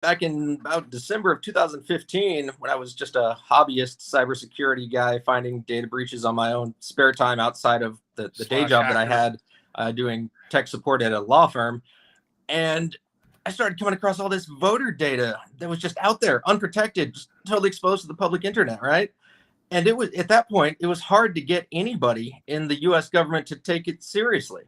back in about December of 2015, when I was just a hobbyist cybersecurity guy, finding data breaches on my own spare time outside of the day job that I had doing tech support at a law firm. And I started coming across all this voter data that was just out there, unprotected, just totally exposed to the public internet, right? And it was at that point, it was hard to get anybody in the U.S. government to take it seriously.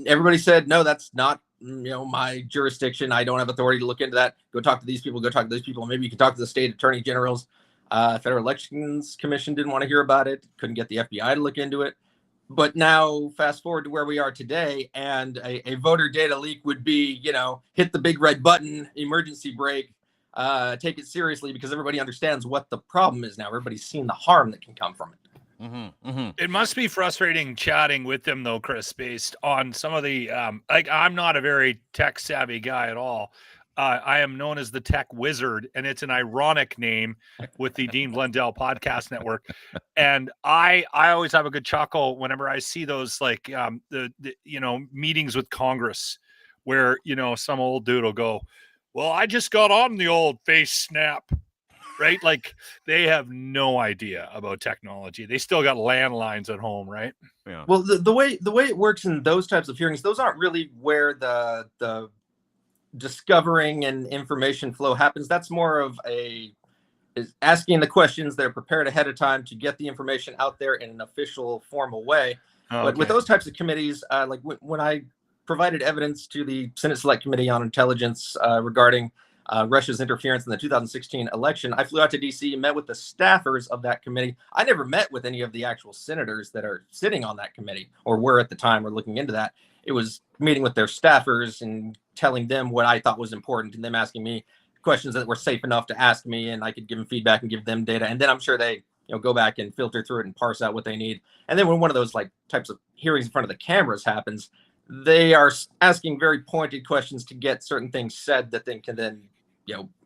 Everybody said, no, that's not my jurisdiction. I don't have authority to look into that. Go talk to these people. Go talk to those people. Maybe you can talk to the state attorney generals. Federal Elections Commission didn't want to hear about it. Couldn't get the FBI to look into it. But now, fast forward to where we are today, and a voter data leak would be, hit the big red button, emergency brake, take it seriously, because everybody understands what the problem is now. Everybody's seen the harm that can come from it. Mm-hmm, mm-hmm. It must be frustrating chatting with them, though, Chris, based on some of the I'm not a very tech savvy guy at all. I am known as the Tech Wizard, and it's an ironic name with the Dean Blundell Podcast Network. And I always have a good chuckle whenever I see those the meetings with Congress where some old dude will go, "Well, I just got on the old face snap." Right? Like they have no idea about technology. They still got landlines at home, right? Yeah. Well, the way it works in those types of hearings, those aren't really where the discovering and information flow happens. That's more of is asking the questions that are prepared ahead of time to get the information out there in an official, formal way. Oh, but with those types of committees, like when I provided evidence to the Senate Select Committee on Intelligence regarding Russia's interference in the 2016 election, I flew out to DC and met with the staffers of that committee. I never met with any of the actual senators that are sitting on that committee or were at the time or looking into that. It was meeting with their staffers and telling them what I thought was important and them asking me questions that were safe enough to ask me, and I could give them feedback and give them data. And then I'm sure they go back and filter through it and parse out what they need. And then when one of those types of hearings in front of the cameras happens, they are asking very pointed questions to get certain things said that then can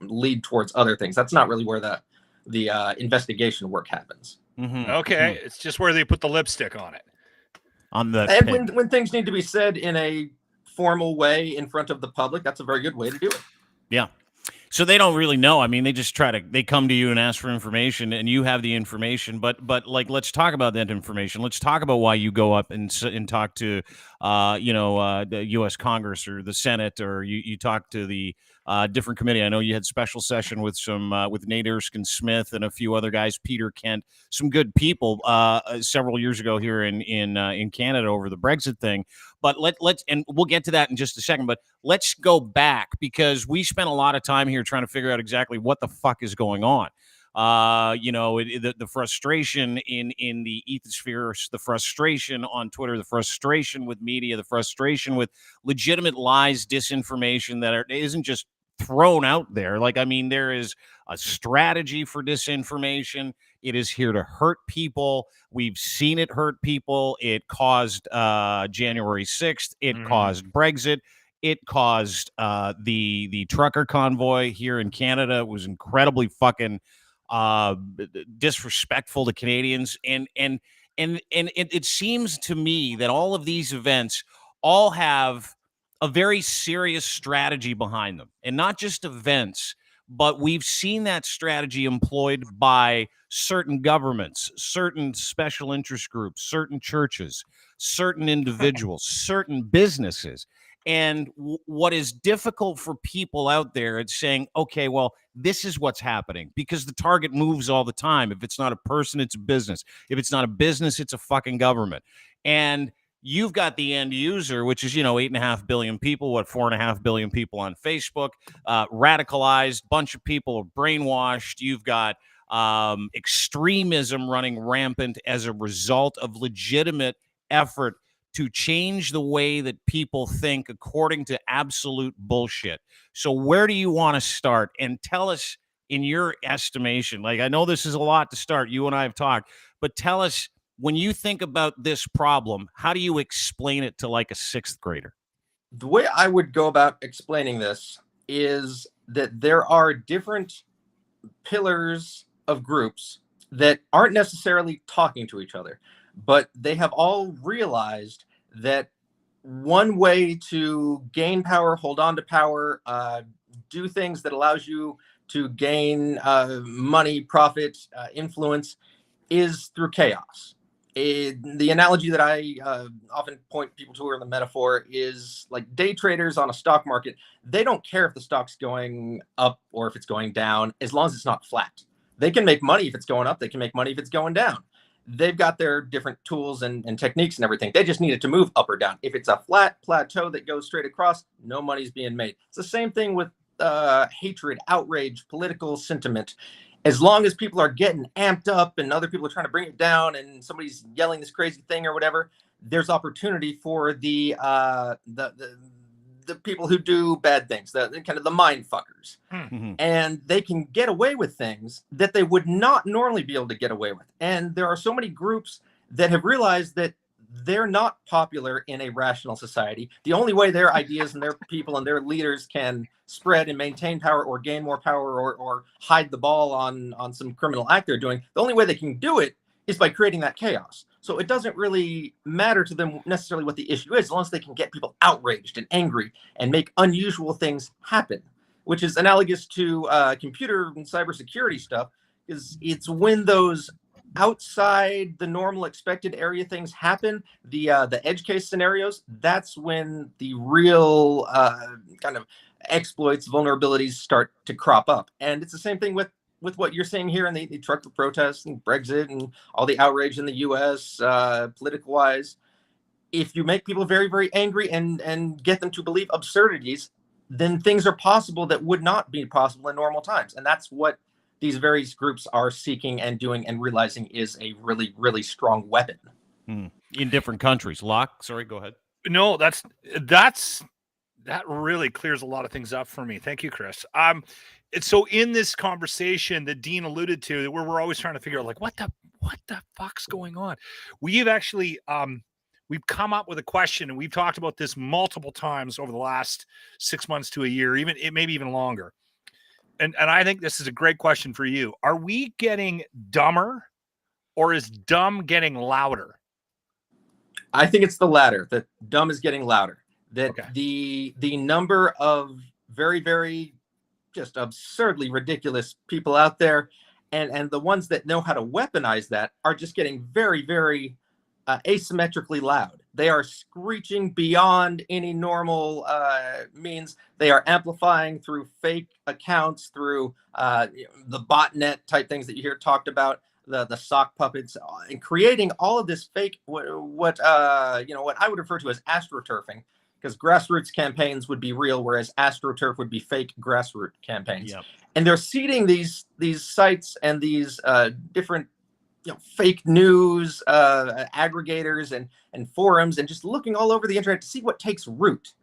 lead towards other things. That's not really where the investigation work happens. Mm-hmm. Okay, mm-hmm. It's just where they put the lipstick on it. And when things need to be said in a formal way in front of the public, that's a very good way to do it. Yeah. So they don't really know. I mean, they come to you and ask for information, and you have the information. But let's talk about that information. Let's talk about why you go up and talk to, the U.S. Congress or the Senate, or you talk to the different committee. I know you had special session with with Nate Erskine Smith and a few other guys, Peter Kent, some good people several years ago here in Canada over the Brexit thing. But let's and we'll get to that in just a second. But let's go back, because we spent a lot of time here trying to figure out exactly what the fuck is going on. The frustration in the ethosphere, the frustration on Twitter, the frustration with media, the frustration with legitimate lies, disinformation that isn't just thrown out there. There is a strategy for disinformation. It is here to hurt people. We've seen it hurt people. It caused January 6th. It caused Brexit. It caused the trucker convoy here in Canada. It was incredibly fucking disrespectful to Canadians. And it seems to me that all of these events all have a very serious strategy behind them, and not just events, but we've seen that strategy employed by certain governments, certain special interest groups, certain churches, certain individuals, certain businesses. And what is difficult for people out there, it's saying, okay, well, this is what's happening, because the target moves all the time. If it's not a person, it's a business. If it's not a business, it's a fucking government. And you've got the end user, which is, 8.5 billion people, 4.5 billion people on Facebook, radicalized, bunch of people are brainwashed. You've got extremism running rampant as a result of legitimate effort to change the way that people think according to absolute bullshit. So where do you want to start? And tell us, in your estimation, I know this is a lot to start. You and I have talked, but tell us, when you think about this problem, how do you explain it to a sixth grader? The way I would go about explaining this is that there are different pillars of groups that aren't necessarily talking to each other, but they have all realized that one way to gain power, hold on to power, do things that allows you to gain money, profit, influence is through chaos. The analogy that I often point people to, or the metaphor, is like day traders on a stock market. They don't care if the stock's going up or if it's going down, as long as it's not flat. They can make money if it's going up. They can make money if it's going down. They've got their different tools and techniques and everything. They just need it to move up or down. If it's a flat plateau that goes straight across, no money's being made. It's the same thing with hatred, outrage, political sentiment. As long as people are getting amped up and other people are trying to bring it down and somebody's yelling this crazy thing or whatever, there's opportunity for the people who do bad things, the kind of the mind fuckers. Mm-hmm. And they can get away with things that they would not normally be able to get away with. And there are so many groups that have realized that they're not popular in a rational society. The only way their ideas and their people and their leaders can spread and maintain power or gain more power or hide the ball on some criminal act they're doing, the only way they can do it is by creating that chaos. So it doesn't really matter to them necessarily what the issue is, as long as they can get people outraged and angry and make unusual things happen, which is analogous to computer and cybersecurity stuff. It's when those outside the normal expected area things happen, the edge case scenarios, that's when the real kind of exploits, vulnerabilities start to crop up. And it's the same thing with what you're seeing here in the trucker protests and Brexit and all the outrage in the US, political wise. If you make people very, very angry and get them to believe absurdities, then things are possible that would not be possible in normal times. And that's what these various groups are seeking and doing and realizing is a really, really strong weapon. In different countries. Locke, sorry, go ahead. No, that really clears a lot of things up for me. Thank you, Chris. So in this conversation that Dean alluded to, that we're always trying to figure out, like, what the fuck's going on? We've actually we've come up with a question, and we've talked about this multiple times over the last 6 months to a year, maybe even longer. And I think this is a great question for you. Are we getting dumber, or is dumb getting louder? I think it's the latter, that dumb is getting louder. That Okay. The number of very, very just absurdly ridiculous people out there, and the ones that know how to weaponize that are just getting very, very asymmetrically loud. They are screeching beyond any normal means. They are amplifying through fake accounts, through the botnet type things that you hear talked about, the sock puppets, and creating all of this fake what I would refer to as astroturfing, because grassroots campaigns would be real, whereas astroturf would be fake grassroots campaigns. Yep. And they're seeding these sites and these different fake news aggregators and forums, and just looking all over the internet to see what takes root.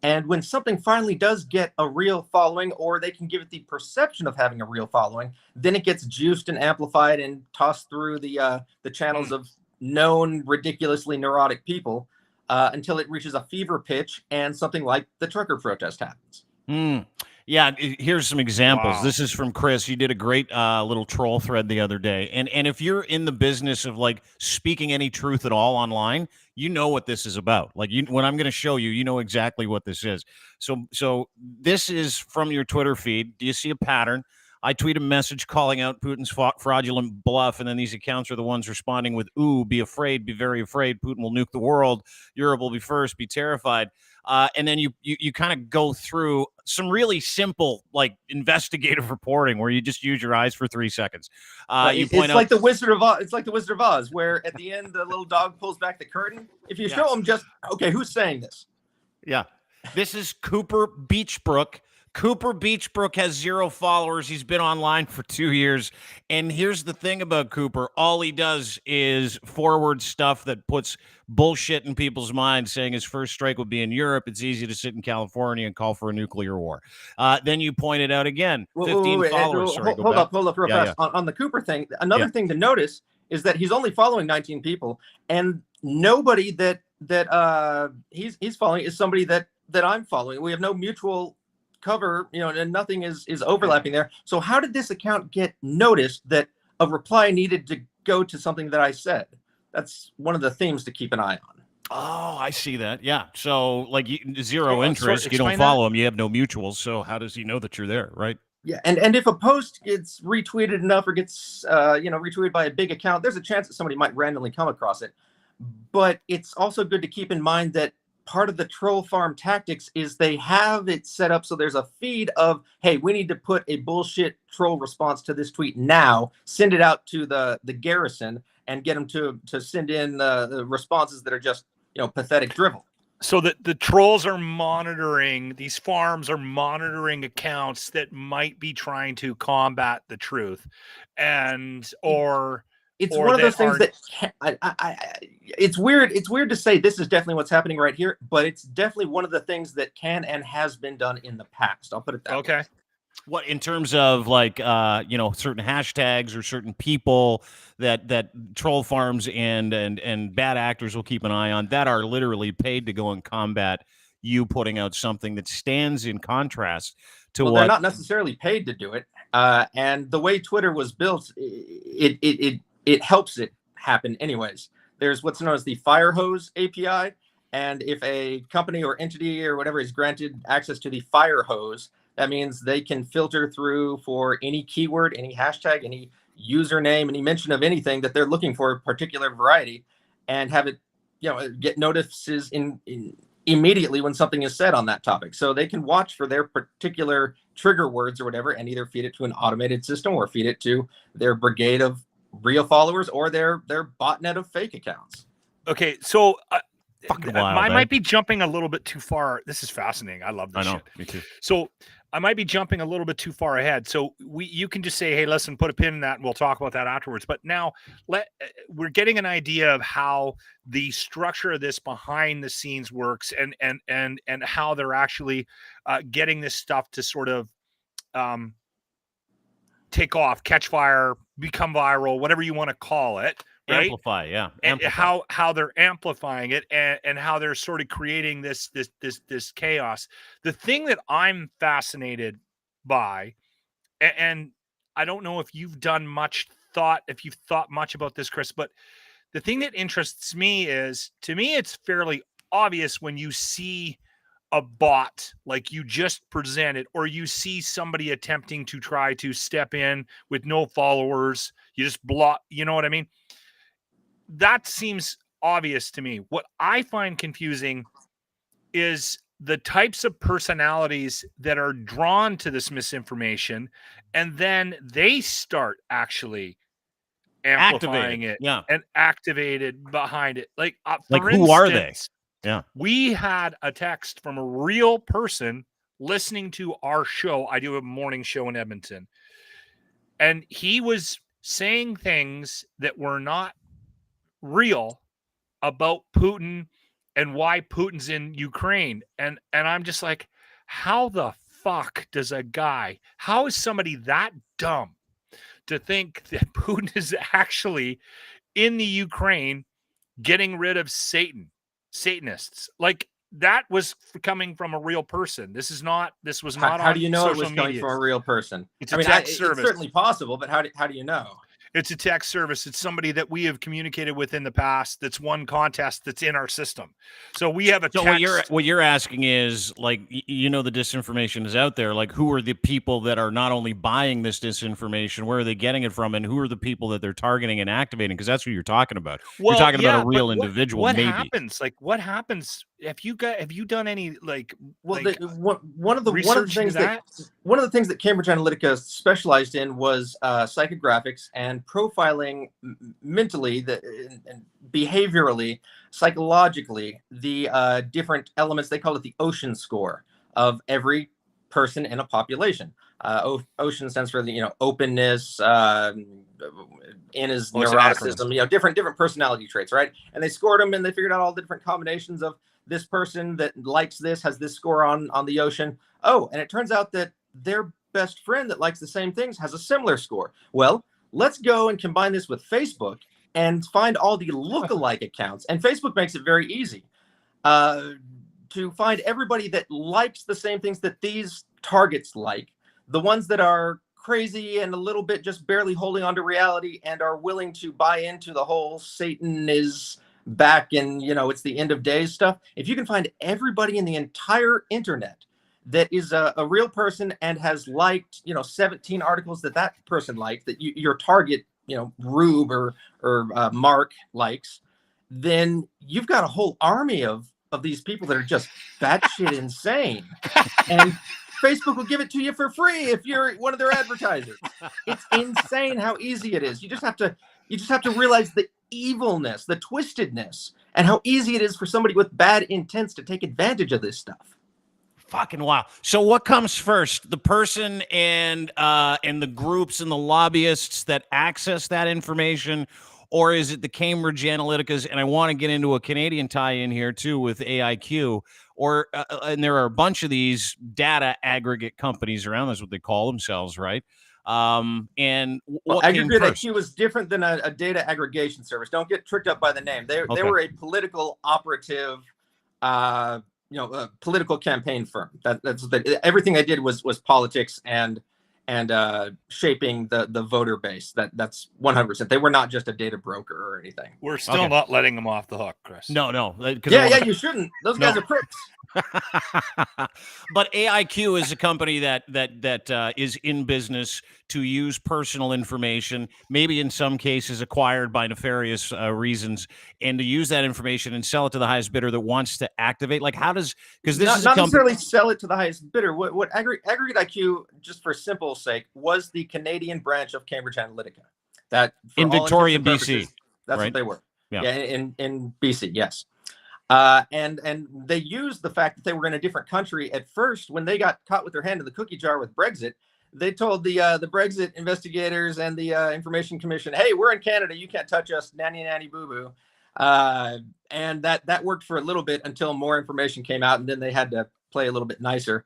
And when something finally does get a real following, or they can give it the perception of having a real following, then it gets juiced and amplified and tossed through the channels of known ridiculously neurotic people until it reaches a fever pitch and something like the trucker protest happens. Yeah, here's some examples. Wow. This is from Chris. You did a great little troll thread the other day. And if you're in the business of like speaking any truth at all online, you know what this is about. Like when I'm going to show you, you know exactly what this is. So this is from your Twitter feed. Do you see a pattern? I tweet a message calling out Putin's fraudulent bluff, and then these accounts are the ones responding with, ooh, be afraid, be very afraid. Putin will nuke the world. Europe will be first, be terrified. And then you kind of go through some really simple, like, investigative reporting where you just use your eyes for 3 seconds. It's like the Wizard of Oz. It's like the Wizard of Oz, where at the end the little dog pulls back the curtain. If you show them just, okay, who's saying this? Yeah, this is Cooper Beachbrook. Cooper Beachbrook has 0 followers. He's been online for 2 years. And here's the thing about Cooper. All he does is forward stuff that puts bullshit in people's minds, saying his first strike would be in Europe. It's easy to sit in California and call for a nuclear war. Then you pointed out again, 15 followers. Hold up real fast. On the Cooper thing, another thing to notice is that he's only following 19 people, and nobody that he's following is somebody that I'm following. We have no mutual cover, and nothing is overlapping there. So how did this account get noticed that a reply needed to go to something that I said? That's one of the themes to keep an eye on. Oh, I see that. Yeah. So like zero So interest. You don't explain that. follow him. You have no mutuals. So how does he know that you're there? Right. Yeah, and if a post gets retweeted enough or gets retweeted by a big account, there's a chance that somebody might randomly come across it. But it's also good to keep in mind that part of the troll farm tactics is they have it set up so there's a feed of, hey, we need to put a bullshit troll response to this tweet now, send it out to the garrison and get them to send in the responses that are just pathetic drivel. So that the trolls are monitoring, these farms are monitoring accounts that might be trying to combat the truth, and or It's or one of those that things are that it's weird. It's weird to say this is definitely what's happening right here, but it's definitely one of the things that can and has been done in the past. I'll put it that way. okay. What in terms of like certain hashtags or certain people that troll farms and bad actors will keep an eye on that are literally paid to go and combat you putting out something that stands in contrast to Well, what they're not necessarily paid to do it, and the way Twitter was built, it helps it happen anyways. There's what's known as the fire hose API, and if a company or entity or whatever is granted access to the fire hose, that means they can filter through for any keyword, any hashtag, any username, any mention of anything that they're looking for a particular variety, and have it, get notices in immediately when something is said on that topic. So they can watch for their particular trigger words or whatever and either feed it to an automated system or feed it to their brigade of real followers or their botnet of fake accounts. Okay, so fucking wild, I eh? might be jumping a little bit too far. This is fascinating. I love this I know, shit. me too. So I might be jumping a little bit too far ahead. So you can just say, hey, listen, put a pin in that, and we'll talk about that afterwards. But now we're getting an idea of how the structure of this behind the scenes works, and how they're actually getting this stuff to sort of take off, catch fire, become viral, whatever you want to call it. Right? Amplify, yeah. And Amplify. how they're amplifying it, and how they're sort of creating this chaos. The thing that I'm fascinated by, and I don't know if you've done much thought, if you've thought much about this, Chris, but the thing that interests me is, to me, it's fairly obvious when you see a bot like you just presented, or you see somebody attempting to try to step in with no followers, you just block, you know what I mean? That seems obvious to me. What I find confusing is the types of personalities that are drawn to this misinformation, and then they start actually amplifying Activated. it Yeah. and activated behind it. Like, Like, for who are they? instance, Yeah. we had a text from a real person listening to our show. I do a morning show in Edmonton, and he was saying things that were not real about Putin and why Putin's in Ukraine. And I'm just like, how the fuck does how is somebody that dumb to think that Putin is actually in the Ukraine getting rid of Satanists? Like, that was coming from a real person. This was not How do you on know it social was coming media. from a real person? It's I a mean, text it's service. certainly possible, but how do you know? It's a text service. It's somebody that we have communicated with in the past. That's won contest. That's in our system. So we have a So text. what you're asking is, like, the disinformation is out there. Like, who are the people that are not only buying this disinformation? Where are they getting it from? And who are the people that they're targeting and activating? Because that's what you're talking about. Well, you're talking about yeah, a real but individual. What maybe. happens? Like, what happens? Have you done any Well, like one of the research into that? one of the things that Cambridge Analytica specialized in was psychographics and profiling mentally, and behaviorally, psychologically, the different elements. They call it the ocean score of every person in a population. Ocean stands for openness, N is Oh, it's an neuroticism, different personality traits, right? And they scored them, and they figured out all the different combinations of this person that likes this has this score on the ocean. Oh, and it turns out that their best friend that likes the same things has a similar score. Well, let's go and combine this with Facebook and find all the lookalike accounts. And Facebook makes it very easy to find everybody that likes the same things that these targets like, the ones that are crazy and a little bit just barely holding on to reality and are willing to buy into the whole Satan is back in, it's the end of days stuff. If you can find everybody in the entire internet that is a real person and has liked, 17 articles that person liked, that your target, Rube or Mark likes, then you've got a whole army of these people that are just batshit insane. And Facebook will give it to you for free if you're one of their advertisers. It's insane how easy it is. You just have to realize the evilness, the twistedness, and how easy it is for somebody with bad intents to take advantage of this stuff. Fucking wow. So what comes first, the person and the groups and the lobbyists that access that information, or is it the Cambridge Analyticas? And I want to get into a Canadian tie-in here too with AIQ, or and there are a bunch of these data aggregate companies around. That's what they call themselves, right? And what Aggregate came first? IQ was different than a data aggregation service. Don't get tricked up by the name. They were a political operative, a political campaign firm. Everything they did was politics and shaping the voter base. That's 100%. They were not just a data broker or anything. We're still not letting them off the hook, Chris. No. Yeah, you shouldn't. Those guys are pricks. But AIQ is a company that is in business to use personal information, maybe in some cases acquired by nefarious reasons, and to use that information and sell it to the highest bidder that wants to activate. Like, how does, because this is not necessarily sell it to the highest bidder. What Aggregate IQ, just for simple sake, was the Canadian branch of Cambridge Analytica. That in Victoria, BC. That's right? what they were. Yeah, in BC, yes. And they used the fact that they were in a different country at first. When they got caught with their hand in the cookie jar with Brexit, they told the Brexit investigators and the Information Commission, "Hey, we're in Canada. You can't touch us, nanny boo boo." And that worked for a little bit until more information came out, and then they had to play a little bit nicer.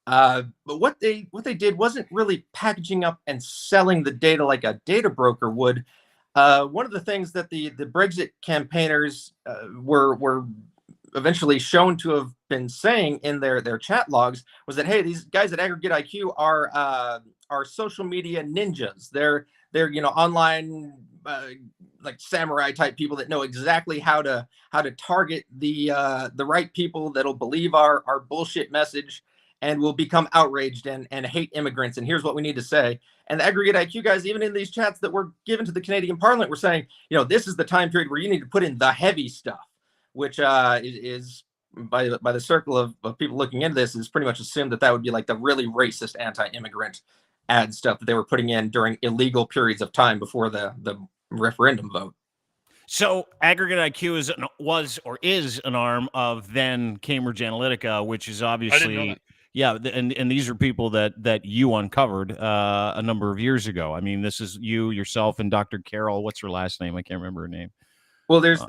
But what they did wasn't really packaging up and selling the data like a data broker would. One of the things that the Brexit campaigners were eventually shown to have been saying in their chat logs was that, hey, these guys at Aggregate IQ are social media ninjas. They're online like samurai type people that know exactly how to target the right people that'll believe our bullshit message and will become outraged and hate immigrants. And here's what we need to say. And the Aggregate IQ guys, even in these chats that were given to the Canadian Parliament, were saying, this is the time period where you need to put in the heavy stuff, which is by the circle of people looking into this, is pretty much assumed that would be like the really racist anti-immigrant ad stuff that they were putting in during illegal periods of time before the referendum vote. So Aggregate IQ is an arm of then Cambridge Analytica, which is obviously. Yeah, and these are people that you uncovered a number of years ago. I mean, this is you, yourself, and Dr. Carol. What's her last name? I can't remember her name. Well, there's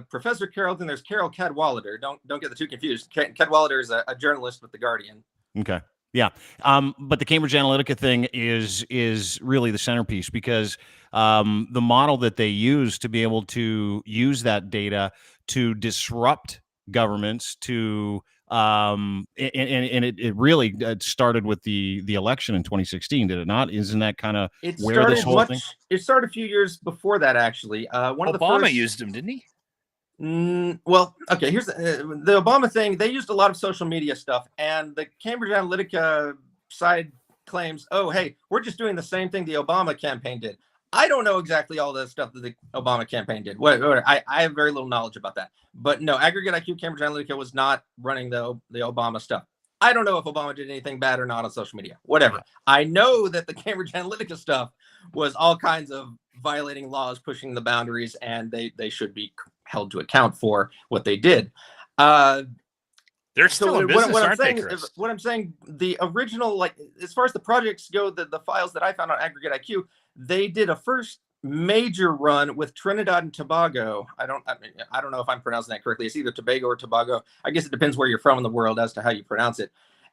Professor Carol, and there's Carol Cadwallader. Don't get the two confused. Cadwallader is a journalist with The Guardian. Okay. Yeah. But the Cambridge Analytica thing is really the centerpiece, because the model that they use to be able to use that data to disrupt governments, to and it really started with the election in 2016, did it not? Isn't that kind of where this whole thing? It started a few years before that, actually. Obama used them, didn't he? Well, okay, here's the Obama thing. They used a lot of social media stuff, and the Cambridge Analytica side claims, oh, hey, we're just doing the same thing the Obama campaign did. I don't know exactly all the stuff that the Obama campaign did. I have very little knowledge about that. But no, Aggregate IQ Cambridge Analytica was not running the Obama stuff. I don't know if Obama did anything bad or not on social media. Whatever. I know that the Cambridge Analytica stuff was all kinds of violating laws, pushing the boundaries, and they should be held to account for what they did. They're still in business, aren't they, Chris? What I'm saying, the original, like, as far as the projects go, the files that I found on Aggregate IQ, they did a first major run with Trinidad and Tobago. I don't know if I'm pronouncing that correctly. It's either Tobago or Tobago. I guess it depends where you're from in the world as to how you pronounce it.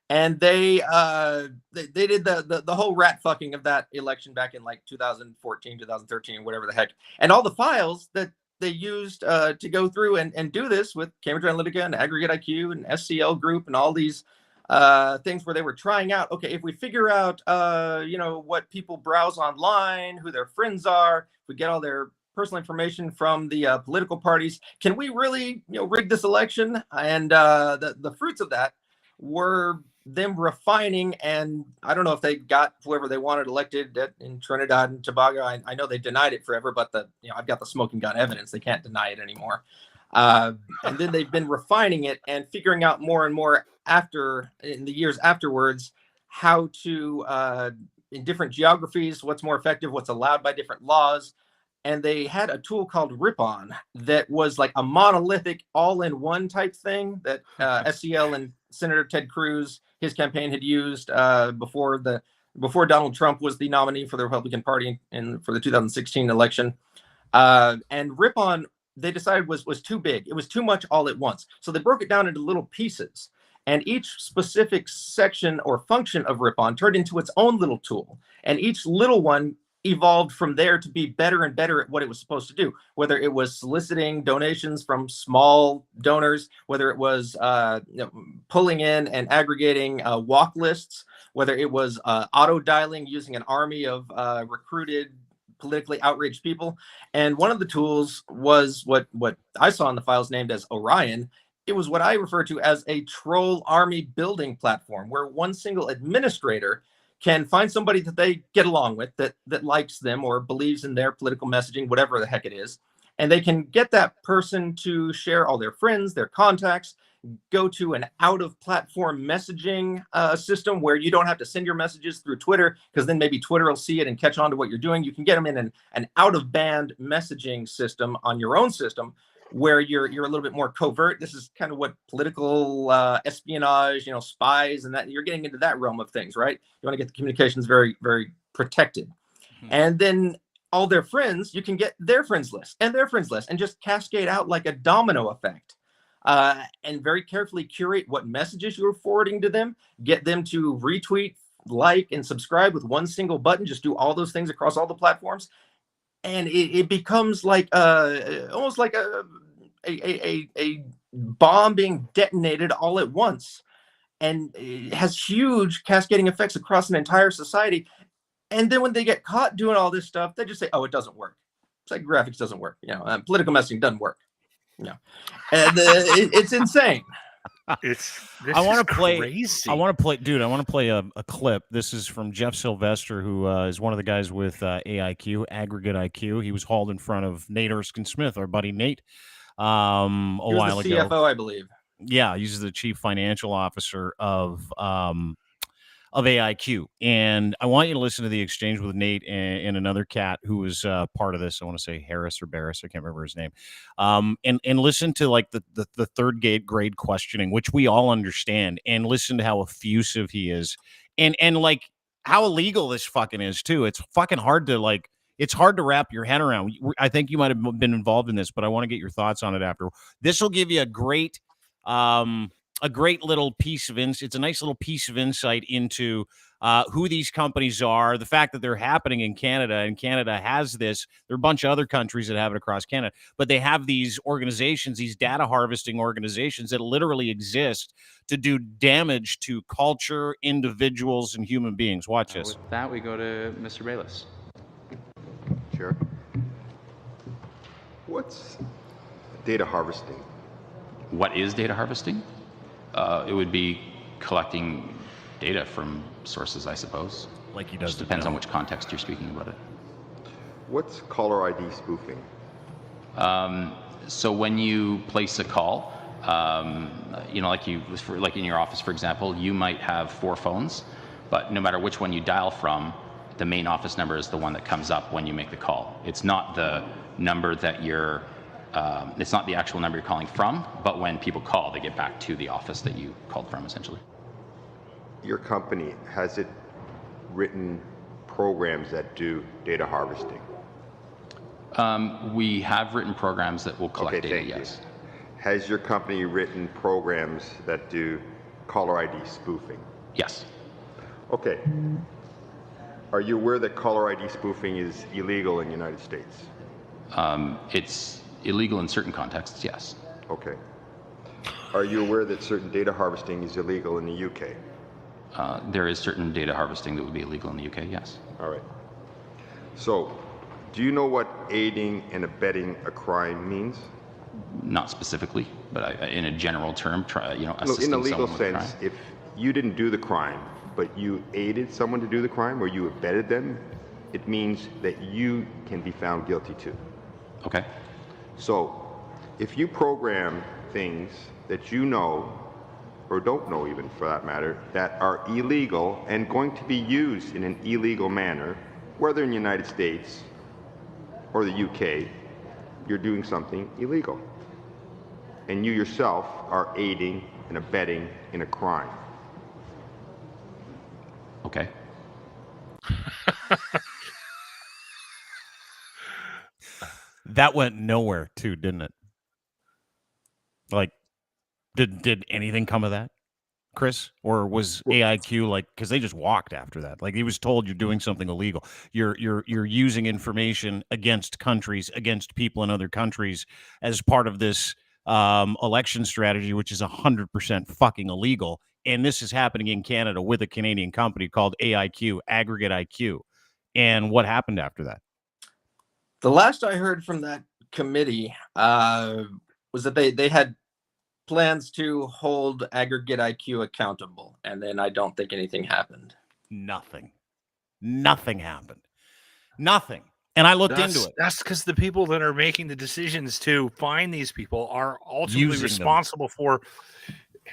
And they did the whole rat fucking of that election back in like 2014, 2013, whatever the heck. And all the files that they used to go through and do this with Cambridge Analytica and Aggregate IQ and SCL Group and all these things where they were trying out, okay, if we figure out, what people browse online, who their friends are, if we get all their personal information from the political parties. Can we really, rig this election? And the fruits of that were them refining, and I don't know if they got whoever they wanted elected in Trinidad and Tobago. I know they denied it forever, but I've got the smoking gun evidence. They can't deny it anymore. And then they've been refining it and figuring out more and more in the years afterwards how to in different geographies, what's more effective, what's allowed by different laws. And they had a tool called Ripon that was like a monolithic all-in-one type thing that SCL and Senator Ted Cruz, his campaign, had used before Donald Trump was the nominee for the Republican Party for the 2016 election. And Ripon, they decided was too big. It was too much all at once. So they broke it down into little pieces. And each specific section or function of Ripon turned into its own little tool. And each little one evolved from there to be better and better at what it was supposed to do, whether it was soliciting donations from small donors, whether it was pulling in and aggregating walk lists, whether it was auto dialing using an army of recruited politically outraged people. And one of the tools was what I saw in the files named as Orion. It was what I refer to as a troll army building platform, where one single administrator can find somebody that they get along with, that likes them or believes in their political messaging, whatever the heck it is. And they can get that person to share all their friends, their contacts, go to an out-of-platform messaging system where you don't have to send your messages through Twitter, because then maybe Twitter will see it and catch on to what you're doing. You can get them in an out-of-band messaging system on your own system, where you're a little bit more covert. This is kind of what political espionage, spies, and that you're getting into that realm of things, right? You want to get the communications very, very protected. Mm-hmm. And then all their friends, you can get their friends list and their friends list and just cascade out like a domino effect. And very carefully curate what messages you're forwarding to them, get them to retweet, like, and subscribe with one single button. Just do all those things across all the platforms. And it becomes like almost like a bomb being detonated all at once, and it has huge cascading effects across an entire society. And then when they get caught doing all this stuff, they just say, "Oh, it doesn't work. Psychographics doesn't work. Political messaging doesn't work." And it's insane. I want to play a clip. This is from Jeff Sylvester, who is one of the guys with AIQ, Aggregate IQ. He was hauled in front of Nate Erskine-Smith, our buddy Nate, a while ago. CFO, I believe. Yeah, he's the chief financial officer of AIQ. And I want you to listen to the exchange with Nate and another cat who was part of this. I want to say Harris or Barris. I can't remember his name. And listen to like the third grade questioning, which we all understand, and listen to how effusive he is, and like how illegal this fucking is too. It's fucking hard to it's hard to wrap your head around. I think you might have been involved in this, but I want to get your thoughts on it after. This will give you a great little piece of insight. It's a nice little piece of insight into who these companies are, the fact that they're happening in Canada, and Canada has this. There are a bunch of other countries that have it across Canada, but they have these organizations, these data harvesting organizations that literally exist to do damage to culture, individuals, and human beings. Watch this. With that, we go to Mr. Bayless. Sure. What's data harvesting? What is data harvesting? It would be collecting data from sources, I suppose. Like he does. It depends on which context you're speaking about it. What's caller ID spoofing? So when you place a call, like in your office, for example, you might have 4 phones, but no matter which one you dial from, the main office number is the one that comes up when you make the call. It's not the number that it's not the actual number you're calling from, but when people call, they get back to the office that you called from, essentially. Your company, has it written programs that do data harvesting? We have written programs that will collect data, yes. Has your company written programs that do caller ID spoofing? Yes. Okay. Are you aware that caller ID spoofing is illegal in the United States? It's illegal in certain contexts, yes. Okay. Are you aware that certain data harvesting is illegal in the UK? There is certain data harvesting that would be illegal in the UK, yes. All right. So Do you know what aiding and abetting a crime means? Not specifically, but in a general term, No, assisting in a legal someone with a crime. sense, if you didn't do the crime, but you aided someone to do the crime or you abetted them, it means that you can be found guilty too. Okay. So if you program things that you know, or don't know even for that matter, that are illegal and going to be used in an illegal manner, whether in the United States or the UK, you're doing something illegal. And you yourself are aiding and abetting in a crime. Okay. That went nowhere too, didn't it? Like, did anything come of that, Chris? Or was AIQ like, because they just walked after that? Like, he was told you're doing something illegal. You're using information against countries, against people in other countries as part of this election strategy, which is 100% fucking illegal. And this is happening in Canada with a Canadian company called AIQ, Aggregate IQ. And what happened after that? The last I heard from that committee was that they had plans to hold Aggregate IQ accountable, and then I don't think anything happened. Nothing happened. Nothing. And I looked into it. That's because the people that are making the decisions to find these people are ultimately Using them. responsible for.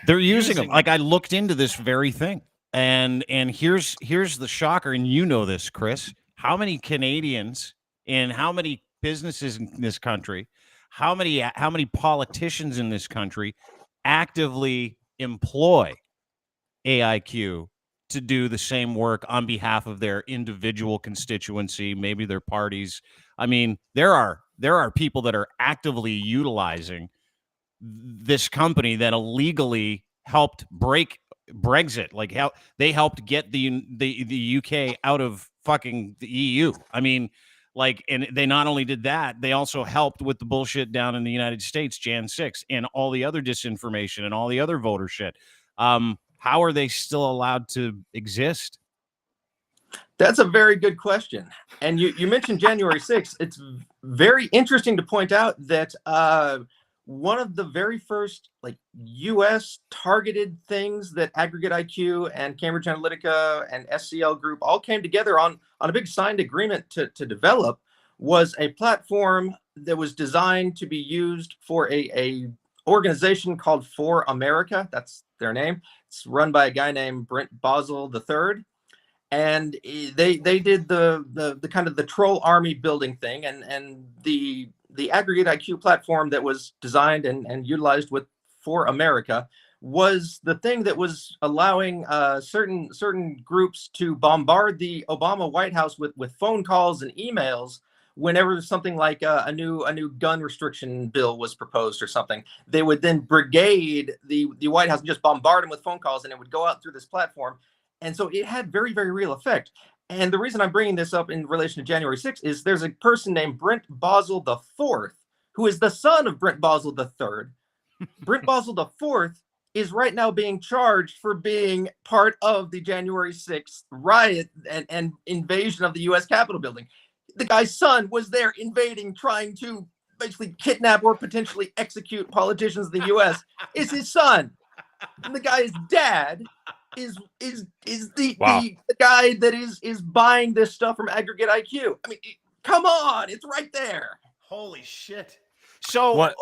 They're using them. Like, I looked into this very thing, and here's the shocker, and you know this, Chris. How many Canadians and how many businesses in this country, how many politicians in this country actively employ AIQ to do the same work on behalf of their individual constituency, maybe their parties? I mean, there are people that are actively utilizing this company that illegally helped break Brexit. Like, how they helped get the UK out of fucking the EU. I mean, like, and they not only did that, they also helped with the bullshit down in the United States, Jan 6, and all the other disinformation and all the other voter shit. How are they still allowed to exist? That's a very good question. And you mentioned January 6th. It's very interesting to point out that one of the very first U.S. targeted things that Aggregate IQ and Cambridge Analytica and SCL Group all came together on a big signed agreement to develop was a platform that was designed to be used for a organization called For America. That's their name. It's run by a guy named Brent Bosel III. And they did the kind of the troll army building thing, and the Aggregate IQ platform that was designed and utilized with For America was the thing that was allowing certain groups to bombard the Obama White House with phone calls and emails whenever something like a new gun restriction bill was proposed or something. They would then brigade the White House and just bombard them with phone calls, and it would go out through this platform. And so it had very, very real effect. And the reason I'm bringing this up in relation to January 6th is there's a person named Brent Bosel IV, who is the son of Brent Bosel III. Brent Bosel IV is right now being charged for being part of the January 6th riot and invasion of the U.S. Capitol building. The guy's son was there invading, trying to basically kidnap or potentially execute politicians in the U.S. It's his son. And the guy's dad is the guy that is buying this stuff from Aggregate IQ. I mean, come on, it's right there. Holy shit! So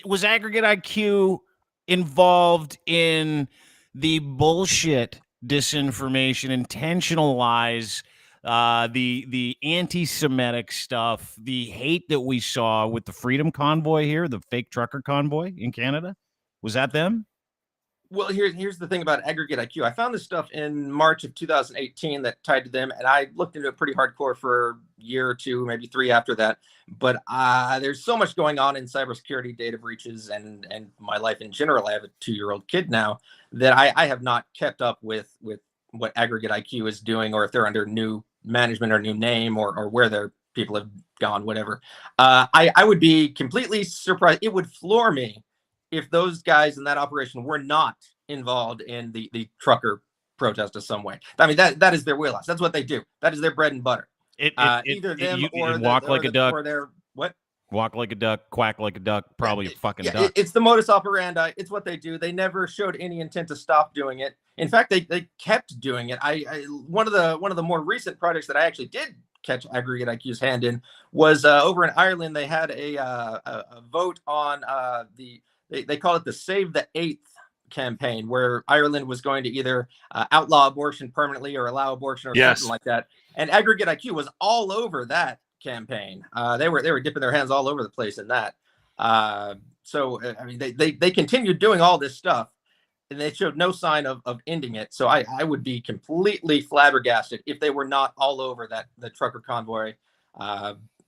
was Aggregate IQ involved in the bullshit, disinformation, intentional lies, the anti-Semitic stuff, the hate that we saw with the Freedom Convoy here, the fake trucker convoy in Canada? Was that them? Well, here's the thing about Aggregate IQ. I found this stuff in March of 2018 that tied to them, and I looked into it pretty hardcore for a year or two, maybe 3 after that. But there's so much going on in cybersecurity, data breaches, and my life in general. I have a 2-year-old kid now that I have not kept up with what Aggregate IQ is doing, or if they're under new management or new name, or where their people have gone, whatever. I would be completely surprised. It would floor me if those guys in that operation were not involved in the trucker protest in some way. I mean, that is their wheelhouse. That's what they do. That is their bread and butter. Either them you or walk like a duck, or their what? walk like a duck, quack like a duck, probably a fucking Yeah, duck. it's the modus operandi. It's what they do. They never showed any intent to stop doing it. In fact, they kept doing it. One of the more recent projects that I actually did catch Aggregate IQ's hand in was over in Ireland. They had a vote on they call it the Save the Eighth campaign, where Ireland was going to either outlaw abortion permanently or allow abortion or something like that. And Aggregate IQ was all over that campaign. They were dipping their hands all over the place in that. So I mean, they continued doing all this stuff, and they showed no sign of ending it. So I would be completely flabbergasted if they were not all over the trucker convoy.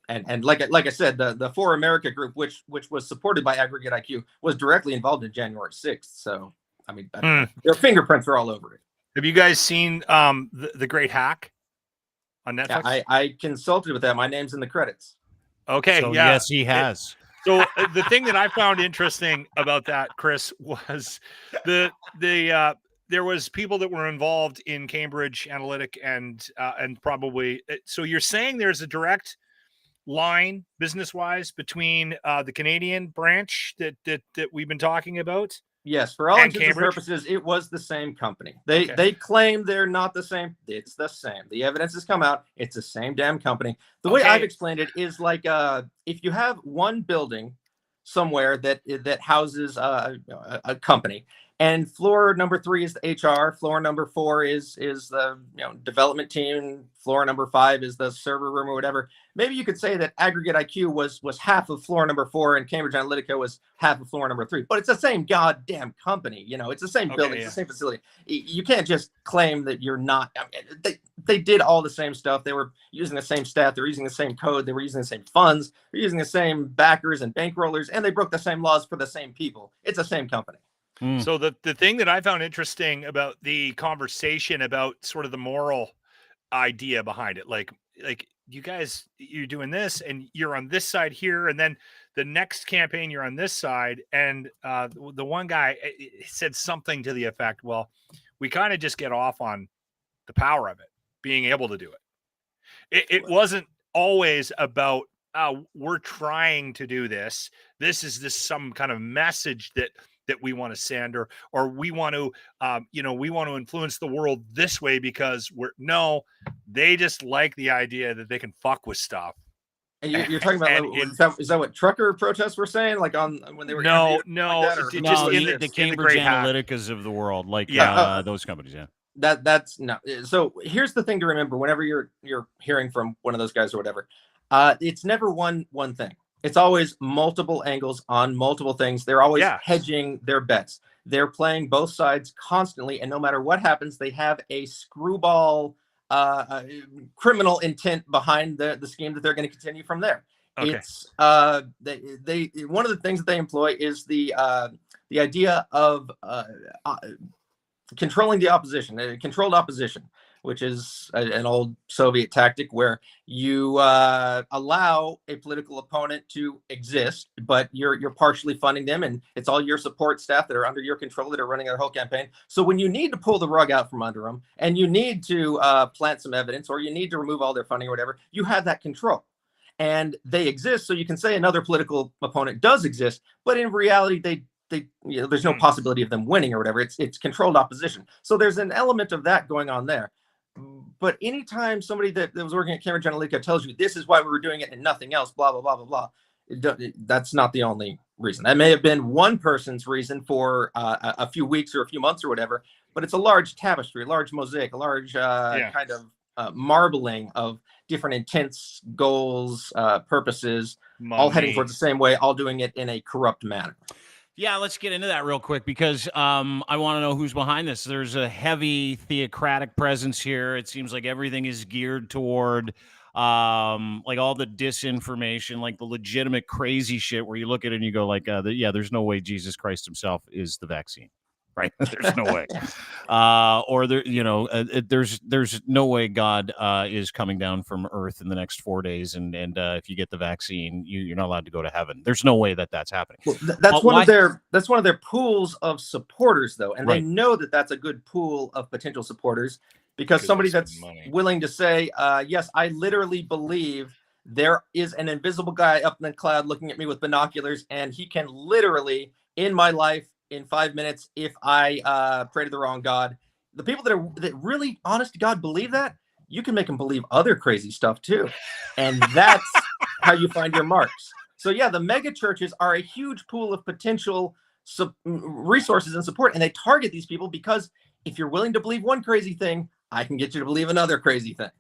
And like I said, the For America group, which was supported by Aggregate IQ, was directly involved in January 6th. So I mean, their fingerprints are all over it. Have you guys seen the Great Hack on Netflix? Yeah, I consulted with that. My name's in the credits. Okay, So, yeah. yes, he has. So the thing that I found interesting about that, Chris, was there was people that were involved in Cambridge Analytic and probably. So you're saying there's a direct line business-wise between the Canadian branch that we've been talking about? Yes, for all And intents and Cambridge? purposes, it was the same company. They claim they're not the same. It's the same. The evidence has come out. It's the same damn company. The way I've explained it is like if you have one building somewhere that houses a company, and floor number 3 is the HR, floor number 4 is the development team, floor number 5 is the server room or whatever. Maybe you could say that Aggregate IQ was half of floor number 4 and Cambridge Analytica was half of floor number 3. But it's the same goddamn company. It's the same building, it's the same facility. You can't just claim that you're not. I mean, they did all the same stuff. They were using the same staff. They were using the same code. They were using the same funds. They're using the same backers and bankrollers, and they broke the same laws for the same people. It's the same company. So the thing that I found interesting about the conversation about sort of the moral idea behind it, like you guys, you're doing this and you're on this side here, and then the next campaign you're on this side, and the one guy said something to the effect, well, we kind of just get off on the power of it, being able to do it. It wasn't always about we're trying to do this. This is some kind of message that we want to send, or we want to, we want to influence the world this way because they just like the idea that they can fuck with stuff. And you're talking about is that what trucker protests were saying? Like when they were the Cambridge Analyticas of the world, like those companies, yeah. That's no. So here's the thing to remember: whenever you're hearing from one of those guys or whatever, it's never one thing. It's always multiple angles on multiple things. They're always hedging their bets. They're playing both sides constantly, and no matter what happens, they have a screwball criminal intent behind the scheme that they're going to continue from there. Okay. It's they one of the things that they employ is the idea of controlling the opposition, controlled opposition, which is an old Soviet tactic where you allow a political opponent to exist, but you're partially funding them, and it's all your support staff that are under your control that are running their whole campaign. So when you need to pull the rug out from under them, and you need to plant some evidence, or you need to remove all their funding or whatever, you have that control. And they exist, so you can say another political opponent does exist, but in reality, there's no possibility of them winning or whatever. It's controlled opposition. So there's an element of that going on there. But anytime somebody that was working at Cambridge Analytica tells you this is why we were doing it and nothing else, blah, blah, blah, blah, blah, that's not the only reason. That may have been one person's reason for a few weeks or a few months or whatever, but it's a large tapestry, a large mosaic, a large kind of marbling of different intents, goals, purposes, all heading towards the same way, all doing it in a corrupt manner. Yeah, let's get into that real quick because I want to know who's behind this. There's a heavy theocratic presence here. It seems like everything is geared toward like all the disinformation, like the legitimate crazy shit where you look at it and you go like, there's no way Jesus Christ himself is the vaccine. Right? There's no way. Or there's no way God is coming down from Earth in the next 4 days, and if you get the vaccine, you're not allowed to go to heaven. There's no way that's happening. Well, that's one of their pools of supportters, though, and they know that that's a good pool of potential supporters. because somebody they that's spend money. willing to say, yes, I literally believe there is an invisible guy up in the cloud looking at me with binoculars, and he can literally in my life in 5 minutes if I pray to the wrong God. The people that really honest to God believe that, you can make them believe other crazy stuff too. And that's how you find your marks. So yeah, the mega churches are a huge pool of potential resources and support, and they target these people because if you're willing to believe one crazy thing, I can get you to believe another crazy thing.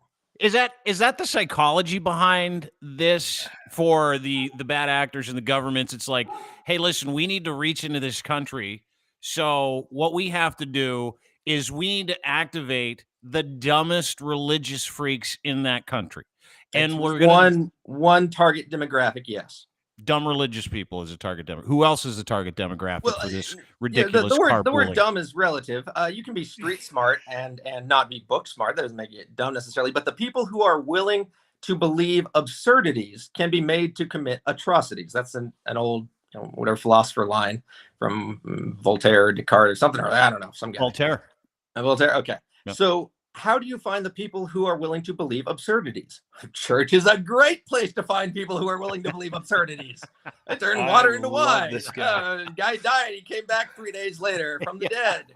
Is that the psychology behind this for the bad actors and the governments? It's like, hey, listen, we need to reach into this country. So what we have to do is we need to activate the dumbest religious freaks in that country. And It's we're going one target demographic, yes. dumb religious people as a target demographic. Who else is the target demographic for this ridiculous the word carpooling? dumb is relative. You can be street smart and not be book smart. That doesn't make you dumb necessarily. But the people who are willing to believe absurdities can be made to commit atrocities. That's an old, whatever philosopher line from Voltaire, Descartes, or something. Or I don't know, some guy. Voltaire. Voltaire. Okay. Yep. So how do you find the people who are willing to believe absurdities? Church is a great place to find people who are willing to believe absurdities. I turned water into wine. This guy. Guy died. He came back 3 days later from the dead.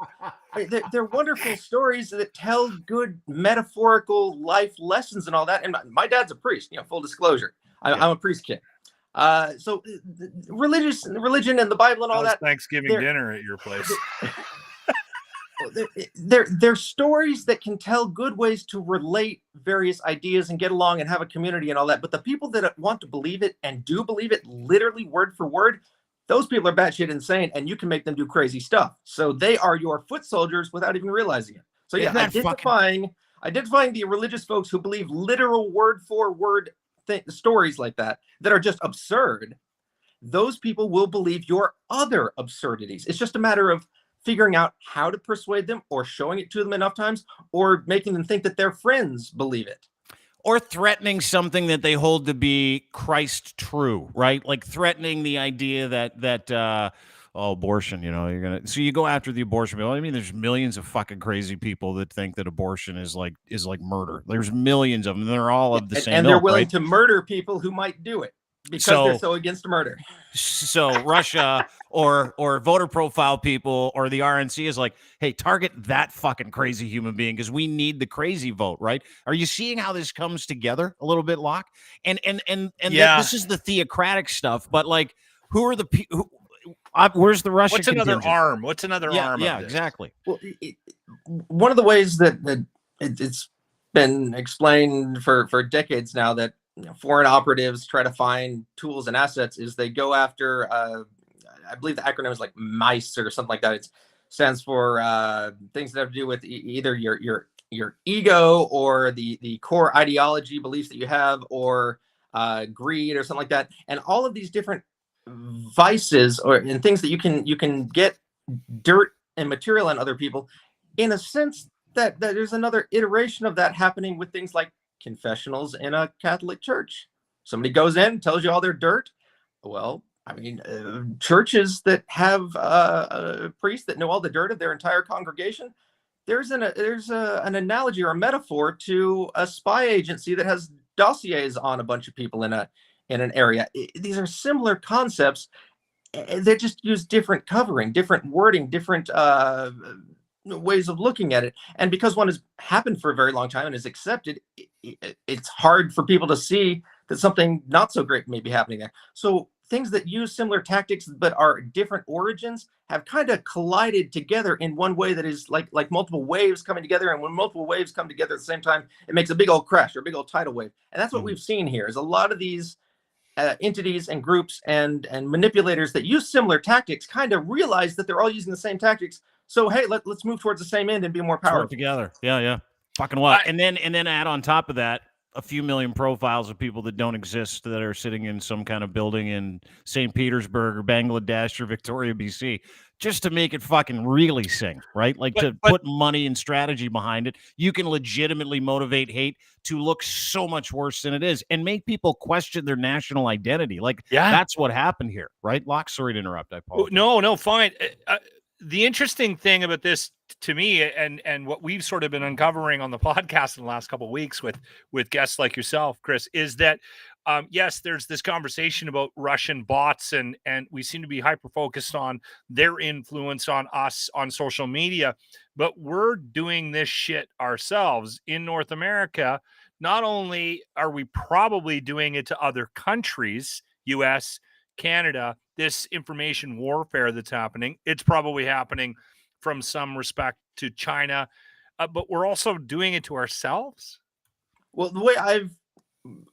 They're wonderful stories that tell good metaphorical life lessons and all that. And my dad's a priest, full disclosure. I'm a priest kid. So religion and the Bible and all that. Thanksgiving dinner at your place. They're stories that can tell good ways to relate various ideas and get along and have a community and all that. But the people that want to believe it and do believe it literally word for word, those people are batshit insane, and you can make them do crazy stuff. So they are your foot soldiers without even realizing it. So yeah, identifying the religious folks who believe literal word for word stories like that are just absurd. Those people will believe your other absurdities. It's just a matter of figuring out how to persuade them, or showing it to them enough times, or making them think that their friends believe it. Or threatening something that they hold to be Christ true, right? Like threatening the idea that abortion, so you go after the abortion bill. I mean, there's millions of fucking crazy people that think that abortion is like murder. There's millions of them. They're all of the same and they're ilk, willing right? to murder people who might do it because they're so against murder. So Russia or voter profile people or the RNC is like, hey, target that fucking crazy human being because we need the crazy vote, right? Are you seeing how this comes together a little bit, Locke? And yeah. This is the theocratic stuff, but like, who are the people? Where's the Russian? What's another contingent? arm? What's another arm? Yeah, of this? exactly. Well, one of the ways that it's been explained for decades now that foreign operatives try to find tools and assets is they go after, I believe the acronym is like MICE or something like that. It stands for things that have to do with either your ego or the core ideology beliefs that you have, or greed or something like that. And all of these different vices and things that you can get dirt and material on other people, in a sense that there's another iteration of that happening with things like confessionals in a Catholic church. Somebody goes in, tells you all their dirt. Well, I mean, churches that have priests that know all the dirt of their entire congregation, there's an analogy or a metaphor to a spy agency that has dossiers on a bunch of people in an area. These are similar concepts. They just use different covering, different wording, different ways of looking at it. And because one has happened for a very long time and is accepted, it's hard for people to see that something not so great may be happening there. So things that use similar tactics but are different origins have kind of collided together in one way that is like multiple waves coming together. And when multiple waves come together at the same time, it makes a big old crash or a big old tidal wave. And that's what we've seen here, is a lot of these entities and groups and manipulators that use similar tactics kind of realize that they're all using the same tactics. So hey, let's move towards the same end and be more powerful together. Yeah, fucking what? And then add on top of that a few million profiles of people that don't exist that are sitting in some kind of building in St. Petersburg or Bangladesh or Victoria, BC, just to make it fucking really sing, right? Like to put money and strategy behind it. You can legitimately motivate hate to look so much worse than it is and make people question their national identity. Like, that's what happened here, right? Locke, sorry to interrupt. I apologize. No, fine. The interesting thing about this to me, and what we've sort of been uncovering on the podcast in the last couple of weeks with guests like yourself, Chris, is that yes, there's this conversation about Russian bots, and we seem to be hyper focused on their influence on us on social media, but we're doing this shit ourselves in North America. Not only are we probably doing it to other countries, US, Canada, this information warfare that's happening, it's probably happening from some respect to China, but we're also doing it to ourselves. Well, the way I've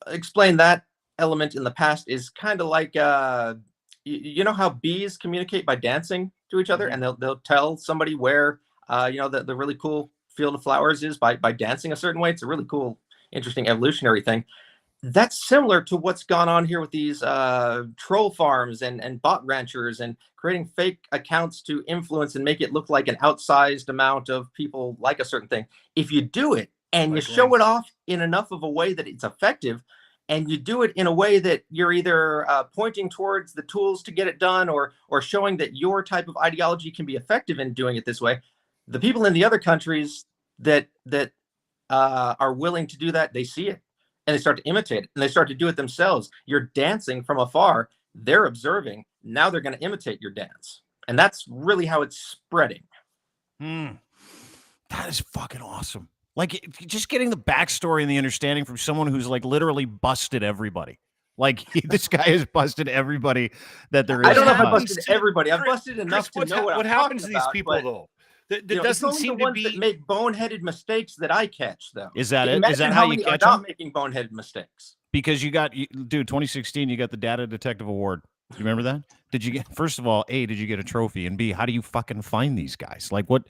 explained that element in the past is kind of like you know how bees communicate by dancing to each other, and they'll tell somebody where the really cool field of flowers is by dancing a certain way. It's a really cool, interesting evolutionary thing. That's similar to what's gone on here with these troll farms and bot ranchers and creating fake accounts to influence and make it look like an outsized amount of people like a certain thing. If you do it and you show it off in enough of a way that it's effective, and you do it in a way that you're either pointing towards the tools to get it done, or showing that your type of ideology can be effective in doing it this way, the people in the other countries that are willing to do that, they see it. And they start to imitate it, and they start to do it themselves. You're dancing from afar. They're observing. Now they're going to imitate your dance. And that's really how it's spreading. That is fucking awesome. Like, just getting the backstory and the understanding from someone who's like literally busted everybody. Like, this guy has busted everybody that there is. I don't know if I busted everybody. I've busted enough Chris, to know what happens to these about, people, though. That doesn't seem to be that make boneheaded mistakes that I catch, though. Is that it? Imagine Is that how you catch them? Making boneheaded mistakes. Because dude, 2016, you got the Data Detective Award. Do you remember that? Did you get, first of all, A, did you get a trophy? And B, how do you fucking find these guys? Like, what?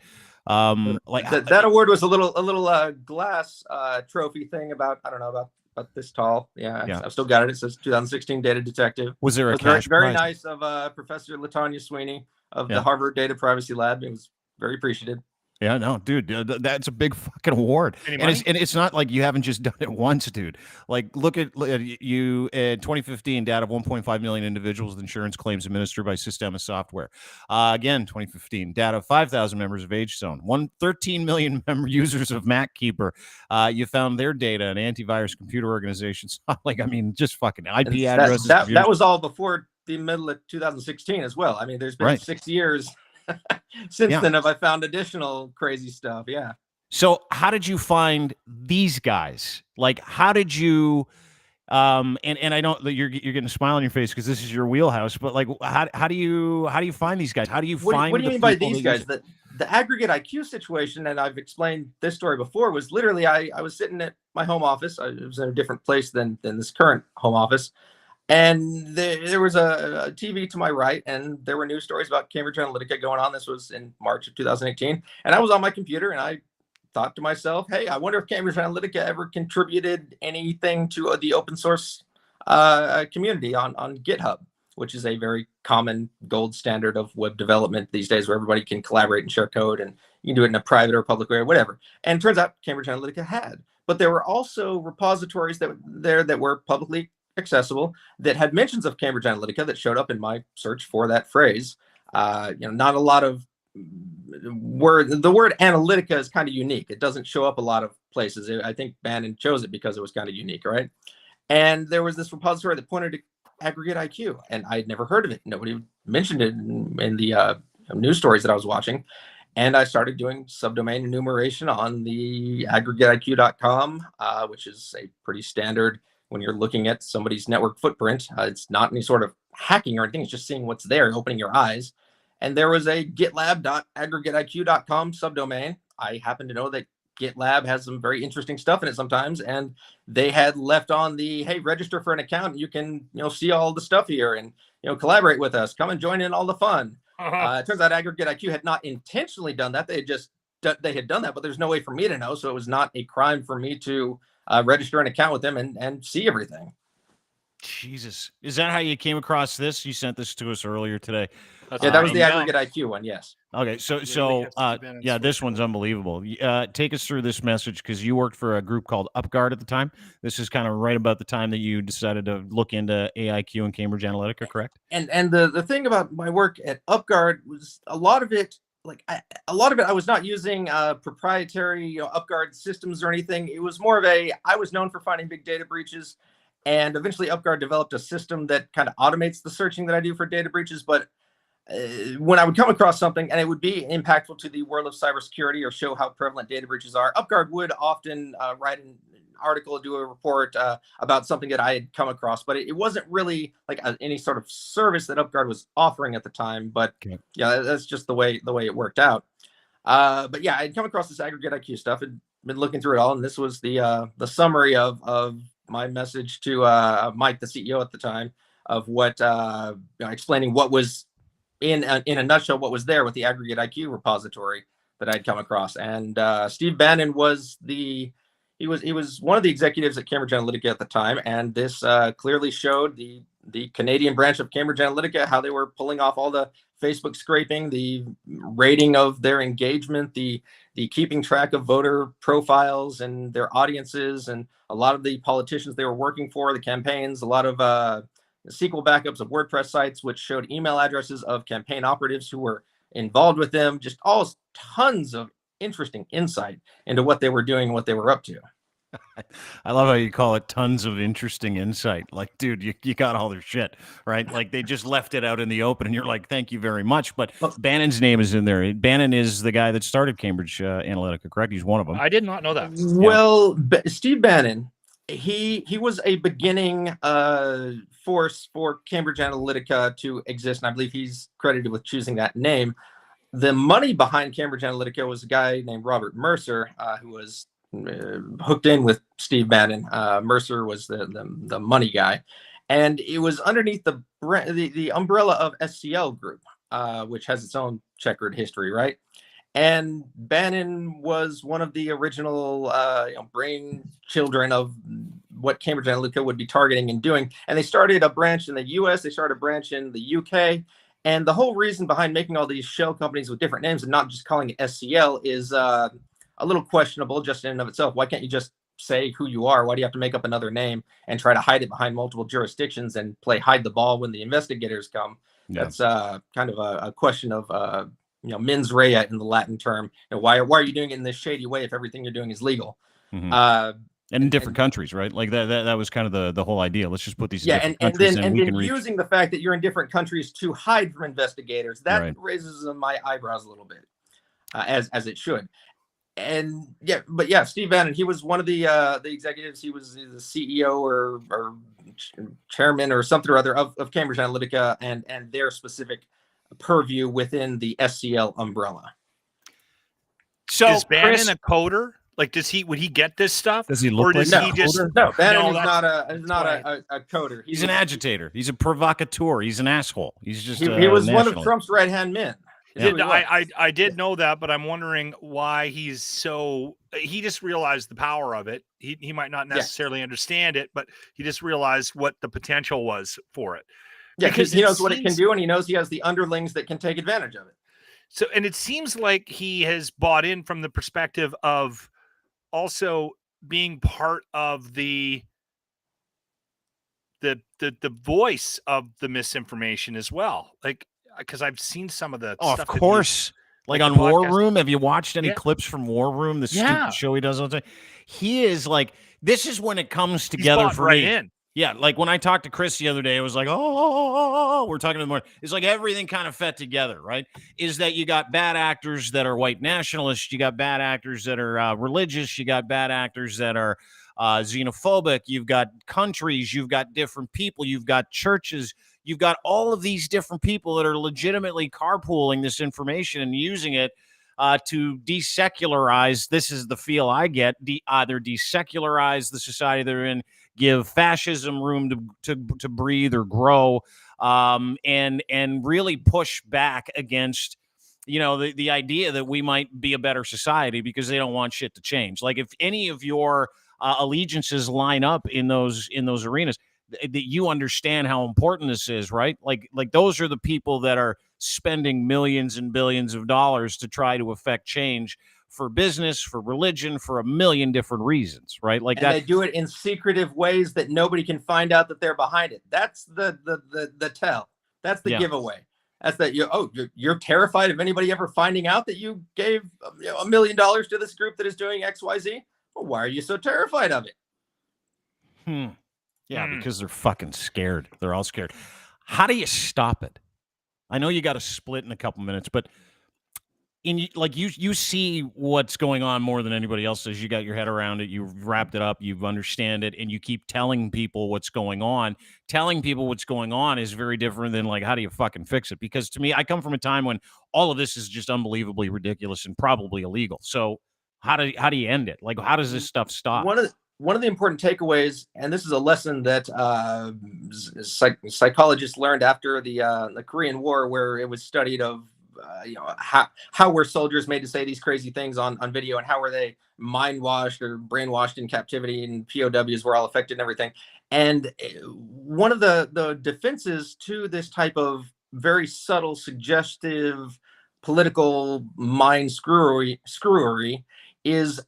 That award was a little glass trophy thing about, I don't know, about this tall. Yeah. I've still got it. It says 2016 Data Detective. Was there a cash very prize? Nice of Professor LaTanya Sweeney of the Harvard Data Privacy Lab. It was very appreciative. Yeah, no, dude, that's a big fucking award. And it's not like you haven't just done it once, dude. Like, look at you in 2015, data of 1.5 million individuals with insurance claims administered by Systema Software. Again, 2015, data of 5,000 members of AgeZone, 13 million users of MacKeeper. You found their data in antivirus computer organizations. Like, I mean, just fucking IP addresses. That was all before the middle of 2016 as well. I mean, there's been 6 years since then have I found additional crazy stuff. Yeah. So how did you find these guys? Like, how did you and I don't, you're getting a smile on your face because this is your wheelhouse, but like, how do you find these guys? How do you find what do you mean by these guys? The aggregate IQ situation, and I've explained this story before, was literally I was sitting at my home office. I was in a different place than this current home office. And there was a TV to my right, and there were news stories about Cambridge Analytica going on. This was in March of 2018. And I was on my computer, and I thought to myself, hey, I wonder if Cambridge Analytica ever contributed anything to the open source community on GitHub, which is a very common gold standard of web development these days, where everybody can collaborate and share code, and you can do it in a private or public way or whatever. And it turns out Cambridge Analytica had. But there were also repositories that were publicly accessible that had mentions of Cambridge Analytica that showed up in my search for that phrase. Not a lot of the word Analytica is kind of unique. It doesn't show up a lot of places. I think Bannon chose it because it was kind of unique, right? And there was this repository that pointed to aggregate IQ, and I'd never heard of it. Nobody mentioned it in the news stories that I was watching. And I started doing subdomain enumeration on the aggregateiq.com, which is a pretty standard when you're looking at somebody's network footprint. It's not any sort of hacking or anything. It's just seeing what's there, opening your eyes. And there was a gitlab.aggregateiq.com subdomain. I happen to know that GitLab has some very interesting stuff in it sometimes. And they had left on the, hey, register for an account. You can, see all the stuff here and, collaborate with us. Come and join in all the fun. It turns out Aggregate IQ had not intentionally done that. They had done that, but there's no way for me to know. So it was not a crime for me to register an account with them and see everything. Jesus. Is that how you came across this? You sent this to us earlier today. That was the Aggregate IQ one, yes. Okay, so this one's unbelievable. Take us through this message, because you worked for a group called UpGuard at the time. This is kind of right about the time that you decided to look into AIQ and Cambridge Analytica, correct? And the thing about my work at UpGuard was a lot of it like a lot of it, I was not using proprietary, UpGuard systems or anything. It was more of I was known for finding big data breaches, and eventually UpGuard developed a system that kind of automates the searching that I do for data breaches. But when I would come across something and it would be impactful to the world of cybersecurity or show how prevalent data breaches are, UpGuard would often write an article, do a report about something that I had come across, but it wasn't really like any sort of service that UpGuard was offering at the time. But yeah, that's just the way it worked out. But yeah, I'd come across this aggregate IQ stuff and been looking through it all, and this was the summary of my message to Mike, the CEO at the time, of what explaining what was in a nutshell what was there with the aggregate IQ repository that I'd come across. And Steve Bannon was he was one of the executives at Cambridge Analytica at the time, and this clearly showed the Canadian branch of Cambridge Analytica how they were pulling off all the Facebook scraping, the rating of their engagement, the keeping track of voter profiles and their audiences, and a lot of the politicians they were working for, the campaigns, a lot of SQL backups of WordPress sites, which showed email addresses of campaign operatives who were involved with them. Just all tons of interesting insight into what they were doing, what they were up to. I love how you call it tons of interesting insight. Like, dude, you got all their shit, right? Like they just left it out in the open and you're like, thank you very much. But Bannon's name is in there. Bannon is the guy that started Cambridge Analytica, correct? He's one of them. I did not know that. Well, Steve Bannon, he was a beginning force for Cambridge Analytica to exist, and I believe he's credited with choosing that name. The money behind Cambridge Analytica was a guy named Robert Mercer, who was hooked in with Steve Bannon. Mercer was the money guy, and it was underneath the umbrella of SCL Group, which has its own checkered history, right? And Bannon was one of the original brain children of what Cambridge Analytica would be targeting and doing. And they started a branch in the US, they started a branch in the UK. And the whole reason behind making all these shell companies with different names and not just calling it SCL is a little questionable just in and of itself. Why can't you just say who you are? Why do you have to make up another name and try to hide it behind multiple jurisdictions and play hide the ball when the investigators come? Yeah. That's kind of a question of mens rea in the Latin term. Why are you doing it in this shady way if everything you're doing is legal? Mm-hmm. And in different countries, right? Like that was kind of the whole idea. Let's just put these in different countries and then using the fact that you're in different countries to hide from investigators, that raises my eyebrows a little bit, as it should. And Steve Bannon, he was one of the executives. He was the CEO or chairman or something or other of Cambridge Analytica and their specific purview within the SCL umbrella. So is Bannon a coder? Like, would he get this stuff? Does he look like a coder? No, Bannon is not a coder. He's an agitator. He's a provocateur. He's an asshole. He's just he was one of Trump's right-hand men. I did know that, but I'm wondering why he's so. He just realized the power of it. He might not necessarily understand it, but he just realized what the potential was for it. Yeah, because he knows what it can do, and he knows he has the underlings that can take advantage of it. So, and it seems like he has bought in from the perspective of also being part of the voice of the misinformation as well. Like, because I've seen some of the stuff. Of course. Like on War Room. Have you watched any clips from War Room? The stupid show he does all the time. He is like, this is when it comes together for me. Yeah, like when I talked to Chris the other day, it was like, we're talking in the morning. It's like everything kind of fed together, right? Is that you got bad actors that are white nationalists, you got bad actors that are religious, you got bad actors that are xenophobic, you've got countries, you've got different people, you've got churches, you've got all of these different people that are legitimately carpooling this information and using it to desecularize. This is the feel I get, either desecularize the society they're in, give fascism room to breathe or grow, and really push back against, the idea that we might be a better society because they don't want shit to change. Like if any of your allegiances line up in those arenas, that you understand how important this is, right? Like those are the people that are spending millions and billions of dollars to try to affect change for business, for religion, for a million different reasons, right? Like that. They do it in secretive ways that nobody can find out that they're behind it. That's the tell. That's the giveaway. That's that you're terrified of anybody ever finding out that you gave $1 million to this group that is doing XYZ. Well, why are you so terrified of it? Yeah, because they're fucking scared. They're all scared. How do you stop it? I know you got to split in a couple minutes, but you see what's going on more than anybody else does. You got your head around it. You've wrapped it up. You understand it, and you keep telling people what's going on. Telling people what's going on is very different than like, how do you fucking fix it? Because to me, I come from a time when all of this is just unbelievably ridiculous and probably illegal. So how do you end it? Like, how does this stuff stop? One of the important takeaways, and this is a lesson that psychologists learned after the Korean War, where it was studied of how were soldiers made to say these crazy things on video, and how were they mind washed or brainwashed in captivity, and POWs were all affected and everything. And one of the defenses to this type of very subtle, suggestive political mind screwery is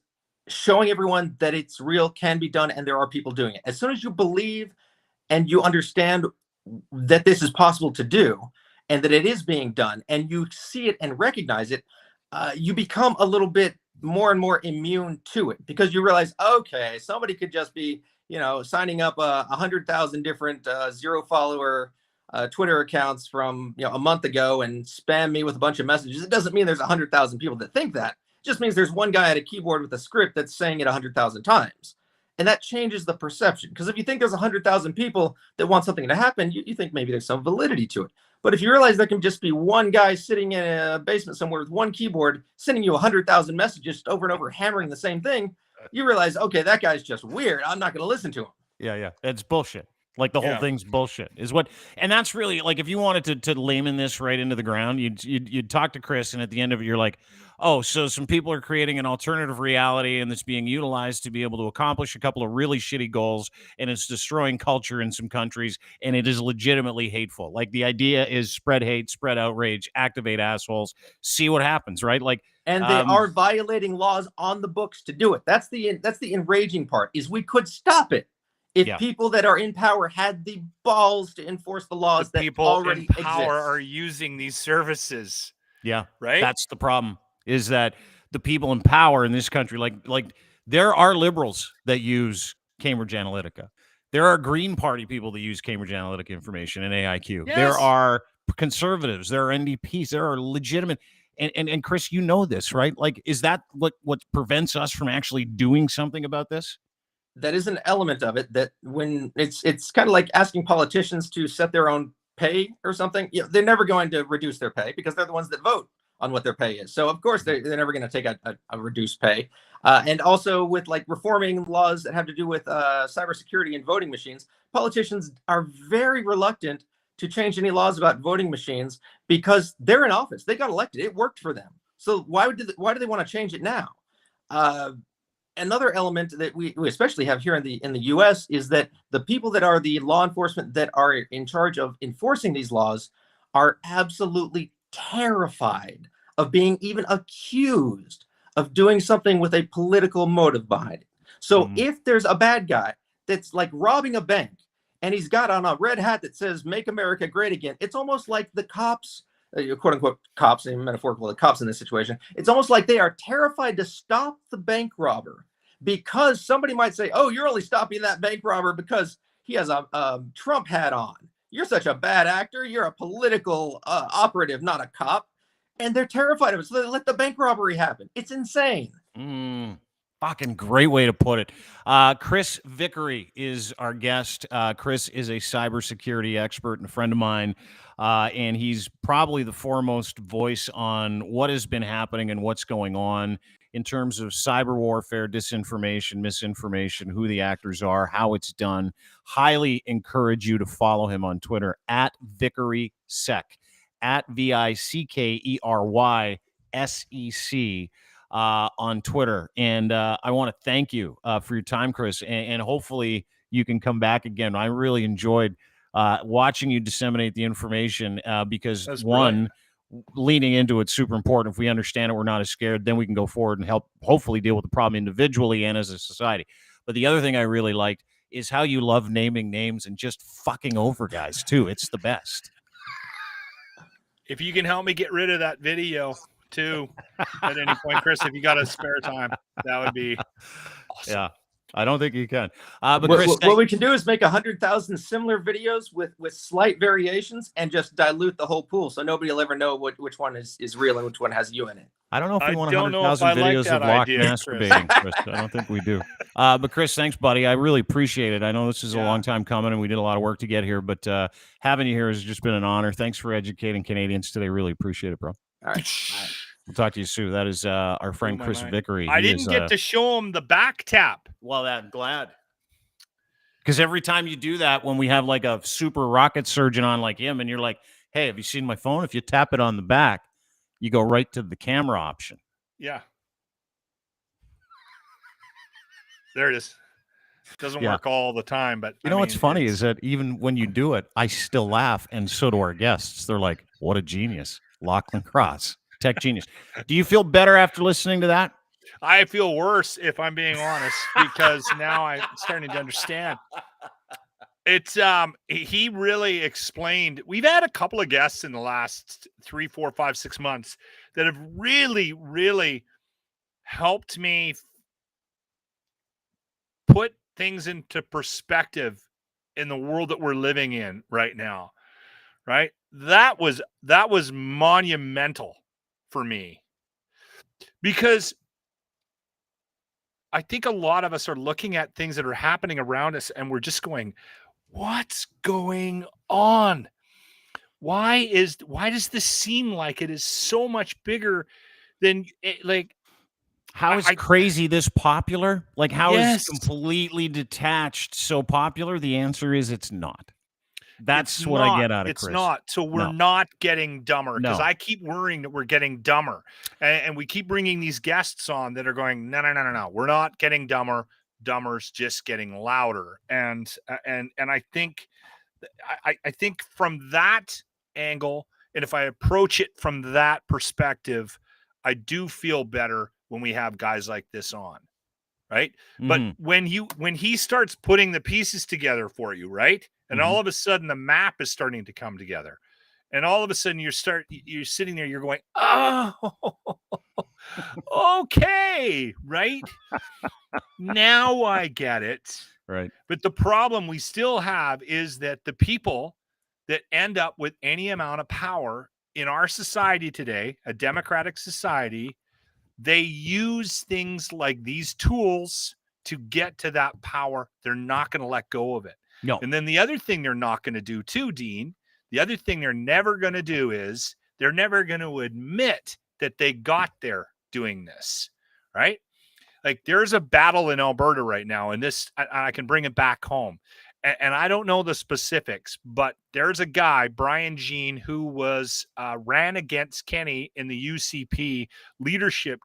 showing everyone that it's real, can be done, and there are people doing it. As soon as you believe and you understand that this is possible to do and that it is being done, and you see it and recognize it, you become a little bit more and more immune to it, because you realize, okay, somebody could just be, signing up 100,000 different zero follower Twitter accounts from a month ago and spam me with a bunch of messages. It doesn't mean there's 100,000 people that think that. It just means there's one guy at a keyboard with a script that's saying it 100,000 times. And that changes the perception. Because if you think there's 100,000 people that want something to happen, you think maybe there's some validity to it. But if you realize there can just be one guy sitting in a basement somewhere with one keyboard sending you 100,000 messages over and over, hammering the same thing, you realize, okay, that guy's just weird. I'm not going to listen to him. Yeah. It's bullshit. Like the whole thing's bullshit and that's really, like, if you wanted to layman this right into the ground, you'd talk to Chris, and at the end of it, you're like, oh, so some people are creating an alternative reality, and it's being utilized to be able to accomplish a couple of really shitty goals, and it's destroying culture in some countries, and it is legitimately hateful. Like, the idea is spread hate, spread outrage, activate assholes, see what happens, right? Like, and they are violating laws on the books to do it. That's the enraging part, is we could stop it if people that are in power had the balls to enforce the laws that already exist. People in power are using these services. Yeah, right. That's the problem, is that the people in power in this country, like there are liberals that use Cambridge Analytica. There are Green Party people that use Cambridge Analytica information and AIQ. Yes. There are conservatives. There are NDPs. There are legitimate. And Chris, you know this, right? Like, is that what prevents us from actually doing something about this? That is an element of it, that when it's kind of like asking politicians to set their own pay or something. They're never going to reduce their pay because they're the ones that vote on what their pay is. So of course they're never going to take a reduced pay. And also with like reforming laws that have to do with cybersecurity and voting machines, politicians are very reluctant to change any laws about voting machines because they're in office. They got elected. It worked for them. So why do they want to change it now? Another element that we especially have here in the U.S. is that the people that are the law enforcement that are in charge of enforcing these laws are absolutely terrified of being even accused of doing something with a political motive behind it. So if there's a bad guy that's like robbing a bank and he's got on a red hat that says "Make America Great Again," it's almost like the cops, quote unquote cops, and metaphorical, the cops in this situation, it's almost like they are terrified to stop the bank robber, because somebody might say, oh, you're only stopping that bank robber because he has a Trump hat on. You're such a bad actor. You're a political operative, not a cop. And they're terrified of it. So they let the bank robbery happen. It's insane. Fucking great way to put it. Chris Vickery is our guest. Chris is a cybersecurity expert and a friend of mine. And he's probably the foremost voice on what has been happening and what's going on in terms of cyber warfare, disinformation, misinformation, who the actors are, how it's done. Highly encourage you to follow him on Twitter at VickerySec, at VickerySec on Twitter. And I want to thank you for your time, Chris. And hopefully you can come back again. I really enjoyed watching you disseminate the information because leaning into it's super important. If we understand it, we're not as scared, then we can go forward and help hopefully deal with the problem individually and as a society. But the other thing I really liked is how you love naming names and just fucking over guys too. It's the best. if you can help me get rid of that video too, at any point, Chris, if you got a spare time, that would be awesome. Yeah. I don't think you can. But What, Chris, what we can do is make 100,000 similar videos with slight variations and just dilute the whole pool, so nobody will ever know which one is real and which one has you in it. I don't know if we I want don't know if 100,000 I like videos that of Locke idea, masturbating, Chris. I don't think we do. But Chris, thanks, buddy. I really appreciate it. I know this is a long time coming, and we did a lot of work to get here, but having you here has just been an honor. Thanks for educating Canadians today. Really appreciate it, bro. All right. We'll talk to you soon. That is our friend Chris Vickery. I didn't get to show him the back tap. Well, I'm glad. Because every time you do that, when we have like a super rocket surgeon on like him, and you're like, hey, have you seen my phone? If you tap it on the back, you go right to the camera option. Yeah. There it is. Doesn't work all the time, but you know what's funny is that even when you do it, I still laugh, and so do our guests. They're like, what a genius. Lachlan Cross, tech genius. Do you feel better after listening to that? I feel worse, if I'm being honest, because now I'm starting to understand. It's he really explained. We've had a couple of guests in the last 3, 4, 5, 6 months that have really, really helped me put things into perspective in the world that we're living in right now. Right? That was monumental for me, because I think a lot of us are looking at things that are happening around us, and we're just going, what's going on? Why does this seem like it is so much bigger than it, like, how is crazy this popular? Like, how is completely detached so popular? The answer is it's not. That's what I get out of Chris. It's not. So we're not getting dumber, because I keep worrying that we're getting dumber, and we keep bringing these guests on that are going, no. We're not getting dumber. Dumber's just getting louder. And I think from that angle, and if I approach it from that perspective, I do feel better when we have guys like this on. Right. But when he starts putting the pieces together for you, right? And all of a sudden the map is starting to come together. And all of a sudden you're sitting there, you're going, oh, okay, right? Now I get it. Right. But the problem we still have is that the people that end up with any amount of power in our society today, a democratic society, they use things like these tools to get to that power. They're not going to let go of it. No. And then the other thing they're not going to do too, Dean, the other thing they're never going to do is they're never going to admit that they got there doing this, right? Like, there's a battle in Alberta right now, and this, I can bring it back home. And I don't know the specifics, but there's a guy, Brian Jean, who was ran against Kenny in the UCP leadership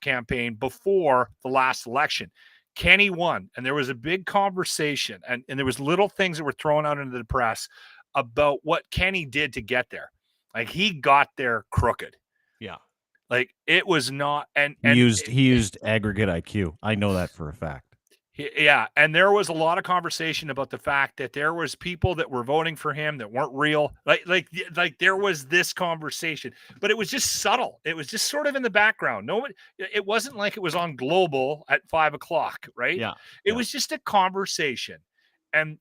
campaign before the last election. Kenny won, and there was a big conversation, and there was little things that were thrown out into the press about what Kenny did to get there. Like, he got there crooked. Yeah. Like, it was not, and he used aggregate IQ. I know that for a fact. Yeah, and there was a lot of conversation about the fact that there was people that were voting for him that weren't real. Like there was this conversation, but it was just subtle. It was just sort of in the background. It wasn't like it was on Global at 5:00, right? Yeah, it was just a conversation, and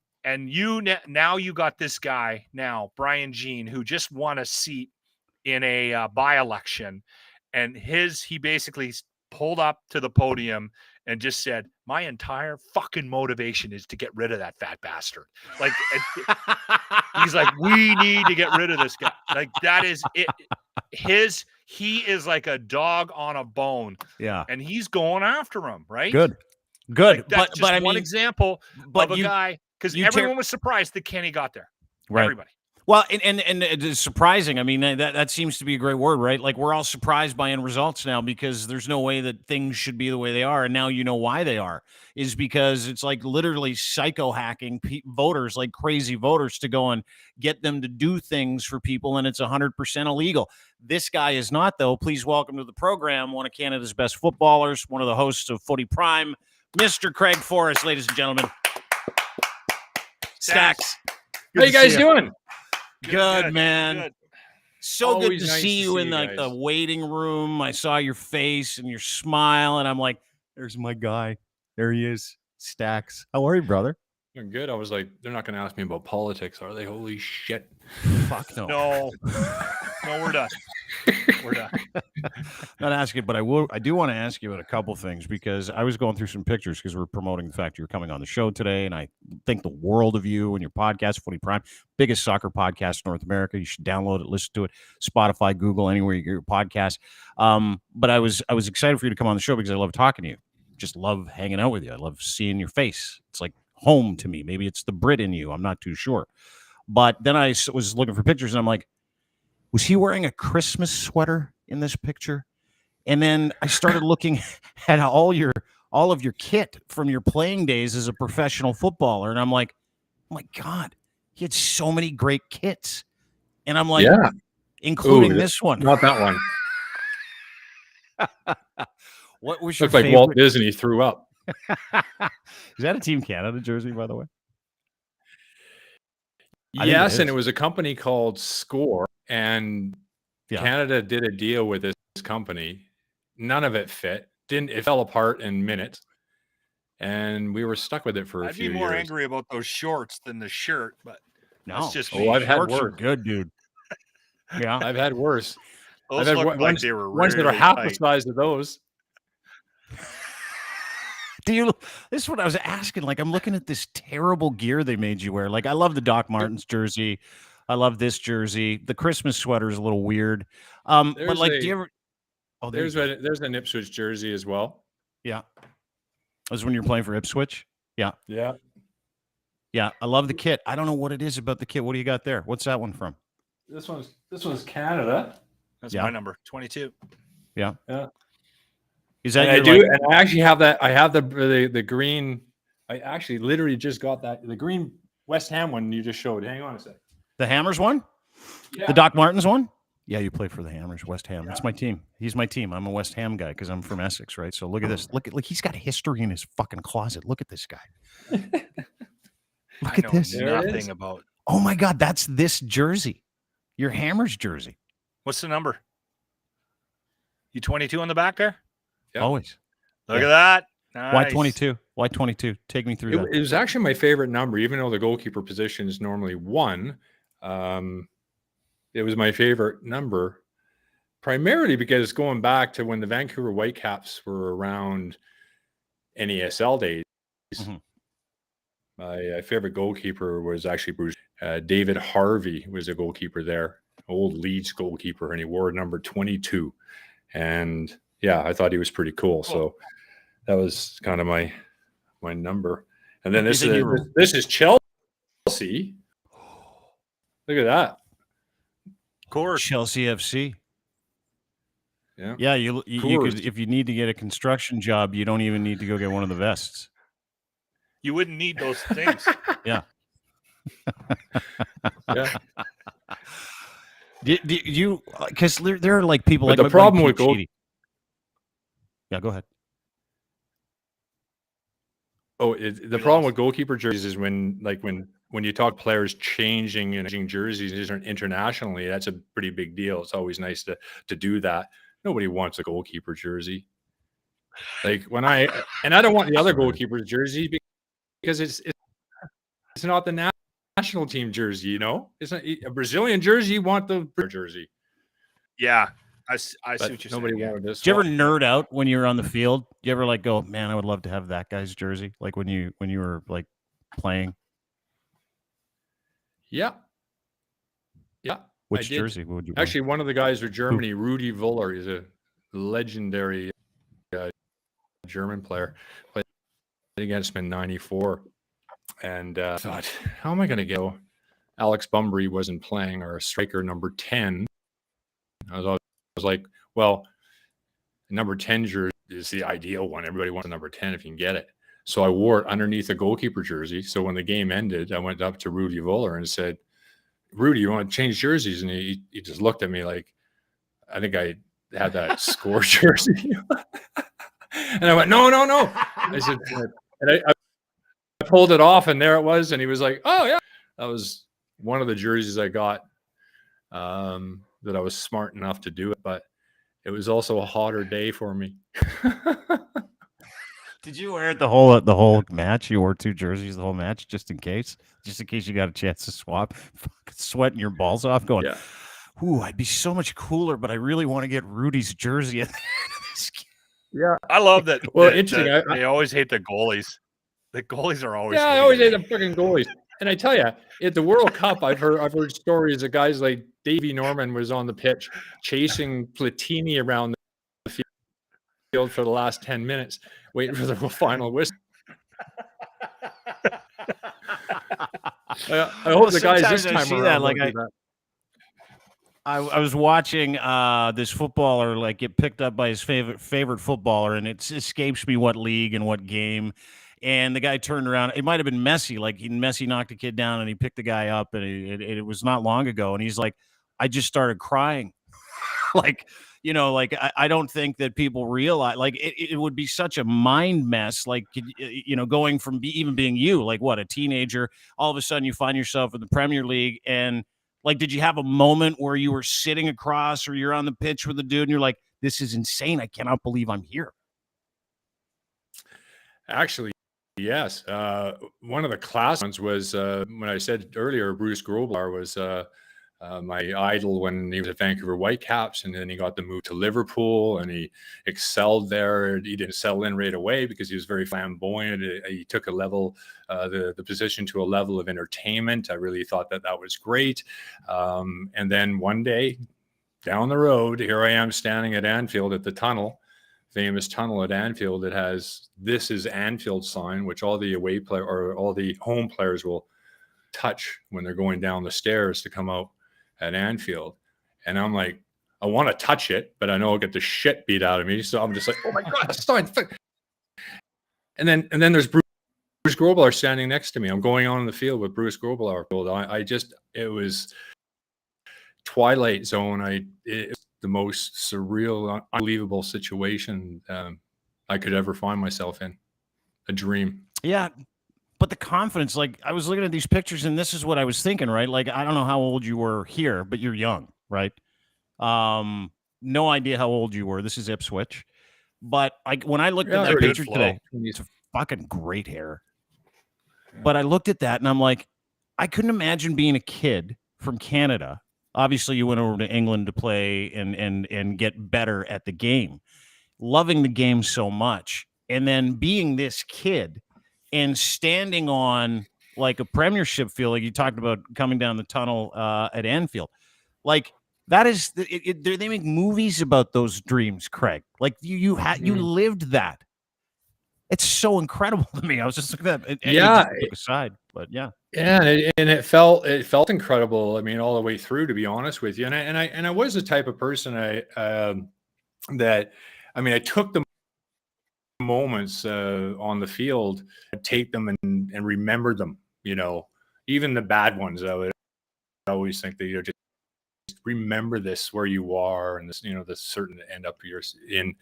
now you got this guy now, Brian Jean, who just won a seat in a by-election, and he basically pulled up to the podium and just said, my entire fucking motivation is to get rid of that fat bastard. Like, he's like, we need to get rid of this guy. Like, that is it. He is like a dog on a bone. Yeah. And he's going after him, right? Good. Like, that's but I one mean, example of a guy, because everyone was surprised that Kenny got there. Right. Everybody. Well, and it's surprising. I mean, that seems to be a great word, right? Like, we're all surprised by end results now, because there's no way that things should be the way they are. And now you know why they are, is because it's like literally psycho hacking voters, like crazy voters, to go and get them to do things for people. And it's 100% illegal. This guy is not, though. Please welcome to the program one of Canada's best footballers, one of the hosts of Footy Prime, Mr. Craig Forrest, ladies and gentlemen. Stacks. How you guys doing? Good, man. Good. So good Always to nice see to you see in you like the guys. waiting room. I saw your face and your smile, and I'm like, "There's my guy. There he is, Stacks. How are you, brother?" Doing good. I was like, they're not going to ask me about politics, are they? Holy shit. Fuck no. No, we're done. We're done. Not asking, but I do want to ask you about a couple things because I was going through some pictures because we're promoting the fact you're coming on the show today, and I think the world of you and your podcast, Footy Prime, biggest soccer podcast in North America. You should download it, listen to it, Spotify, Google, anywhere you get your podcast. But I was excited for you to come on the show because I love talking to you. Just love hanging out with you. I love seeing your face. It's like home to me. Maybe it's the Brit in you. I'm not too sure. But then I was looking for pictures, and I'm like, was he wearing a Christmas sweater in this picture? And then I started looking at all of your kit from your playing days as a professional footballer, and I'm like, oh my God, he had so many great kits. And I'm like, Yeah. including Ooh, this one. Not that one. What was your Looked like favorite? Walt Disney threw up. Is that a Team Canada jersey, by the way? I think Yes, it and is. it was a company called Score, and Yeah. Canada did a deal with this company. None of it fit. It fell apart in minutes, and we were stuck with it for a I'd few be more years. angry about those shorts than the shirt, but No, that's just Oh, me. I've had shorts are worse. good, dude. Yeah. I've had worse. Those I've had look like ones, they were ones that are really half tight. the size of those. This is what I was asking. Like, I'm looking at this terrible gear they made you wear. Like, I love the Doc Martens jersey. I love this jersey. The Christmas sweater is a little weird. But There's like, a- do you ever? Oh, There's an Ipswich jersey as well. Yeah. That was when you're playing for Ipswich. Yeah. Yeah. Yeah. I love the kit. I don't know what it is about the kit. What do you got there? What's that one from? This one's Canada. That's Yeah. my number, 22. Yeah. Yeah. Is that And I your, do, like- and I actually have that. I have the green. I actually literally just got that, the green West Ham one you just showed. Hang on a sec. the Hammers one? Yeah. The Doc Martens one? Yeah, you play for the Hammers, West Ham. That's my team. He's my team. I'm a West Ham guy because I'm from Essex, right? So look at this. Look, he's got history in his fucking closet. Look at this guy. Look I at this. There it is. nothing about. Oh my God, that's this jersey. Your Hammers jersey. What's the number? You 22 on the back there? Yeah. Always. Look Yeah. at that. Why Nice. 22? Why 22? Take me through that. It was actually my favorite number, even though the goalkeeper position is normally 1. It was my favorite number, primarily because going back to when the Vancouver Whitecaps were around NASL days, Mhm. my favorite goalkeeper was actually Bruce. David Harvey was a goalkeeper there, old Leeds goalkeeper, and he wore number 22. And yeah, I thought he was pretty cool. So that was kind of my number. And then this is Chelsea. Look at that. Of course. Chelsea FC. Yeah. Yeah, you Coors. could, if you need to get a construction job, you don't even need to go get one of the vests. You wouldn't need those things. Yeah. Do you because there are like people But like the problem with Pete goal- Sheedy. Yeah, go ahead. Oh, the problem with goalkeeper jerseys is when you talk players changing jerseys internationally, that's a pretty big deal. It's always nice to do that. Nobody wants a goalkeeper jersey. Like I don't want the other goalkeeper's jersey because it's not the national team jersey, you know? It's not a Brazilian jersey, you want the jersey. Yeah. I see But what you're nobody saying. wanted this. Do you ever nerd out when you're on the field? Do you ever like go, man, I would love to have that guy's jersey? Like when you were like playing? Yeah. Yeah. Which I did. jersey would you want? Actually, one of the guys from Germany, Rudi Völler, is a legendary German player. Played against him in '94, and thought, how am I going to go? Alex Bunbury wasn't playing, or a striker number 10. I was like, well, number 10 jersey is the ideal one. Everybody wants a number 10 if you can get it. So I wore it underneath a goalkeeper jersey. So when the game ended, I went up to Rudi Völler and said, Rudy, you want to change jerseys? And he just looked at me like, I think I had that Score jersey. And I went, no. I said, and I pulled it off, and there it was. And he was like, oh, yeah. That was one of the jerseys I got that I was smart enough to do it, but it was also a hotter day for me. Did you wear it the whole match? You wore 2 jerseys the whole match just in case you got a chance to swap, fucking sweating your balls off, going, Yeah. "Ooh, I'd be so much cooler, but I really want to get Rudy's jersey." At the end of this game." Yeah. I love that. Well, that- interesting. that they always hate the goalies. The goalies are always. Yeah, I always hate the fucking goalies. And I tell you, at the World Cup, I've heard stories of guys like Davey Norman was on the pitch chasing Platini around the field for the last 10 minutes, waiting for the final whistle. I hope the guys this sometimes I time see around that, don't like, do that. I was watching this footballer like get picked up by his favorite footballer, and it escapes me what league and what game. And the guy turned around. It might have been Messi. Like Messi knocked a kid down, and he picked the guy up, and it was not long ago. And he's like, I just started crying. Like, like I don't think that people realize, like, it would be such a mind mess, like, going from even being you, like, what, a teenager, all of a sudden you find yourself in the Premier League. And like, did you have a moment where you were sitting across or you're on the pitch with a dude and you're like, this is insane, I cannot believe I'm here? Actually, yes. One of the class ones was when I said earlier, Bruce Grobler was my idol when he was at Vancouver Whitecaps, and then he got the move to Liverpool, and he excelled there. He didn't settle in right away because he was very flamboyant. He took the position to a level of entertainment. I really thought that was great. And then one day down the road, here I am standing at Anfield at the tunnel, famous tunnel at Anfield that has "This is Anfield" sign, which all the away player or all the home players will touch when they're going down the stairs to come out at Anfield. And I'm like, I want to touch it, but I know I'll get the shit beat out of me. So I'm just like, oh my God, the sign. And then there's Bruce Grobler standing next to me. I'm going on in the field with Bruce Grobler. It was Twilight Zone. It was the most surreal, unbelievable situation I could ever find myself in. A dream. Yeah. But the confidence, like, I was looking at these pictures and this is what I was thinking, right? Like, I don't know how old you were here, but you're young, right? No idea how old you were. This is Ipswich. But when I looked at that picture today, it's a fucking great hair. But I looked at that and I'm like, I couldn't imagine being a kid from Canada. Obviously, you went over to England to play and get better at the game, loving the game so much, and then being this kid and standing on like a Premiership field, like you talked about coming down the tunnel at Anfield, like that is they make movies about those dreams, Craig. Like you lived that. It's so incredible to me. I was just looking at that. Yeah, took aside, but yeah. Yeah, and it felt incredible. I mean, all the way through, to be honest with you. And I was the type of person that I took the moments on the field, I'd take them and remember them. Even the bad ones. I would always think that just remember this where you are, and this the certain end up you're in.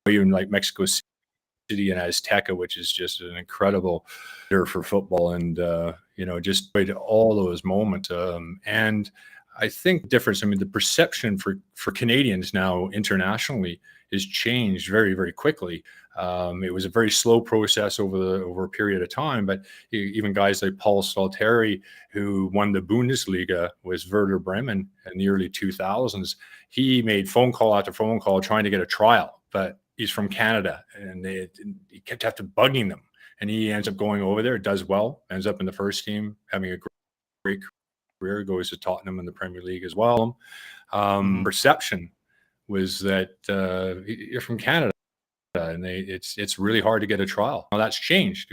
Even like Mexico City and Azteca, which is just an incredible year for football, and just all those moments. And I think the difference, the perception for Canadians now internationally has changed very, very quickly. It was a very slow process over a period of time, but even guys like Paul Stalteri, who won the Bundesliga with Werder Bremen in the early 2000s, he made phone call after phone call trying to get a trial, but he's from Canada, and he kept bugging them, and he ends up going over there, does well, ends up in the first team, having a great career, goes to Tottenham in the Premier League as well. Perception was that you're from Canada, and it's really hard to get a trial. Now that's changed.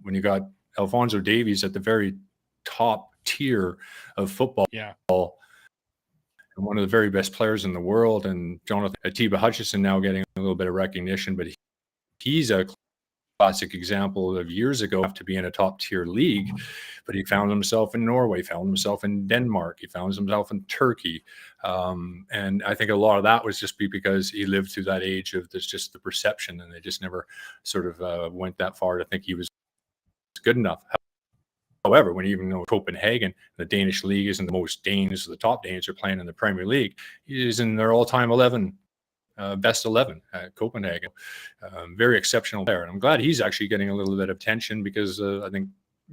When you got Alphonso Davies at the very top tier of football. Yeah. One of the very best players in the world, and Jonathan Atiba Hutchinson now getting a little bit of recognition, but he's a classic example of years ago to be in a top tier league, but he found himself in Norway, found himself in Denmark, he found himself in Turkey. And I think a lot of that was just because he lived through that age of there's just the perception, and they just never sort of went that far to think he was good enough. However, when you even know Copenhagen, the Danish league isn't the most Danes, the top Danes are playing in the Premier League, he's in their all-time 11, best 11 at Copenhagen. Very exceptional player. And I'm glad he's actually getting a little bit of attention, because I think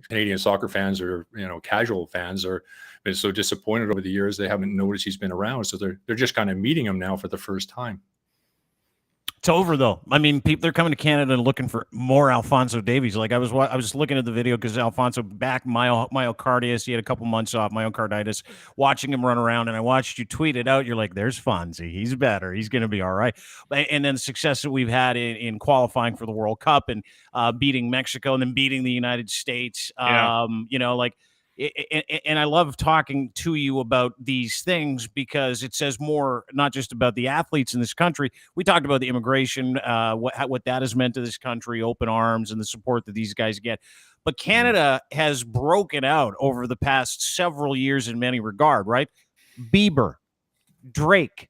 Canadian soccer fans, or casual fans, are been so disappointed over the years they haven't noticed he's been around. So they're just kind of meeting him now for the first time. It's over though. I mean, people, they're coming to Canada and looking for more Alphonso Davies. Like I was looking at the video because Alphonso back myocarditis. He had a couple months off, myocarditis. Watching him run around, and I watched you tweet it out. You're like, "There's Fonzie. He's better. He's going to be all right." And then the success that we've had in qualifying for the World Cup and beating Mexico and then beating the United States. Yeah. And I love talking to you about these things because it says more, not just about the athletes in this country. We talked about the immigration, what that has meant to this country, open arms, and the support that these guys get. But Canada has broken out over the past several years in many regard, right? Bieber, Drake.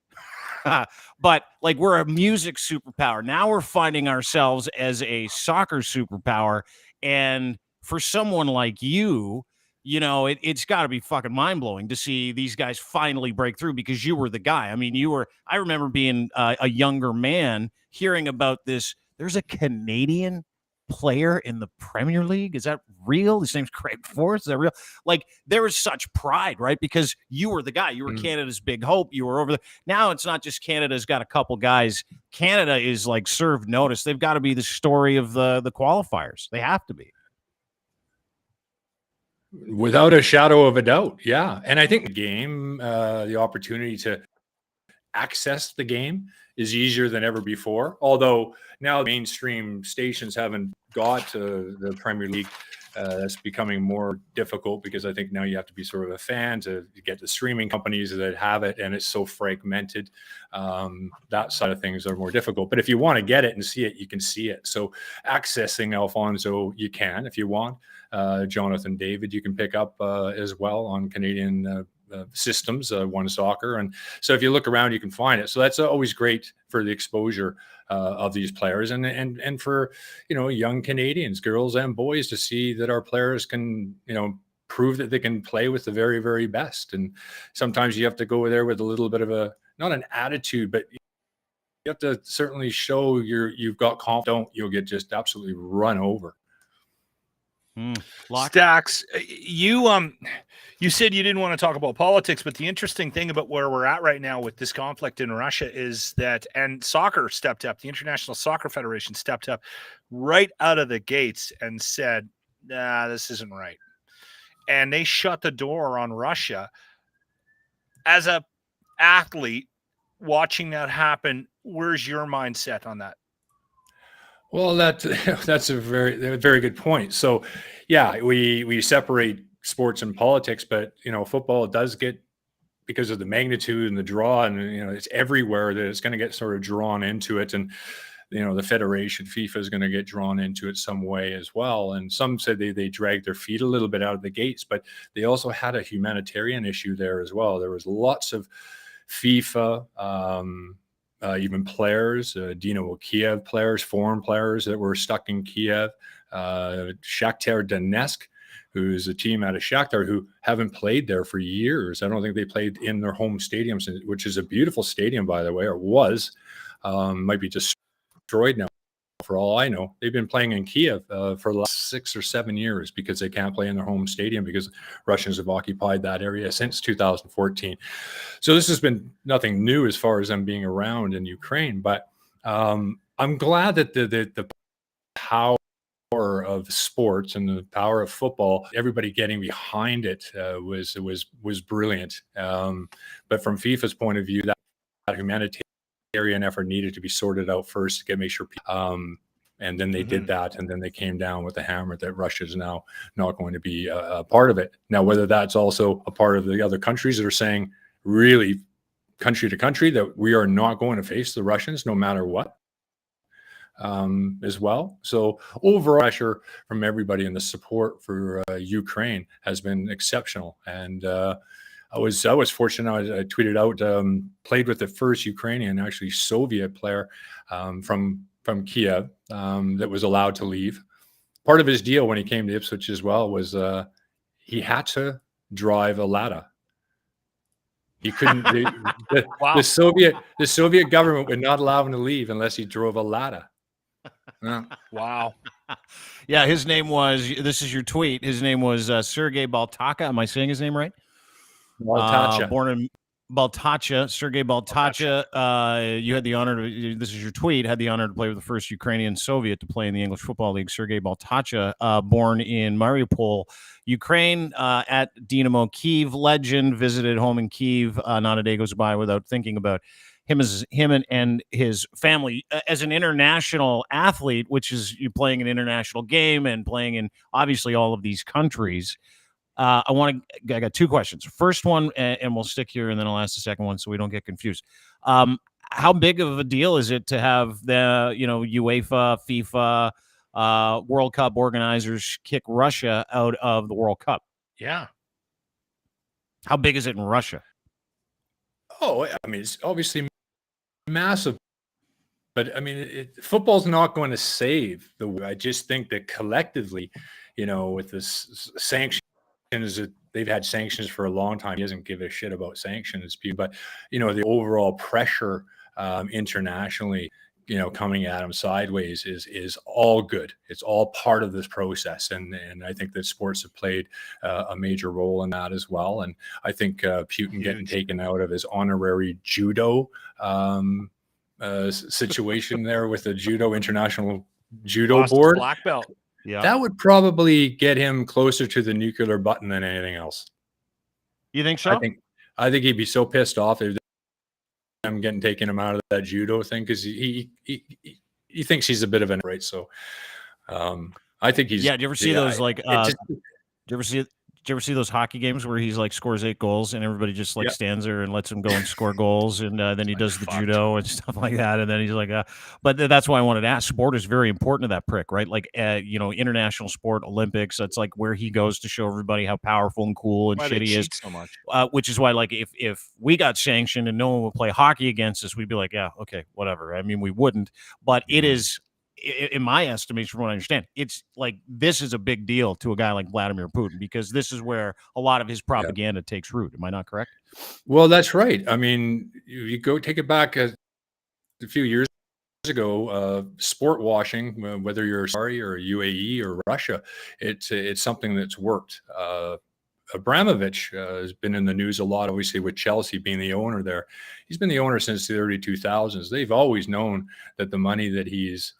But like, we're a music superpower. Now we're finding ourselves as a soccer superpower. And for someone like you, it's got to be fucking mind-blowing to see these guys finally break through, because you were the guy. I mean, I remember being a younger man hearing about this. There's a Canadian player in the Premier League. Is that real? His name's Craig Forrest. Is that real? Like, there was such pride, right? Because you were the guy. You were Canada's big hope. You were over there. Now it's not just Canada's got a couple guys. Canada is like served notice. They've got to be the story of the qualifiers. They have to be. Without a shadow of a doubt. Yeah. And I think the game, the opportunity to access the game is easier than ever before. Although now mainstream stations haven't got to the Premier League. That's becoming more difficult, because I think now you have to be sort of a fan to get the streaming companies that have it, and it's so fragmented. That side of things are more difficult. But if you want to get it and see it, you can see it. So accessing Alphonso, you can if you want. Jonathan David, you can pick up as well on Canadian systems, One Soccer. And so if you look around, you can find it. So that's always great for the exposure of these players, and for young Canadians, girls and boys, to see that our players can prove that they can play with the very, very best. And sometimes you have to go there with a little bit of not an attitude, but you have to certainly show you've got confidence. You'll get just absolutely run over. Stacks, you said you didn't want to talk about politics, but the interesting thing about where we're at right now with this conflict in Russia is that, and soccer stepped up, the International Soccer Federation stepped up right out of the gates and said, nah, this isn't right. And they shut the door on Russia. As a athlete watching that happen, where's your mindset on that? Well, that's a very good point. So, yeah, we separate sports and politics, but football does get, because of the magnitude and the draw, and it's everywhere, that it's going to get sort of drawn into it, and the federation, FIFA, is going to get drawn into it some way as well. And some said they dragged their feet a little bit out of the gates, but they also had a humanitarian issue there as well. There was lots of FIFA. Even players, Dynamo Kiev players, foreign players that were stuck in Kiev, Shakhtar Donetsk, who's a team out of Shakhtar who haven't played there for years. I don't think they played in their home stadiums, which is a beautiful stadium, by the way, or was. Might be destroyed now, for all I know. They've been playing in Kiev for the last 6 or 7 years because they can't play in their home stadium because Russians have occupied that area since 2014. So this has been nothing new as far as them being around in Ukraine. But I'm glad that the power of sports and the power of football, everybody getting behind it was brilliant. But from FIFA's point of view, that humanitarian effort needed to be sorted out first to make sure. And then they did that, and then they came down with the hammer that Russia is now not going to be a part of it. Now, whether that's also a part of the other countries that are saying, really, country to country, that we are not going to face the Russians no matter what, as well. So overall pressure from everybody, and the support for Ukraine has been exceptional. And I was fortunate. I tweeted out, played with the first Ukrainian, actually Soviet player from Kiev that was allowed to leave. Part of his deal when he came to Ipswich as well was he had to drive a Lada. He couldn't. Wow. The Soviet government would not allow him to leave unless he drove a Lada. Yeah. Wow. Yeah, his name was. This is your tweet. His name was Sergei Baltaka. Am I saying his name right? Baltacha. Born in Baltacha, Sergei Baltacha. You had the honor to. This is your tweet. Had the honor to play with the first Ukrainian Soviet to play in the English Football League. Sergei Baltacha, born in Mariupol, Ukraine, at Dynamo Kyiv. Legend, visited home in Kyiv. Not a day goes by without thinking about him and his family as an international athlete, which is you playing an international game and playing in obviously all of these countries. I got two questions. First one, and we'll stick here, and then I'll ask the second one so we don't get confused. How big of a deal is it to have the UEFA, FIFA, World Cup organizers kick Russia out of the World Cup? Yeah. How big is it in Russia? Oh, I mean, it's obviously massive. But I mean, football's not going to save the. I just think that collectively, with this sanctions, they've had sanctions for a long time. He doesn't give a shit about sanctions, but the overall pressure internationally, coming at him sideways is all good. It's all part of this process, and I think that sports have played a major role in that as well. And I think Putin getting taken out of his honorary judo situation there with the international judo Lost his board, black belt. Yeah, that would probably get him closer to the nuclear button than anything else. you think so? I think he'd be so pissed off if I'm getting taken him out of that judo thing, because he thinks he's a bit of an right. So I think he's. Yeah. Do you ever see those Do you ever see those hockey games where he's like scores 8 goals and everybody just like stands there and lets him go and score goals, and then he does the judo and stuff like that, and then he's like, but that's why I wanted to ask. Sport is very important to that prick, right? Like, international sport, Olympics. That's like where he goes to show everybody how powerful and cool and Why shit they he is. cheat so much. Which is why, like, if we got sanctioned and no one would play hockey against us, we'd be like, yeah, okay, whatever. I mean, we wouldn't, but it is. In my estimation, from what I understand, it's like this is a big deal to a guy like Vladimir Putin, because this is where a lot of his propaganda takes root. Am I not correct? Well, that's right. I mean, you go take it back a few years ago, sport washing, whether you're Saudi or UAE or Russia, it's something that's worked. Abramovich has been in the news a lot, obviously, with Chelsea being the owner there. He's been the owner since the early 2000s. They've always known that the money that he's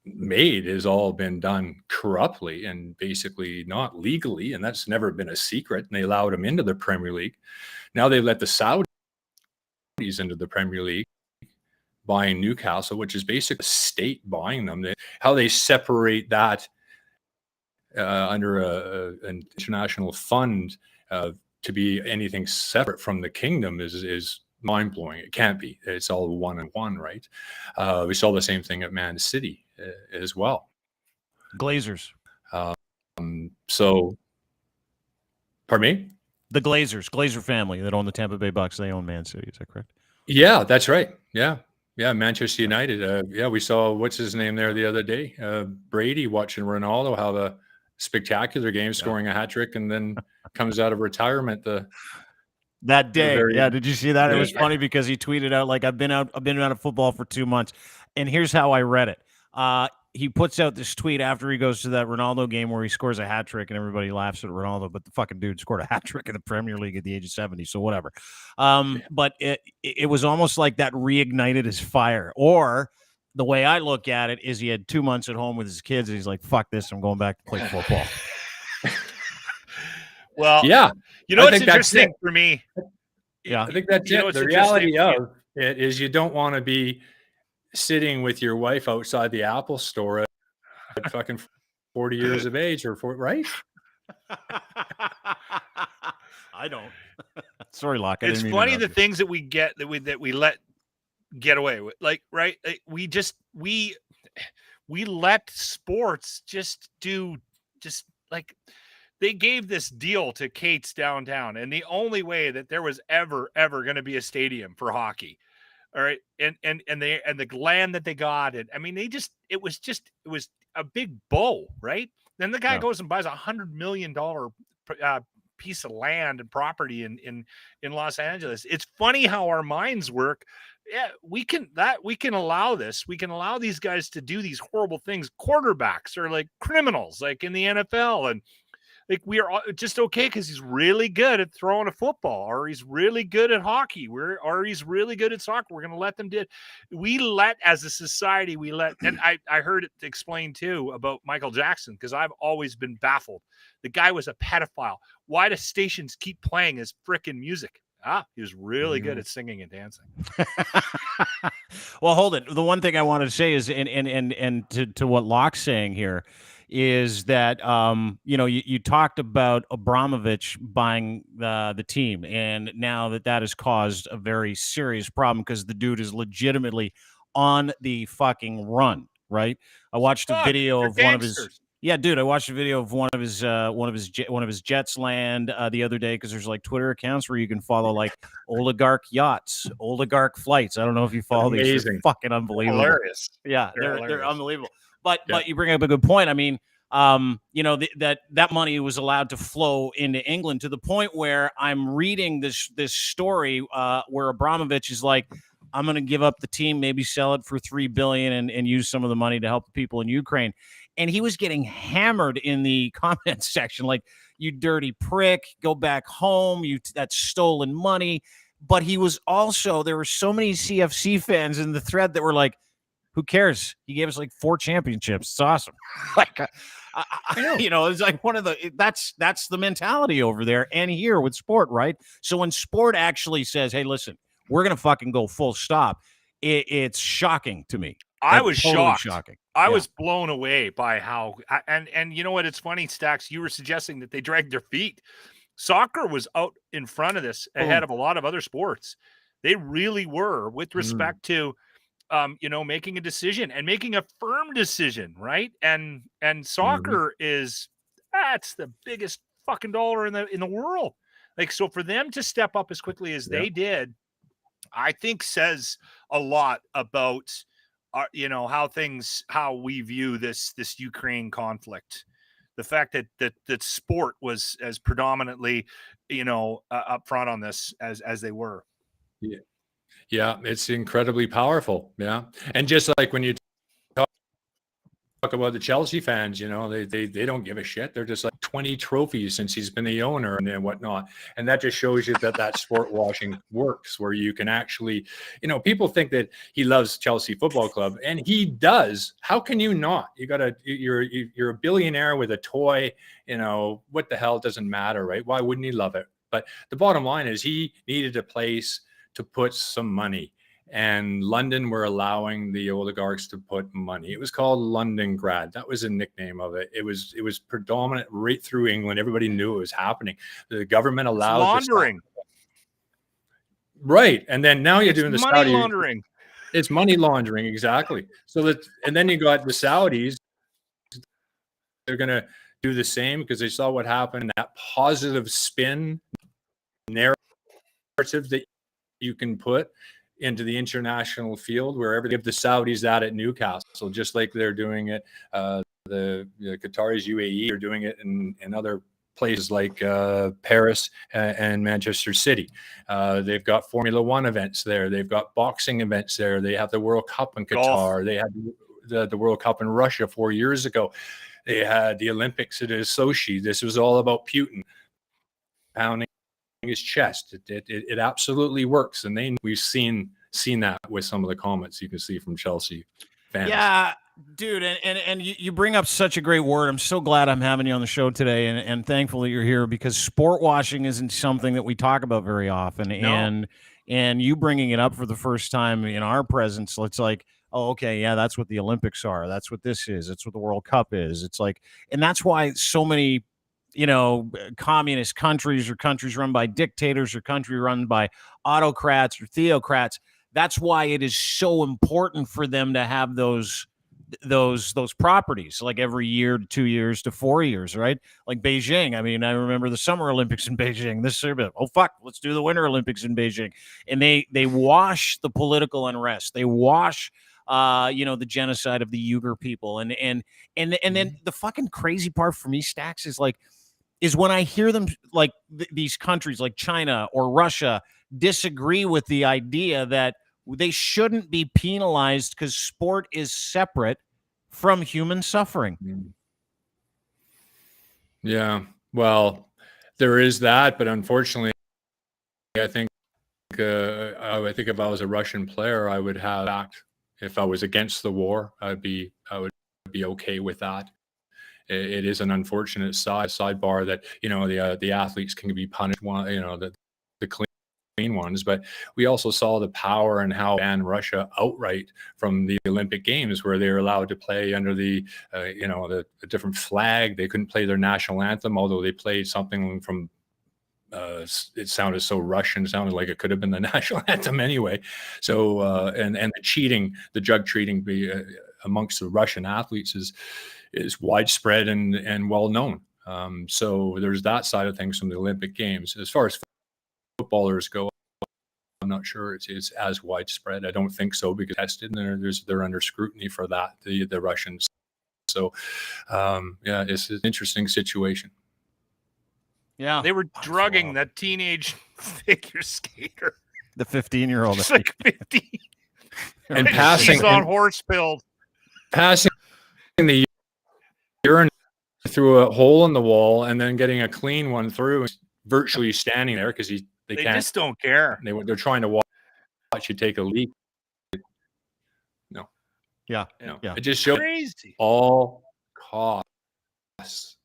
made has all been done corruptly and basically not legally, and that's never been a secret. And they allowed him into the Premier League. Now they let the Saudis into the Premier League, buying Newcastle, which is basically a state buying them. How they separate that under an international fund to be anything separate from the kingdom is mind-blowing. It can't be. It's all one and one, right? We saw the same thing at Man City as well. Glazers. So, pardon me? The Glazer family that own the Tampa Bay Bucks, they own Man City. Is that correct? Yeah, that's right. Yeah, Manchester United. We saw, what's his name there the other day? Brady watching Ronaldo have a spectacular game, scoring a hat trick, and then comes out of retirement that day. Did you see that? It was Yeah. funny because he tweeted out, like, I've been out of football for 2 months. And here's how I read it. He puts out this tweet after he goes to that Ronaldo game where he scores a hat trick and everybody laughs at Ronaldo, but the fucking dude scored a hat trick in the Premier League at the age of 70. So whatever. But it was almost like that reignited his fire. Or the way I look at it is he had 2 months at home with his kids and he's like, fuck this, I'm going back to play football. Well, yeah. What's interesting for me? Yeah. I think that's it. The reality of it is you don't want to be sitting with your wife outside the Apple store at fucking 40 years of age or 40, right? I don't. Sorry, Locke. It's funny the things that we get that we let get away with, like, right? We let sports just like. They gave this deal to Kate's downtown, and the only way that there was ever going to be a stadium for hockey All right. And the land that they got. And I mean, it was a big bow, right? Then the guy goes and buys $100 million piece of land and property in Los Angeles. It's funny how our minds work. Yeah, we can allow this. We can allow these guys to do these horrible things. Quarterbacks are like criminals, like in the NFL, and like we are just okay because he's really good at throwing a football, or he's really good at hockey, or he's really good at soccer. We're going to let them do it. As a society, and I heard it explained too about Michael Jackson, because I've always been baffled. The guy was a pedophile. Why do stations keep playing his frickin' music? He was really good at singing and dancing. Well, hold it. The one thing I wanted to say is, and to what Locke's saying here, is that you talked about Abramovich buying the team, and now that has caused a very serious problem because the dude is legitimately on the fucking run. Right? I watched a video of one of his. Yeah, dude, I watched a video of one of his Jets land the other day, because there's like Twitter accounts where you can follow like oligarch yachts, oligarch flights. I don't know if you follow these. They're fucking unbelievable. Hilarious. Yeah, they're unbelievable. But you bring up a good point. I mean, that money was allowed to flow into England, to the point where I'm reading this story where Abramovich is like, I'm going to give up the team, maybe sell it for $3 billion and use some of the money to help the people in Ukraine. And he was getting hammered in the comments section, like, you dirty prick, go back home, that's stolen money. But he was also, there were so many CFC fans in the thread that were like, who cares? He gave us like 4 championships. It's awesome. Like, it's like one of that's the mentality over there and here with sport, right? So when sport actually says, hey, listen, we're going to fucking go full stop, it's shocking to me. I was totally shocked. Shocking. I was blown away by how, and you know what? It's funny, Stax, you were suggesting that they dragged their feet. Soccer was out in front of this ahead of a lot of other sports. They really were, with respect to, making a decision and making a firm decision, right? And soccer that's the biggest fucking dollar in the world. Like, so for them to step up as quickly as they did, I think says a lot about how we view this Ukraine conflict. The fact that sport was as predominantly, up front on this as they were. Yeah, it's incredibly powerful. Yeah, and just like when you talk about the Chelsea fans, they don't give a shit. They're just like 20 trophies since he's been the owner and whatnot. And that just shows you that sport washing works, where you can actually, people think that he loves Chelsea Football Club, and he does. How can you not? You're a billionaire with a toy, what the hell, doesn't matter, right? Why wouldn't he love it? But the bottom line is he needed a place to put some money. And London were allowing the oligarchs to put money. It was called Londongrad. That was a nickname of it. It was predominant right through England. Everybody knew it was happening. The government allowed laundering. Right. And then now you're doing the money Saudi laundering. It's money laundering, exactly. And then you got the Saudis. They're going to do the same because they saw what happened. That positive spin narrative that you can put into the international field, wherever they give the Saudis that at Newcastle, just like they're doing it. The Qataris, UAE, are doing it in other places like Paris and Manchester City. They've got Formula One events there. They've got boxing events there. They have the World Cup in Qatar. Golf. They had the World Cup in Russia 4 years ago. They had the Olympics at Sochi. This was all about Putin pounding his chest. It absolutely works, and we've seen that with some of the comments you can see from Chelsea fans. Yeah, dude, and you bring up such a great word. I'm so glad I'm having you on the show today, and thankful that you're here, because sport washing isn't something that we talk about very often. No. And you bringing it up for the first time in our presence, it's like, oh, okay, yeah, that's what the Olympics are. That's what this is. It's what the World Cup is. It's like, and that's why so many communist countries, or countries run by dictators, or country run by autocrats or theocrats, that's why it is so important for them to have those those properties like every year to 2 years to 4 years, right? Like Beijing. I mean, I remember the Summer Olympics in Beijing. This year, oh fuck, let's do the Winter Olympics in Beijing. And they wash the political unrest. They wash the genocide of the Uyghur people. And then the fucking crazy part for me, Stacks, is when I hear them, like these countries like China or Russia disagree with the idea that they shouldn't be penalized because sport is separate from human suffering. Yeah, well, there is that, but unfortunately, I think if I was a Russian player, I would have act. If I was against the war, I would be okay with that. It is an unfortunate sidebar that the athletes can be punished. The clean ones, but we also saw the power and how banned Russia outright from the Olympic Games, where they were allowed to play under the different flag. They couldn't play their national anthem, although they played something from. It sounded so Russian. It sounded like it could have been the national anthem anyway. So and the drug treating amongst the Russian athletes is widespread and well known. So there's that side of things from the Olympic Games. As far as footballers go, I'm not sure it's as widespread. I don't think so, because tested and they're under scrutiny for that, the Russians. So it's an interesting situation. Yeah, they were drugging that teenage figure skater, the 15-year-old, just like 15, and passing on horse pills, passing the urine through a hole in the wall, and then getting a clean one through, virtually standing there because they can't. Just don't care. They're trying to watch you take a leak. No. Yeah. It just shows crazy. All costs.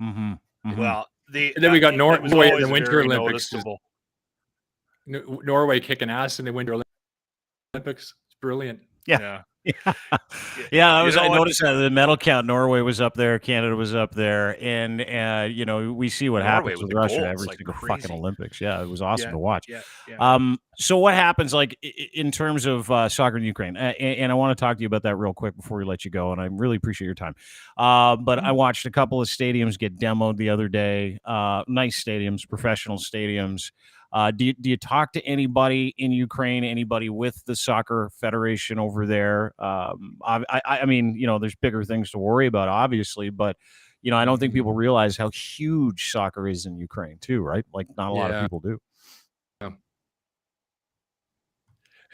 Mm-hmm. Well, then we got Norway in the Winter Olympics. Noticeable. Norway kicking ass in the Winter Olympics. It's brilliant. Yeah. I noticed that the medal count. Norway was up there, Canada was up there, and we see what happens with Russia every single fucking Olympics. Yeah, it was awesome to watch. So what happens, like in terms of soccer in Ukraine, and I want to talk to you about that real quick before we let you go, and I really appreciate your time. But I watched a couple of stadiums get demoed the other day. Nice stadiums, professional stadiums. Do you talk to anybody in Ukraine, anybody with the soccer federation over there? I mean, there's bigger things to worry about, obviously, but, I don't think people realize how huge soccer is in Ukraine too, right? Like not a lot of people do. Yeah.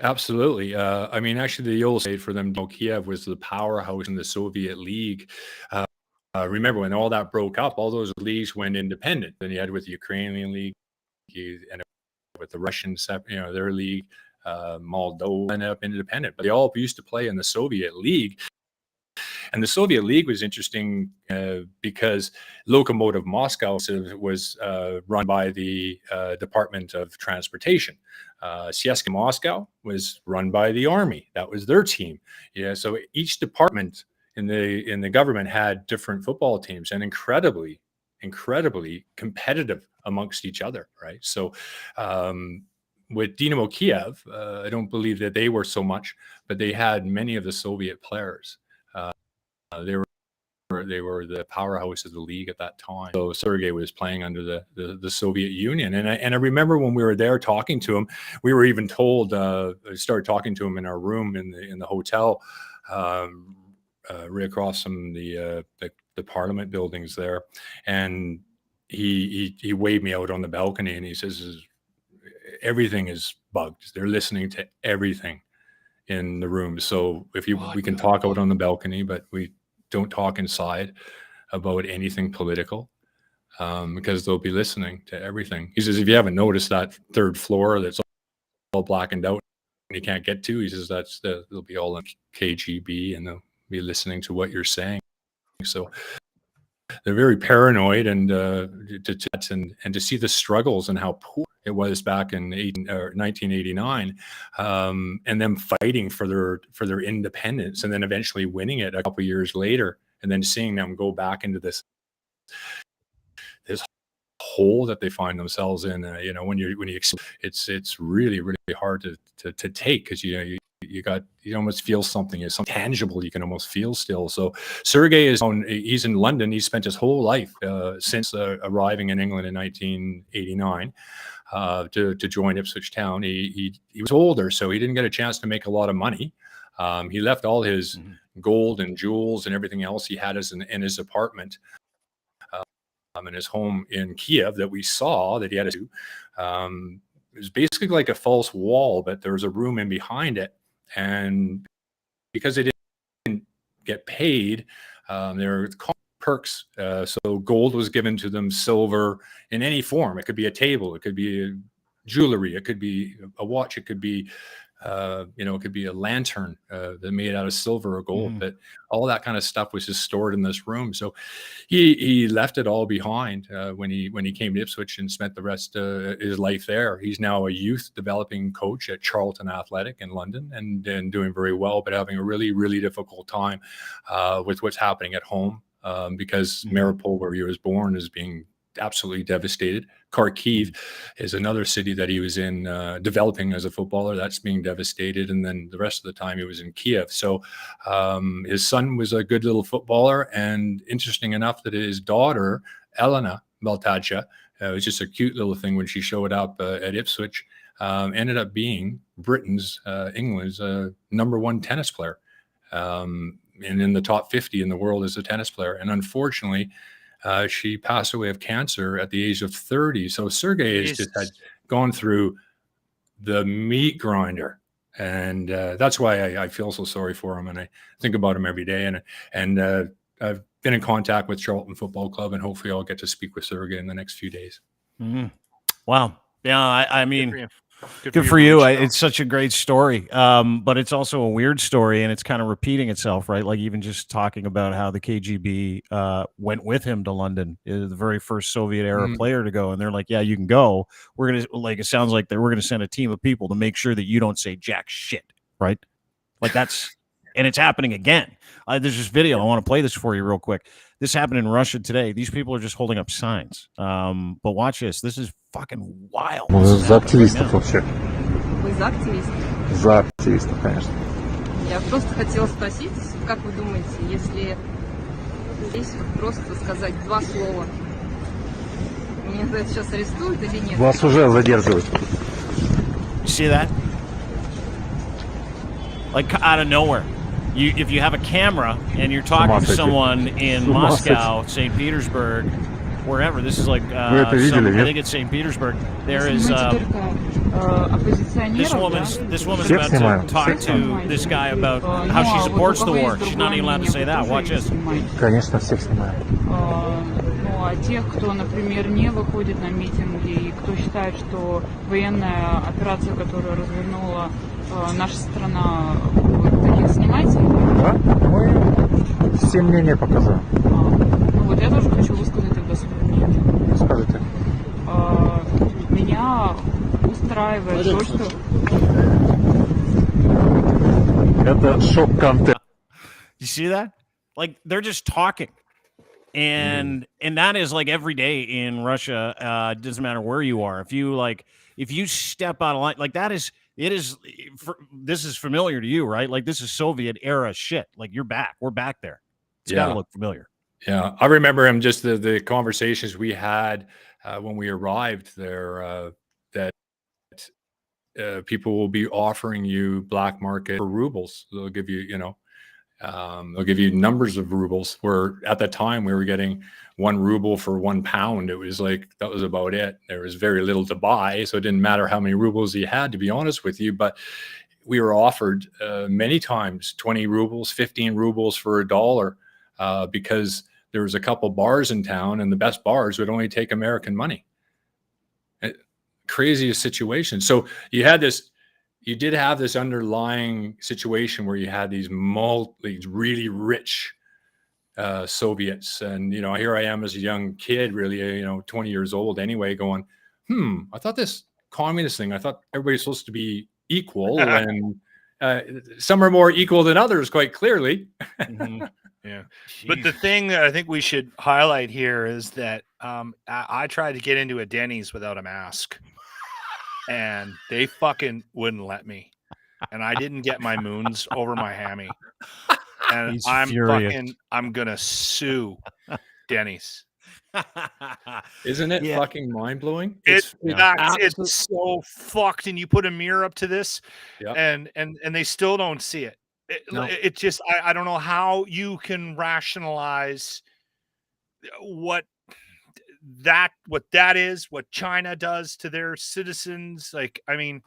Absolutely. I mean, actually, the old state for them, Kiev was the powerhouse in the Soviet League. Remember when all that broke up, all those leagues went independent. Then you had with the Ukrainian League, and with the Russians, their league, Moldova ended up independent, but they all used to play in the Soviet League. And the Soviet League was interesting because Lokomotiv Moscow was run by the Department of Transportation. CSKA Moscow was run by the Army. That was their team. Yeah, so each department in the government had different football teams, and incredibly competitive amongst each other, right? So with Dynamo Kiev, I don't believe that they were so much, but they had many of the Soviet players. They were the powerhouse of the league at that time. So Sergei was playing under the Soviet Union, and I remember when we were there talking to him, we were even told, started talking to him in our room in the hotel, right across from the Parliament buildings there, and he waved me out on the balcony, and he says, everything is bugged. They're listening to everything in the room. So we can talk out on the balcony, but we don't talk inside about anything political, because they'll be listening to everything. He says, if you haven't noticed that third floor that's all blackened out and you can't get to, he says they'll be all in KGB and they'll be listening to what you're saying. So they're very paranoid, and to see the struggles and how poor it was back in 1989, and them fighting for their independence, and then eventually winning it a couple of years later, and then seeing them go back into this hole that they find themselves in. When you it's really hard to take, because you almost feel something. It's something tangible you can almost feel still. So Sergey he's in London. He spent his whole life since arriving in England in 1989 to join Ipswich Town. He was older, so he didn't get a chance to make a lot of money. He left all his gold and jewels and everything else he had in his apartment in his home in Kiev that we saw that he had to do. It was basically like a false wall, but there was a room in behind it. And because they didn't get paid, there were perks. So gold was given to them, silver in any form. It could be a table, it could be jewelry, it could be a watch, it could be it could be a lantern that made out of silver or gold. But all that kind of stuff was just stored in this room. So he left it all behind when he came to Ipswich and spent the rest of his life there. He's now a youth developing coach at Charlton Athletic in London, and doing very well, but having a really difficult time with what's happening at home, because Mariupol, where he was born, is being absolutely devastated. Kharkiv is another city that he was in developing as a footballer. That's being devastated. And then the rest of the time he was in Kiev. So his son was a good little footballer. And interesting enough that his daughter, Elena Maltacha, it was just a cute little thing when she showed up at Ipswich, ended up being England's #1 tennis player, and in the top 50 in the world as a tennis player. And unfortunately, she passed away of cancer at the age of 30. So Sergey has just had gone through the meat grinder, and that's why I feel so sorry for him, and I think about him every day. And I've been in contact with Charlton Football Club, and hopefully I'll get to speak with Sergey in the next few days. Wow. Yeah, I mean, good for you. It's such a great story, but it's also a weird story, and it's kind of repeating itself, right? Like even just talking about how the KGB went with him to London, the very first Soviet era player to go, and they're like, "Yeah, you can go. We're gonna it sounds like we're gonna send a team of people to make sure that you don't say jack shit, right?" Like that's, and it's happening again. There's this video. I want to play this for you real quick. This happened in Russia today. These people are just holding up signs. But watch this. This is fucking wild. За активистов вообще. Вы за активистов? За активистов, конечно. Я просто хотела спросить, как вы думаете, если здесь вот просто сказать 2 слова, меня за это сейчас арестуют или нет? Вас уже задерживают. You see that? Like out of nowhere. If you have a camera and you're talking to someone in Moscow, St. Petersburg, wherever, this is like I think it's St. Petersburg. There is this woman's about to talk to this guy about how she supports the war. She's not even allowed to say that. Watch this. Конечно, всех снимают. Ну а тех, кто, например, не выходит на митинги и кто считает, что военная операция, которую развернула наша страна, вы таких снимаете? Да, мы все мнения показываем. Ну вот я тоже хочу высказать тогда свое мнение. Скажите. Меня устраивает то, что... Это шок-контент. You see that? Like they're just talking. And that is like every day in Russia. Doesn't matter where you are. If you step out of line, like this is familiar to you, right? Like this is Soviet era shit. Like we're back there. It's got to look familiar. Yeah, I remember him. Just the conversations we had when we arrived there. That people will be offering you black market for rubles. They'll give you, they'll give you numbers of rubles, where at the time we were getting 1 ruble for 1 pound. It was like, that was about it. There was very little to buy. So it didn't matter how many rubles you had, to be honest with you. But we were offered many times 20 rubles, 15 rubles for $1, because there was a couple bars in town, and the best bars would only take American money. Craziest situation. So you did have this underlying situation where you had these really rich Soviets, and here I am as a young kid, really 20 years old anyway, going, I thought this communist thing, I thought everybody's supposed to be equal, and some are more equal than others, quite clearly. Yeah. But the thing that I think we should highlight here is that I tried to get into a Denny's without a mask, and they fucking wouldn't let me. And I didn't get my moons over my hammy. And He's I'm furious. I'm gonna sue Denny's. Isn't it Yeah. fucking mind blowing? It's absolute- so fucked. And you put a mirror up to this, Yeah. and they still don't see it. No. It just I don't know how you can rationalize what that is, what China does to their citizens. Like, I mean,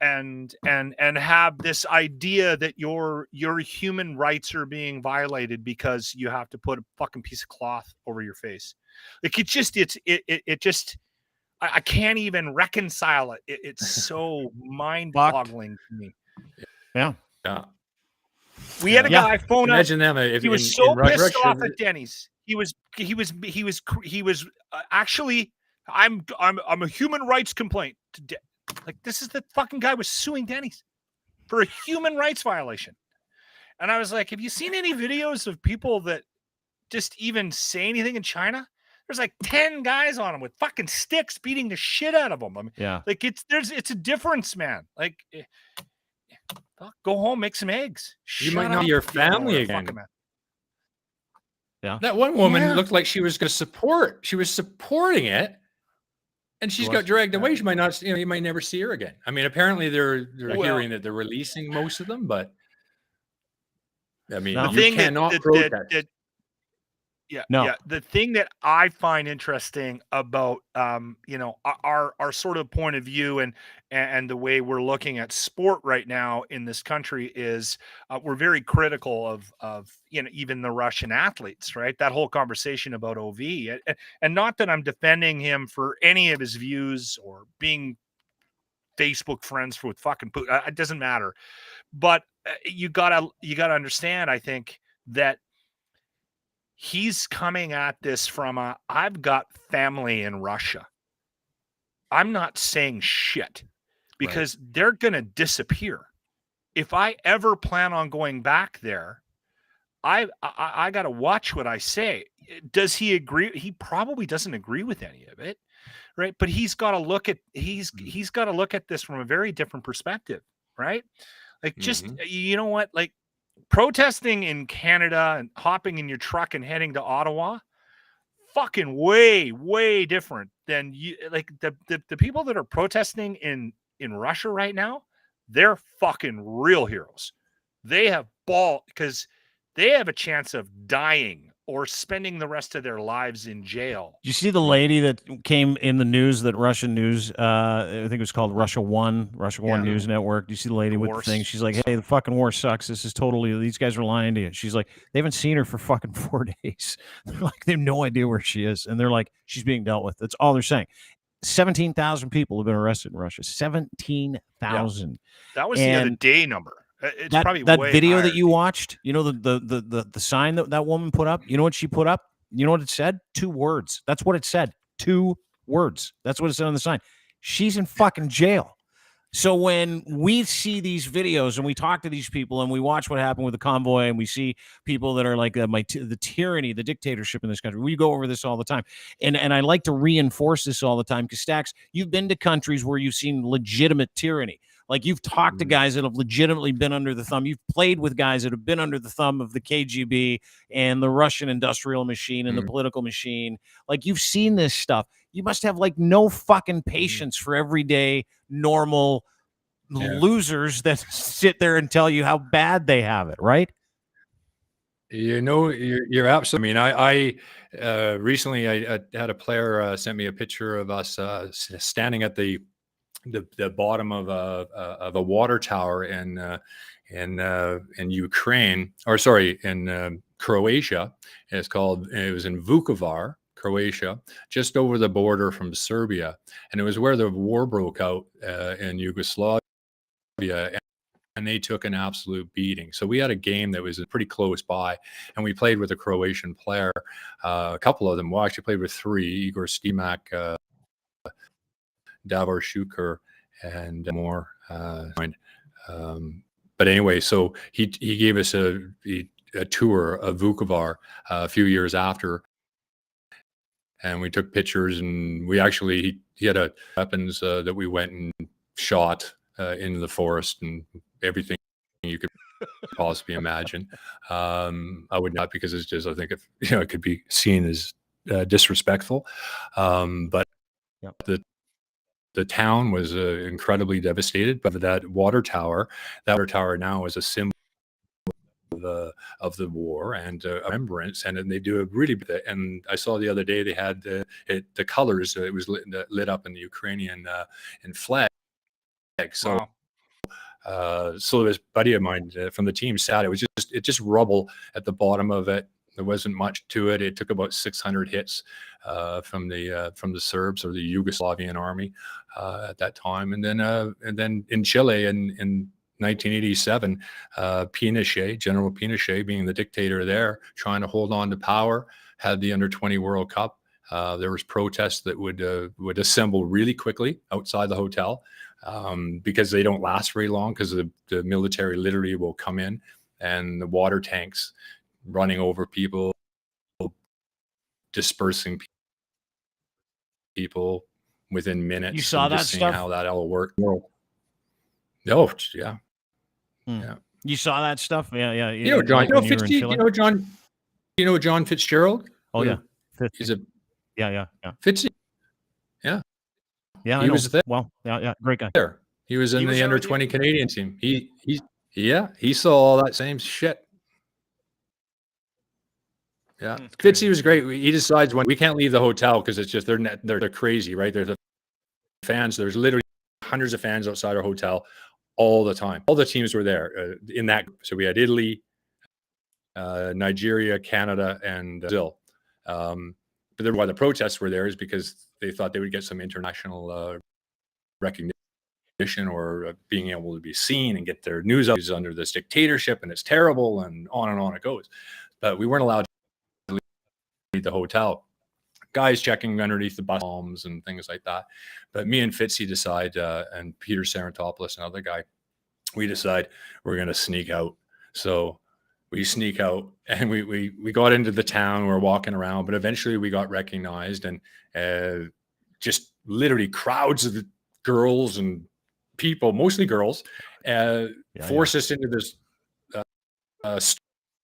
and have this idea that your human rights are being violated because you have to put a fucking piece of cloth over your face. Like, it just I can't even reconcile it. It's so mind-boggling to me. Yeah. Yeah. We had a guy phone up. Imagine them if He was so pissed off at Denny's. He was actually, I'm a human rights complaint. Like, this is the fucking guy was suing Denny's for a human rights violation. And I was like, have you seen any videos of people that just even say anything in China? There's like 10 guys on them with fucking sticks beating the shit out of them. I mean, Yeah. like, it's a difference, man. Like, go home, make some eggs. You Shut might not up. be your You don't know family what a again. fucking man. Yeah. That one woman Yeah. looked like she was going to support. She was supporting it, and she's got dragged away. She might not. You might never see her again. I mean, apparently they're Well, hearing that they're releasing most of them, but I mean, No. you cannot protest. The thing that I find interesting about our sort of point of view and the way we're looking at sport right now in this country is we're very critical of even the Russian athletes, right? That whole conversation about OV, and not that I'm defending him for any of his views or being Facebook friends with fucking Putin. It doesn't matter, but you gotta understand, I think, that he's coming at this from I've got family in Russia. I'm not saying shit because they're going to disappear. If I ever plan on going back there, I got to watch what I say. Does he agree? He probably doesn't agree with any of it, right? But he's got to look at he's got to look at this from a very different perspective, right? Like, just you know what, like, protesting in Canada and hopping in your truck and heading to Ottawa, fucking way different than you. Like, the people that are protesting in Russia right now, they're fucking real heroes. They have because they have a chance of dying or spending the rest of their lives in jail. You see the lady that came in the news, that Russian news, I think it was called Russia One News Network. Do you see the lady with the thing? She's like, hey, the fucking war sucks. This is totally, these guys are lying to you. She's like, they haven't seen her for fucking 4 days. They're like, they have no idea where she is. And they're like, she's being dealt with. That's all they're saying. 17,000 people have been arrested in Russia. 17,000. Yeah. That was the other day number. It's probably that way video higher. that you watched, you know, the sign that woman put up, you know what she put up? You know what it said? 2 words. That's what it said. 2 words. That's what it said on the sign. She's in fucking jail. So when we see these videos and we talk to these people and we watch what happened with the convoy and we see people that are like the tyranny, the dictatorship in this country, we go over this all the time. And I like to reinforce this all the time because, Stax, you've been to countries where you've seen legitimate tyranny. Like, you've talked to guys that have legitimately been under the thumb. You've played with guys that have been under the thumb of the KGB and the Russian industrial machine and the political machine. Like, you've seen this stuff. You must have like no fucking patience for everyday normal losers that sit there and tell you how bad they have it, right? You know, you're absolutely. I mean, I recently I had a player sent me a picture of us standing at the bottom of a water tower in Ukraine, or sorry, in Croatia. It was in Vukovar, Croatia, just over the border from Serbia, and it was where the war broke out in Yugoslavia, and they took an absolute beating. So we had a game that was pretty close by, and we played with a Croatian player. A couple of them. Well, actually played with 3: Igor Stimac, Davor Šuker, and more. But anyway, so he gave us a tour of Vukovar a few years after, and we took pictures, and we actually he had weapons that we went and shot into the forest and everything you could possibly imagine. I would not, because it's just, I think it could be seen as disrespectful. But the town was incredibly devastated by that water tower. That water tower now is a symbol of the war and remembrance, and then they do a really. And I saw the other day they had the colors. It was lit up in the Ukrainian flag. So. Wow. So this buddy of mine from the team said it just rubble at the bottom of it. There wasn't much to it. It took about 600 hits from the Serbs or the Yugoslavian army at that time. And then in Chile in 1987, General Pinochet, being the dictator there, trying to hold on to power, had the Under-20 World Cup. There was protests that would assemble really quickly outside the hotel. Because they don't last very long, because the military literally will come in and the water tanks running over people, dispersing people within minutes. You saw that stuff? How that all worked. Oh, yeah. Yeah. You saw that stuff? Yeah. You know, John, John Fitzgerald? Oh, yeah. He's a Fitzy. Yeah. Yeah, he was there. Well, yeah, great guy. There, he was in the Under-20 Canadian team. He saw all that same shit. Yeah, Fitzy was great. He decides when we can't leave the hotel because it's just they're crazy, right? They're the fans. There's literally hundreds of fans outside our hotel all the time. All the teams were there in that group. So we had Italy, Nigeria, Canada, and Brazil. But why the protests were there is because they thought they would get some international recognition or being able to be seen and get their news out under this dictatorship, and it's terrible, and on it goes. But we weren't allowed to leave the hotel. Guys checking underneath the bus bombs and things like that. But me and Fitzy decide, and Peter Sarantopoulos, another guy, we decide we're going to sneak out. So we sneak out, and we got into the town. We're walking around, but eventually we got recognized, and just literally crowds of girls and people, mostly girls, forced us into this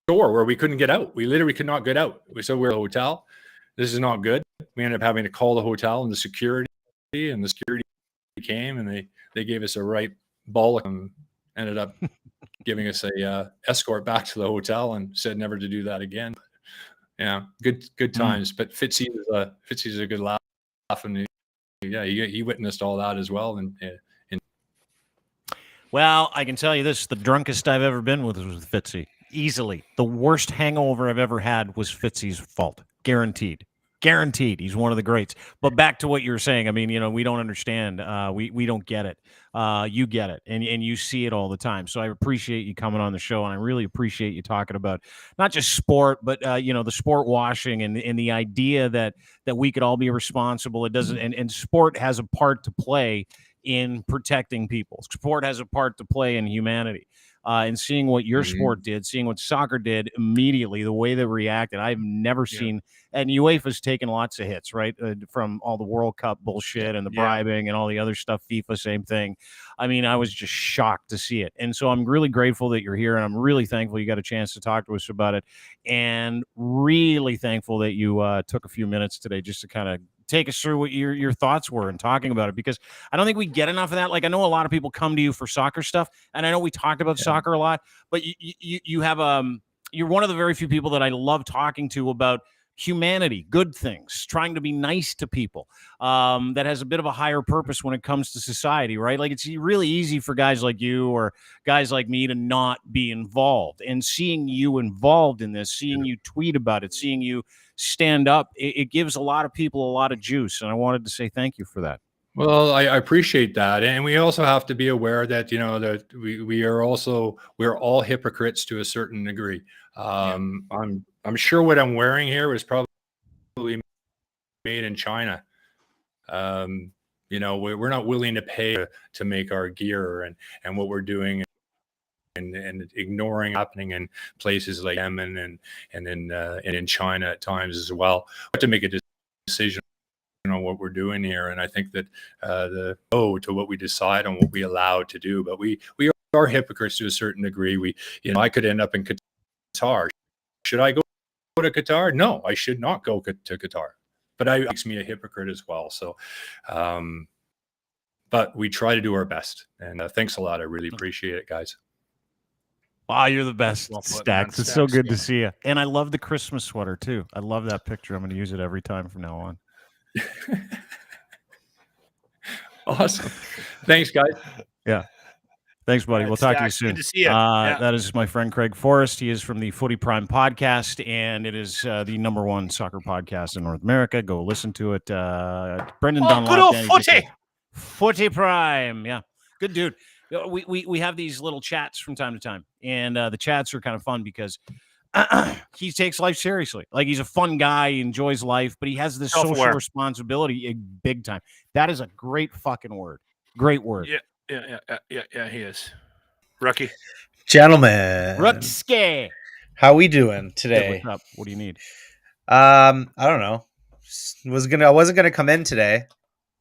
store where we couldn't get out. We literally could not get out. So we're at a hotel. This is not good. We ended up having to call the hotel and the security came, and they gave us a right bollock and ended up giving us a escort back to the hotel and said never to do that again. Yeah, good times. But Fitzy's a good laugh, and he witnessed all that as well. And well, I can tell you this: the drunkest I've ever been with was Fitzy. Easily, the worst hangover I've ever had was Fitzy's fault. Guaranteed. He's one of the greats. But back to what you were saying, I mean, we don't understand. We don't get it. You get it, and you see it all the time. So I appreciate you coming on the show, and I really appreciate you talking about not just sport, but the sport washing and the idea that we could all be responsible. It doesn't, and sport has a part to play in protecting people. Sport has a part to play in humanity. And seeing what your sport did, seeing what soccer did immediately, the way they reacted, I've never seen. And UEFA's taken lots of hits, right, from all the World Cup bullshit and the bribing and all the other stuff. FIFA, same thing. I mean, I was just shocked to see it. And so I'm really grateful that you're here, and I'm really thankful you got a chance to talk to us about it, and really thankful that you took a few minutes today just to kind of take us through what your thoughts were and talking about it, because I don't think we get enough of that. Like, I know a lot of people come to you for soccer stuff, and I know we talked about soccer a lot, but you have you're one of the very few people that I love talking to about humanity, good things, trying to be nice to people, that has a bit of a higher purpose when it comes to society, right? Like, it's really easy for guys like you or guys like me to not be involved, and seeing you involved in this, seeing you tweet about it, seeing you stand up, it gives a lot of people a lot of juice. And I wanted to say thank you for that. Well, I appreciate that. And we also have to be aware that, that we're all hypocrites to a certain degree. I'm sure what I'm wearing here was probably made in China. We're not willing to pay to make our gear, and what we're doing and ignoring happening in places like Yemen and in China at times as well. We have to make a decision on what we're doing here, and I think that to what we decide on what we allow to do, but we are hypocrites to a certain degree. I could end up in Qatar. Should I go to Qatar? No, I should not go to Qatar. But it makes me a hypocrite as well. So, but we try to do our best. And thanks a lot. I really appreciate it, guys. Wow, you're the best, Well put, Stacks. man. It's so Stacks, good yeah. to see you. And I love the Christmas sweater, too. I love that picture. I'm going to use it every time from now on. Awesome. Thanks, guys. Yeah. Thanks, buddy. We'll talk to you Stacks, soon. good to see you. Yeah. That is my friend Craig Forrest. He is from the Footy Prime podcast, and it is the #1 soccer podcast in North America. Go listen to it. Brendan Dunlop. Good old Danny footy. Vickery. Footy Prime. Yeah. Good dude. We have these little chats from time to time, and the chats are kind of fun because he takes life seriously. Like, he's a fun guy. He enjoys life, but he has this social Self-aware. responsibility big time. That is a great fucking word. Great word. Yeah, he is. Rookie. Gentlemen, Rutske. how we doing Hey, today? what's up? What do you need? I don't know. I wasn't gonna come in today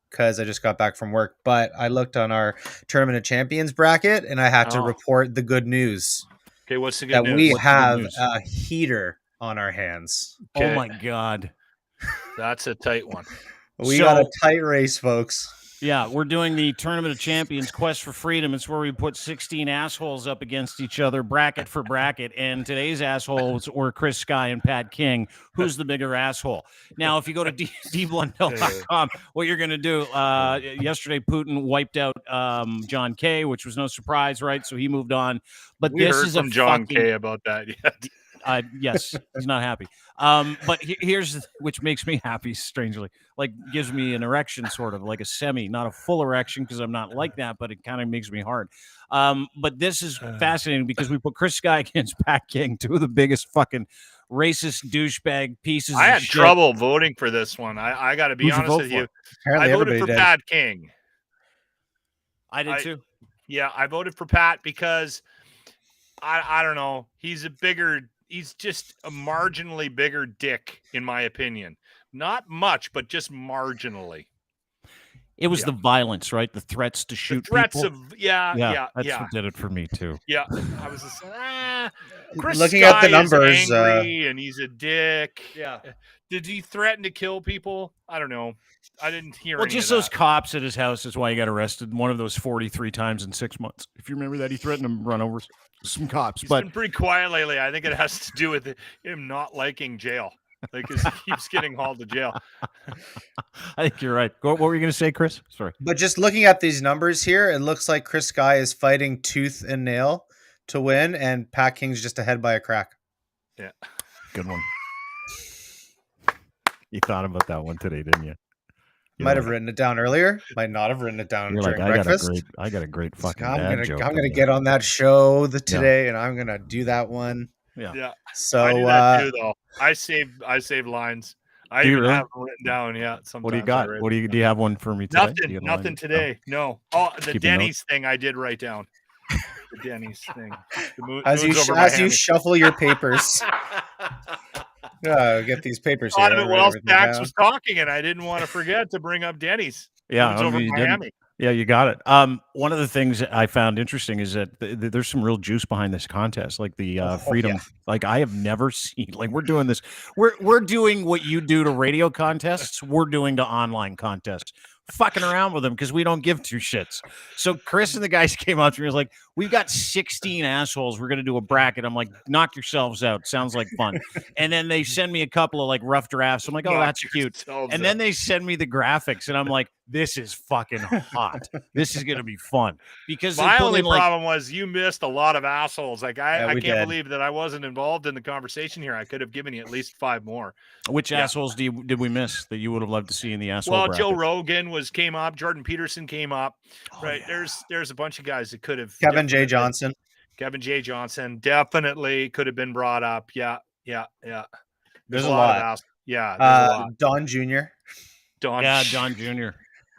because I just got back from work, but I looked on our Tournament of Champions bracket and I had to Oh. report the good news Okay, what's the good that news? we What's the good have news? a heater on our hands. Oh Okay. my God. That's a tight one. We got a So- tight race, folks. Yeah, we're doing the Tournament of Champions Quest for Freedom. It's where we put 16 assholes up against each other, bracket for bracket. And today's assholes were Chris Sky and Pat King. Who's the bigger asshole? Now, if you go to dblundell.com, what you're going to do, yesterday Putin wiped out John Kay, which was no surprise, right? So he moved on. But We this heard is from a John fucking... Kay about that yet. Yes, he's not happy. But here's which makes me happy, strangely. Like, gives me an erection, sort of like a semi, not a full erection because I'm not like that, but it kind of makes me hard. But this is fascinating because we put Chris Sky against Pat King, two of the biggest fucking racist douchebag pieces. I of had shit. trouble voting for this one. I got to be Who'd you honest vote with for? you. Apparently, I voted everybody for did. Pat King. I did too. Yeah, I voted for Pat because I don't know. He's just a marginally bigger dick, in my opinion. Not much, but just marginally. It was Yeah. the violence, right? The threats to shoot The threats people. of yeah. That's what did it for me too. Yeah, I was just Chris Looking at the Sky is numbers, angry and he's a dick. Yeah. Did he threaten to kill people? I don't know. I didn't hear. Well, any just of those that. cops at his house is why he got arrested. One of those 43 times in 6 months. If you remember that, he threatened to run over some cops. He's But been pretty quiet lately. I think it has to do with him not liking jail. Like, 'cause he keeps getting hauled to jail. I think you're right. What were you going to say, Chris? Sorry. But just looking at these numbers here, it looks like Chris Sky is fighting tooth and nail to win, and Pat King's just ahead by a crack. Yeah. Good one. You thought about that one today, didn't you? Might have written it down earlier. Might not have written it down You're during like, breakfast. I got a great fucking I'm dad gonna joke. I'm gonna get on that show today, and I'm gonna do that one. Yeah. So I do that too, though. I save lines. I Do you even really? have them written down. Yeah. Sometimes What do you got? I write What them do you have one for me today? Nothing. Do you got Nothing one? today. No. Oh, the Keeping Denny's thing I did write down. The Denny's thing. The as you moon's over my as you hammy. shuffle your papers, get these papers here. Thought of it write while everything Stax down. was talking, and I didn't want to forget to bring up Denny's. Yeah, Moon's over you didn't. Miami. Yeah, you got it. One of the things that I found interesting is that there's some real juice behind this contest, like the freedom. yeah. Like, I have never seen. Like, we're doing this. We're doing what you do to radio contests. We're doing to online contests. Fucking around with them because we don't give two shits. So Chris and the guys came up to me and was like, "We've got 16 assholes. We're gonna do a bracket." I'm like, "Knock yourselves out. Sounds like fun." And then they send me a couple of like rough drafts. I'm like, "Oh, that's cute." And then they send me the graphics, and I'm like, "This is fucking hot. This is gonna be fun." Because they My put only in, like, problem was you missed a lot of assholes. Like I we can't did. believe that I wasn't involved in the conversation here. I could have given you at least 5 more. which Yeah. assholes did we miss that you would have loved to see in the asshole Well, bracket? Joe Rogan came up. Jordan Peterson came up. Oh, Right. yeah. There's a bunch of guys that could have. Kevin J. definitely- Johnson. Kevin J. Johnson definitely could have been brought up. Yeah. There's a of lot. ass- Yeah. There's a lot. Don Jr. Don. Yeah, Don Jr.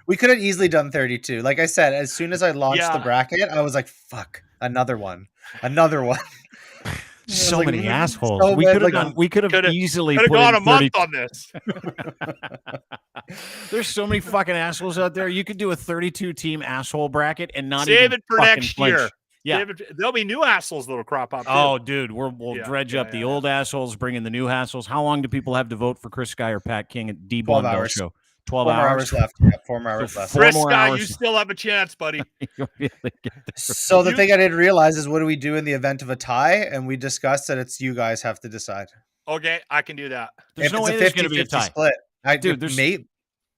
We could have easily done 32. Like I said, as soon as I launched the Yeah. bracket, I was like, "Fuck, Another one. So like, many assholes. so we bad, could have like, done. We could have easily Could have put gone in a month 30 on this. There's so many fucking assholes out there. You could do a 32 team asshole bracket and not Save even it for fucking next flinch. year. Yeah. There'll be new assholes that'll crop up. Too. Oh, dude, we'll Yeah, dredge yeah, up the yeah, old assholes, bring in the new assholes. How long do people have to vote for Chris Sky or Pat King at D 12 Blundell hours. show? 12 4 more hours left. Yeah, 4 more hours So left. 4 Chris more Sky, hours. you still have a chance, buddy. You'll really get there. So the thing I didn't realize is what do we do in the event of a tie? And we discussed that it's you guys have to decide. Okay, I can do that. There's If no it's way a there's going to be a 50-50 tie. split. Dude, there's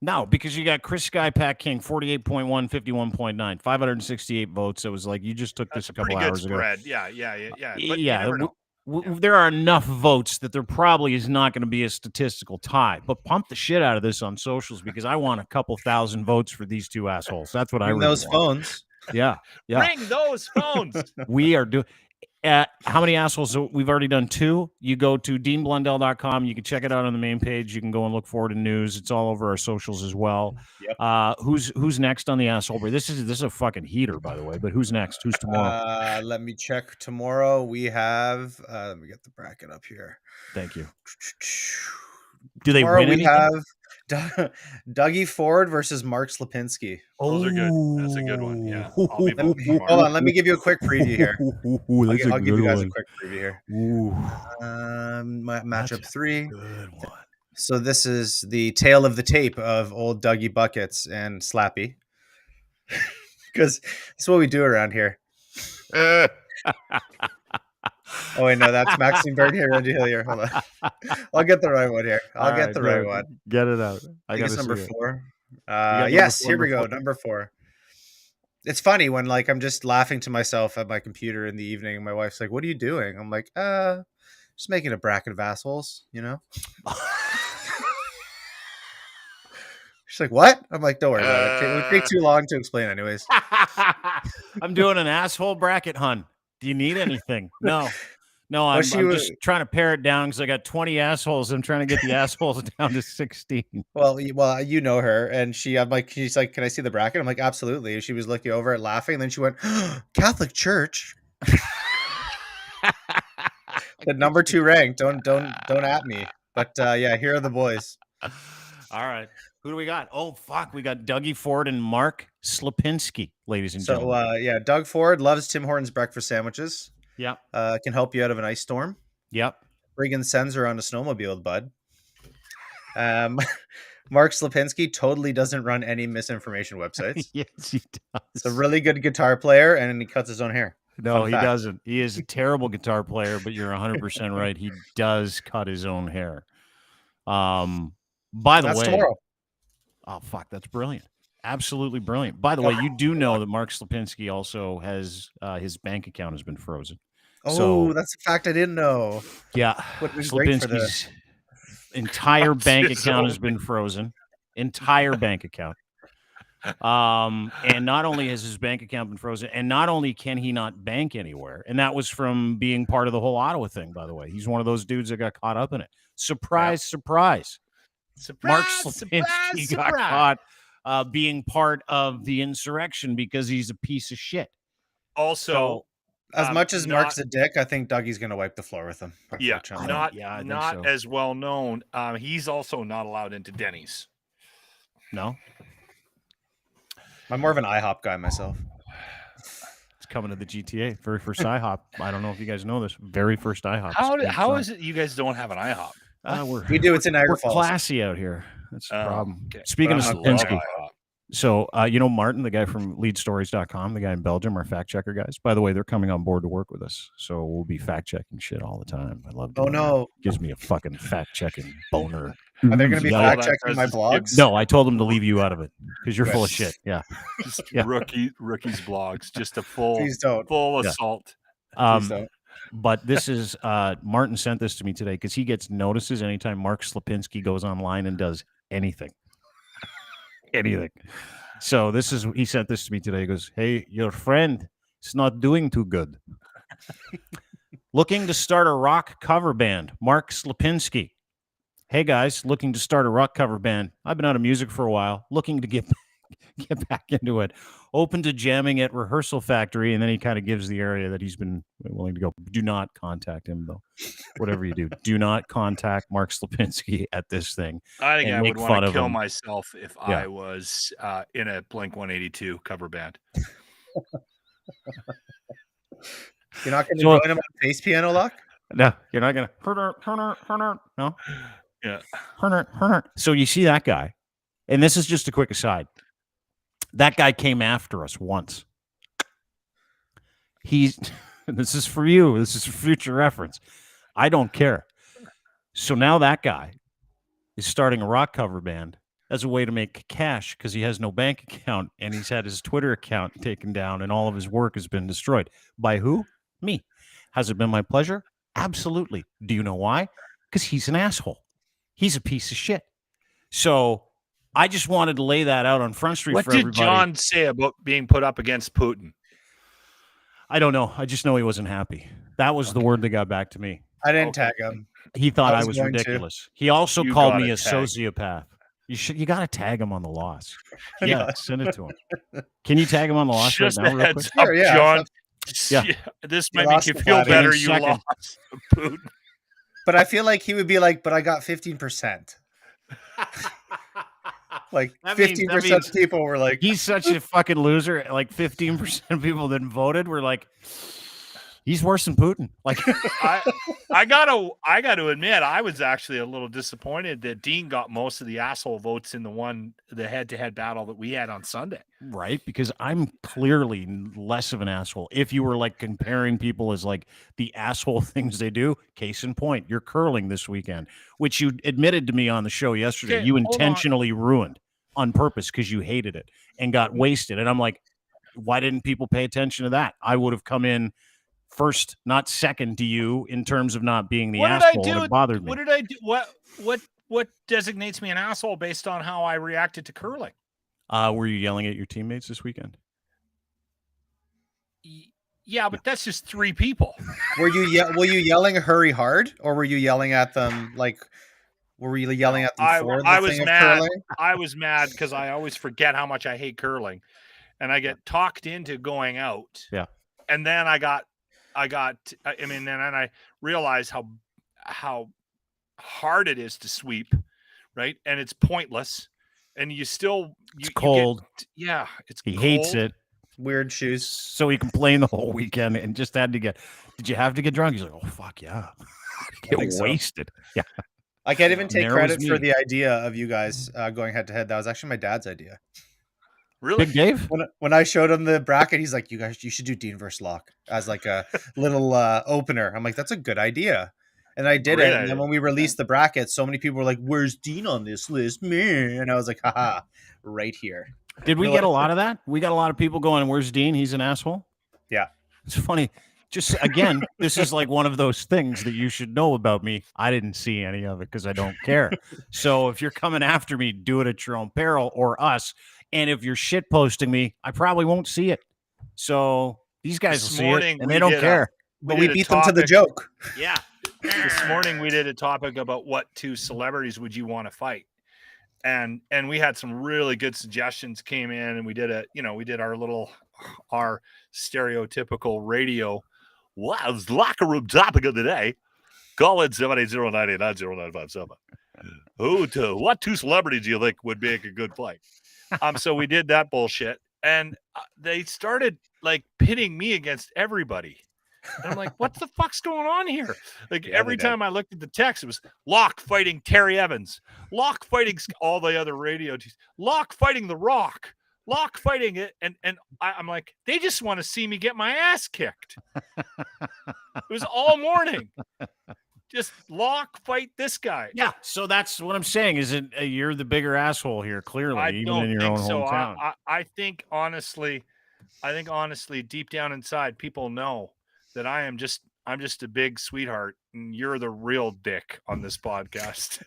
no, because you got Chris Sky, Pat King, 48.1, 51.9, 568 votes. It was like you just took That's this a a pretty couple good hours ago. spread. Yeah. But you Yeah, never know. there are enough votes that there probably is not going to be a statistical tie. But pump the shit out of this on socials because I want a couple thousand votes for these two assholes. That's what I Bring really those want. phones. Yeah. Bring those phones. We are doing. How many assholes? So we've already done 2. You go to deanblundell.com. You can check it out on the main page. You can go and look forward to news. It's all over our socials as well. Yep. Who's next on the asshole? This is a fucking heater, by the way. But who's next? Who's tomorrow? Let me check. Tomorrow we have. Let me get the bracket up here. Thank you. Do they Tomorrow win we anything? have Dougie Ford versus Mark Slipinski. Those are good. That's a good one. Yeah. I'll be voting tomorrow. Hold on. Let me give you a quick preview here. I'll give you guys a quick preview here. Matchup 3. Good one. So this is the tale of the tape of old Dougie Buckets and Slappy. Because that's what we do around here. Oh wait, no, that's Maxime Bernier, Reggie Hillier. Hold on, I'll get the right one here. I'll get the right one. Get it out. I think it's number 4. number Yes, 4, here we number go. Number 4. It's funny when like I'm just laughing to myself at my computer in the evening, and my wife's like, "What are you doing?" I'm like, just making a bracket of assholes, you know." She's like, "What?" I'm like, "Don't worry about it. It would take too long to explain, anyways." I'm doing an asshole bracket, hun. Do you need anything? No, I'm just trying to pare it down because I got 20 assholes. I'm trying to get the assholes down to 16. Well, you know her, and she's like, "Can I see the bracket?" I'm like, "Absolutely." She was looking over at laughing, and then she went, "Catholic Church." The number 2 ranked. Don't at me. But yeah, here are the boys. All right. Who do we got? Oh, fuck. We got Dougie Ford and Mark Slipinski, ladies and gentlemen. So, Doug Ford loves Tim Hortons breakfast sandwiches. Yep. Can help you out of an ice storm. Yep. Friggin' sends her on a snowmobile, bud. Mark Slipinski totally doesn't run any misinformation websites. Yes, he does. He's a really good guitar player, and he cuts his own hair. No, he doesn't. He is a terrible guitar player, but you're 100% right. He does cut his own hair. By the way, tomorrow. Oh, fuck. That's brilliant. Absolutely brilliant. By the way, you do know that Mark Slipinski also has his bank account has been frozen. Oh, that's a fact I didn't know. Yeah. Slipinski's entire bank account has been frozen. Entire bank account. And not only has his bank account been frozen, and not only can he not bank anywhere, and that was from being part of the whole Ottawa thing, by the way. He's one of those dudes that got caught up in it. Surprise. Mark Slipinski got caught being part of the insurrection because he's a piece of shit. Also, as much as Mark's a dick, I think Dougie's going to wipe the floor with him. Yeah, not as well known. He's also not allowed into Denny's. No? I'm more of an IHOP guy myself. It's coming to the GTA. Very first IHOP. I don't know if you guys know this. Very first IHOP. How is it you guys don't have an IHOP? We do. It's in Niagara Falls. We're classy out here. That's the problem. Okay. Speaking of Slipinski, so you know Martin, the guy from leadstories.com, the guy in Belgium, our fact checker guys. By the way, they're coming on board to work with us, so we'll be fact checking shit all the time. I love. Oh no! Gives me a fucking fact checking boner. Are they going to be fact checking my blogs? No, I told them to leave you out of it because you're full of shit. Yeah, rookies blogs, just a full assault. Please don't. But this is Martin sent this to me today because he gets notices anytime Mark Slipinski goes online and does anything. So he sent this to me today. He goes, "Hey, your friend is not doing too good. Looking to start a rock cover band, Mark Slipinski. Hey guys, looking to start a rock cover band. I've been out of music for a while, looking to get back into it. Open to jamming at Rehearsal Factory, and then he kind of gives the area that he's been willing to go. Do not contact him, though. Whatever you do, do not contact Mark Slapinski at this thing. I think and I make would fun want to of kill him. myself if I was in a Blink-182 cover band. You're not going to join him on Face Piano Lock? No, you're not going to. No? Yeah. So you see that guy, and this is just a quick aside. That guy came after us once. This is for you. This is for future reference. I don't care. So now that guy is starting a rock cover band as a way to make cash because he has no bank account and he's had his Twitter account taken down and all of his work has been destroyed. By who? Me. Has it been my pleasure? Absolutely. Do you know why? Because he's an asshole. He's a piece of shit. So I just wanted to lay that out on Front Street What for did everybody. John say about being put up against Putin? I don't know. I just know he wasn't happy. That was the word that got back to me. I didn't tag him. He thought I was was going to. ridiculous. He also You called me gotta a tag. sociopath. You got to tag him on the loss. Yeah, send it to him. Can you tag him on the loss Just right now, a real heads quick? up, Sure, yeah. John. Yeah. This You might make lost you the feel flag. better. Any You second. lost Putin. But I feel like he would be like, but I got 15%. Like That means- 15% of people were like, He's such a fucking loser. Like 15% of people that voted were like, he's worse than Putin. Like, I gotta admit, I was actually a little disappointed that Dean got most of the asshole votes in the head-to-head battle that we had on Sunday. right? Because I'm clearly less of an asshole. If you were like comparing people as like the asshole things they do, case in point, you're curling this weekend, which you admitted to me on the show yesterday. Okay, You hold on. intentionally ruined on purpose because you hated it and got wasted. And I'm like, why didn't people pay attention to that? I would have come in first, not second to you in terms of not being the What did I asshole. And do? it bothered me. What did I do? What designates me an asshole based on how I reacted to curling? Were you yelling at your teammates this weekend? Yeah, but that's just three people. were you yelling hurry hard? Or were you yelling at them like, were you yelling at them for the I thing was of mad. curling? I was mad because I always forget how much I hate curling, and I get talked into going out. Yeah. And then I realized how hard it is to sweep, right? And it's pointless, and you still It's cold. It's He hates cold. it. Weird shoes. So he complained the whole weekend and just had to get. Did you have to get drunk? He's like, oh fuck yeah, get think so. wasted. Yeah, I can't even take There was credit for me. the idea of you guys going head to head. That was actually my dad's idea. Really? Big Dave. When I showed him the bracket, he's like, you should do Dean versus Locke as like a little opener. I'm like, that's a good idea. And I did Great it. And idea. then when we released the bracket, so many people were like, where's Dean on this list? Me. And I was like, haha, right here. Did we You're get a like- lot of that? We got a lot of people going, where's Dean? He's an asshole. Yeah. It's funny. Just again, this is like one of those things that you should know about me. I didn't see any of it because I don't care. So if you're coming after me, do it at your own peril or us. And if you're shit posting me, I probably won't see it. So these guys This will see morning it and we they don't did a- care. But did we a beat them to the topic- joke. Yeah. This morning we did a topic about what two celebrities would you want to fight, and we had some really good suggestions came in, and we did our stereotypical radio. Wow, locker room topic of the day. Call in 780-99-0957. What two celebrities do you think would make a good fight? So we did that bullshit, and they started like pitting me against everybody. And I'm like, what the fuck's going on here? Like Yeah, every they did. time I looked at the text, it was Locke fighting Terry Evans, Locke fighting all the other radio teams, Locke fighting The Rock, Locke fighting it. And I'm like, they just want to see me get my ass kicked. It was all morning. Just Locke fight this guy. Yeah. So that's what I'm saying. Is it you're the bigger asshole here, clearly, I even don't in your think own so. hometown. I think honestly, deep down inside, people know that I'm just a big sweetheart, and you're the real dick on this podcast.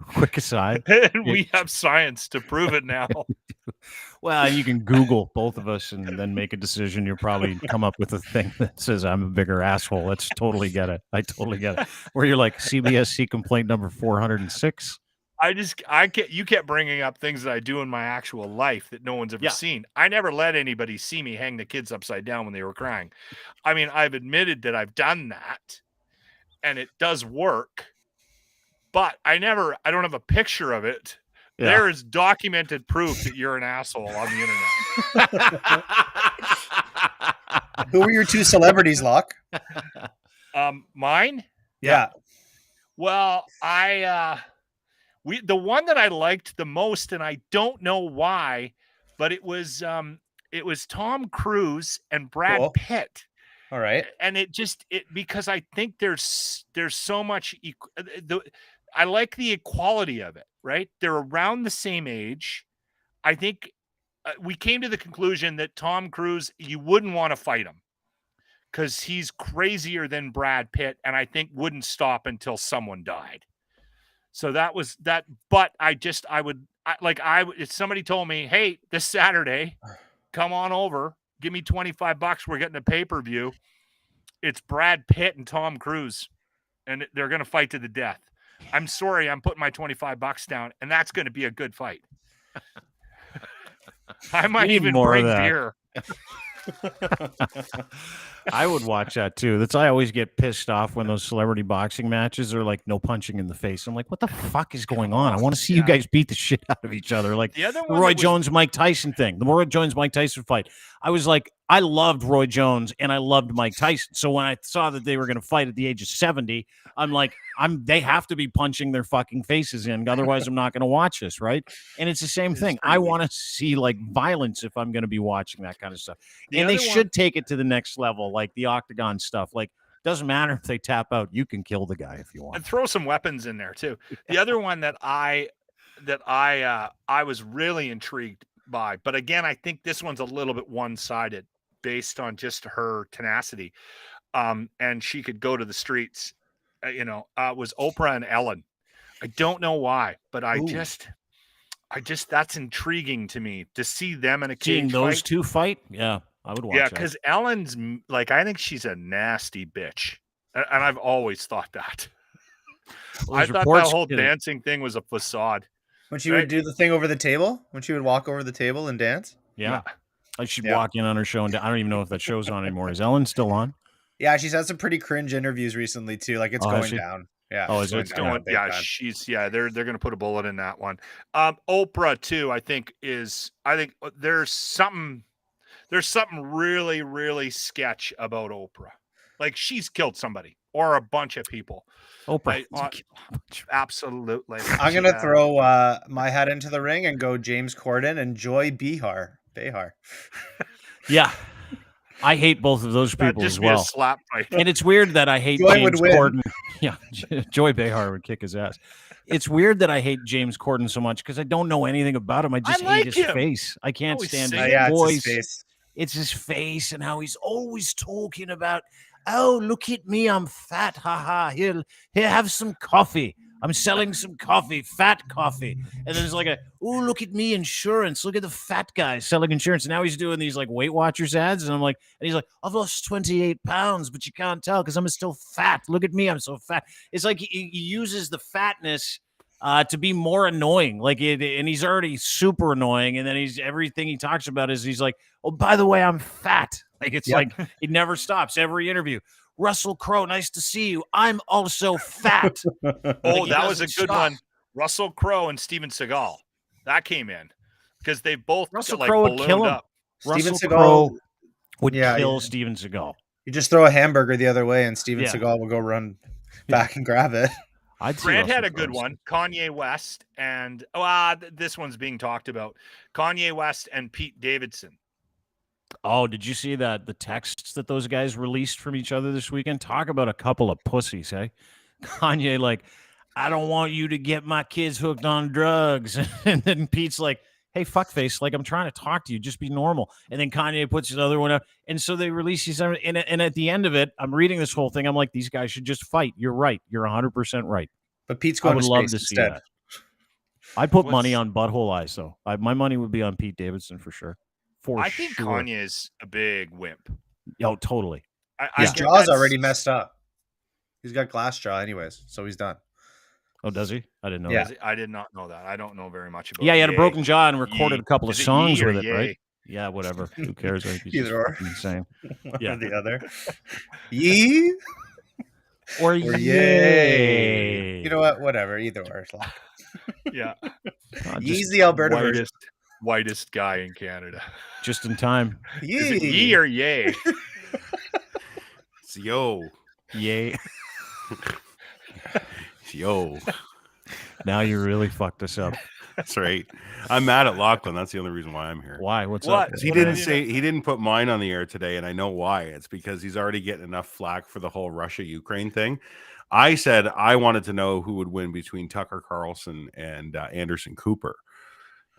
Quick aside. And we have science to prove it now. Well, you can Google both of us and then make a decision. You'll probably come up with a thing that says I'm a bigger asshole. Let's totally get it. I totally get it. Where you're like CBSC complaint number 406. You kept bringing up things that I do in my actual life that no one's ever seen. I never let anybody see me hang the kids upside down when they were crying. I mean, I've admitted that I've done that and it does work, but I don't have a picture of it. Yeah. There is documented proof that you're an asshole on the internet. Who were your two celebrities, Locke? Mine? Yeah. Well, the one that I liked the most, and I don't know why, but it was Tom Cruise and Brad Pitt. All right. And because I think there's so much I like the equality of it, right? They're around the same age. I think we came to the conclusion that Tom Cruise, you wouldn't want to fight him because he's crazier than Brad Pitt, and I think wouldn't stop until someone died. So that was that. But if somebody told me, hey, this Saturday, come on over, give me $25. We're getting a pay-per-view. It's Brad Pitt and Tom Cruise, and they're going to fight to the death. I'm sorry, I'm putting my $25 down, and that's going to be a good fight. I might even bring beer. I would watch that too. I always get pissed off when those celebrity boxing matches are like no punching in the face. I'm like, what the fuck is going on? I want to see you guys beat the shit out of each other. Like the Roy Jones, Mike Tyson thing, the Roy Jones, Mike Tyson fight. I was like, I loved Roy Jones and I loved Mike Tyson. So when I saw that they were going to fight at the age of 70, I'm like, they have to be punching their fucking faces in. Otherwise, I'm not going to watch this. Right. And it's the same thing. I want to see like violence if I'm going to be watching that kind of stuff. And they should take it to the next level, like the octagon stuff. Like, doesn't matter if they tap out, you can kill the guy if you want. And throw some weapons in there too. The other one that I was really intrigued by, but again, I think this one's a little bit one-sided based on just her tenacity. And she could go to the streets, was Oprah and Ellen. I don't know why, but I just that's intriguing to me to see them in a cage. Seeing those two fight? Yeah, I would watch that. Yeah, because Ellen's I think she's a nasty bitch. And I've always thought that. Well, I thought that whole dancing thing was a facade. When she would do the thing over the table? When she would walk over the table and dance? Yeah. I should walk in on her show. And I don't even know if that show's on anymore. Is Ellen still on? Yeah, she's had some pretty cringe interviews recently, too. Like, it's going down. Yeah. Oh, is it? It's going down. They're going to put a bullet in that one. Oprah, too, I think there's something really, really sketch about Oprah. Like, she's killed somebody or a bunch of people. Oprah. Absolutely. I'm going to throw my hat into the ring and go James Corden and Joy Behar. Yeah. I hate both of those people as well. A slap fight. And it's weird that I hate James Corden. Yeah, Joy Behar would kick his ass. It's weird that I hate James Corden so much because I don't know anything about him. I just hate his face. I can't stand his voice. It's his face and how he's always talking about, oh, look at me, I'm fat. Ha. Here, have some coffee. I'm selling some coffee, fat coffee. And then there's like oh, look at me, insurance. Look at the fat guy selling insurance. And now he's doing these like Weight Watchers ads. And I'm like, and he's like, I've lost 28 pounds, but you can't tell because I'm still fat. Look at me, I'm so fat. It's like he uses the fatness to be more annoying. Like and he's already super annoying. And then everything he talks about is he's like, oh, by the way, I'm fat. Like it's like he never stops every interview. Russell Crowe, nice to see you. I'm also fat. Oh, that was a good one. Russell Crowe and Steven Seagal. That came in because they both Russell Crowe would kill him. Russell Crowe would kill Steven Seagal. You just throw a hamburger the other way and Steven Seagal will go run back and grab it. Grant had a good one. Kanye West and this one's being talked about. Kanye West and Pete Davidson. Oh, did you see that the texts that those guys released from each other this weekend? Talk about a couple of pussies, hey? Kanye like, I don't want you to get my kids hooked on drugs. And then Pete's like, hey, fuckface, like I'm trying to talk to you. Just be normal. And then Kanye puts his other one up. And so they release these. And at the end of it, I'm reading this whole thing. I'm like, these guys should just fight. You're right. You're 100% right. But Pete's going to space love to see that. I'd put money on butthole eyes, though. My money would be on Pete Davidson for sure. I think Kanye's a big wimp. Oh, totally. His jaw's already messed up. He's got glass jaw anyways, so he's done. Oh, does he? I didn't know Yeah. that. I did not know that. I don't know very much about. Yeah, he had a Yay. broken jaw and recorded Yee. a couple of Is it songs yee or with it, right? yay? Yeah, whatever. Who cares? I think he's just Either or. fucking insane. One Yeah. or the other. Yee Or or yay. yay. You know what? Whatever. Either or. Yeah. Yee's the Alberta version. Whitest guy in Canada. Just in time. Is it yee or yay? It's yo. Yay. Yo. Now you really fucked us up. That's right. I'm mad at Lachlan. That's the only reason why I'm here. Why? What's What? up? 'Cause he didn't put mine on the air today, and I know why. It's because he's already getting enough flack for the whole Russia-Ukraine thing. I said I wanted to know who would win between Tucker Carlson and Anderson Cooper,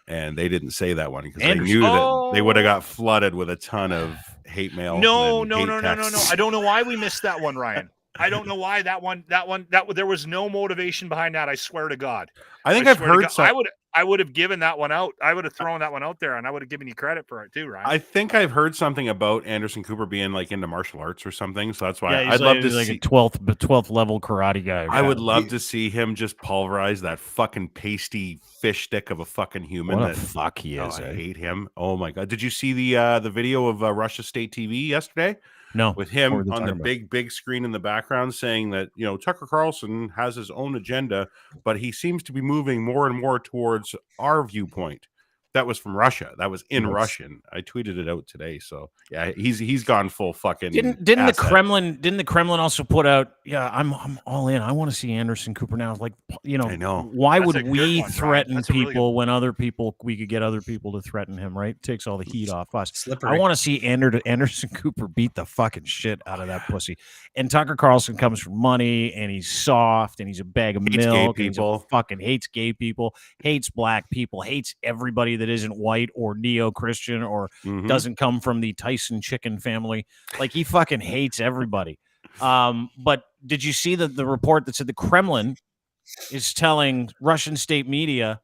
and they didn't say that one because they knew that they would have got flooded with a ton of hate mail. No. and hate texts. I don't know why we missed that one, Ryan. I don't know why that one there was no motivation behind that. I swear to God. I think I've heard some. I would have given that one out. I would have thrown that one out there, and I would have given you credit for it too, Ryan. I think I've heard something about Anderson Cooper being like into martial arts or something. So that's why Yeah, I'd love to like see a 12th level karate guy. I would love to see him just pulverize that fucking pasty fish stick of a fucking human. What a fuck he is. I hate him. Oh my god! Did you see the video of Russia State TV yesterday? No, with him what were they on the talking about? big screen in the background saying that Tucker Carlson has his own agenda, but he seems to be moving more and more towards our viewpoint. That was from Russia. That was in Russian. I tweeted it out today. So yeah, he's gone full fucking. Didn't the Kremlin also put out? Yeah, I'm all in. I want to see Anderson Cooper now. Like I know. Why That's a would good we one, threaten Brian. That's a really people when we could get other people to threaten him? Right, takes all the heat off us. Slippery. I want to see Anderson Cooper beat the fucking shit out of that pussy. And Tucker Carlson comes from money, and he's soft, and he's a bag of Hates gay milk. And he's people. fucking hates gay people, hates black people, hates everybody that isn't white or neo-Christian or doesn't come from the Tyson chicken family. Like he fucking hates everybody. But did you see the report that said the Kremlin is telling Russian state media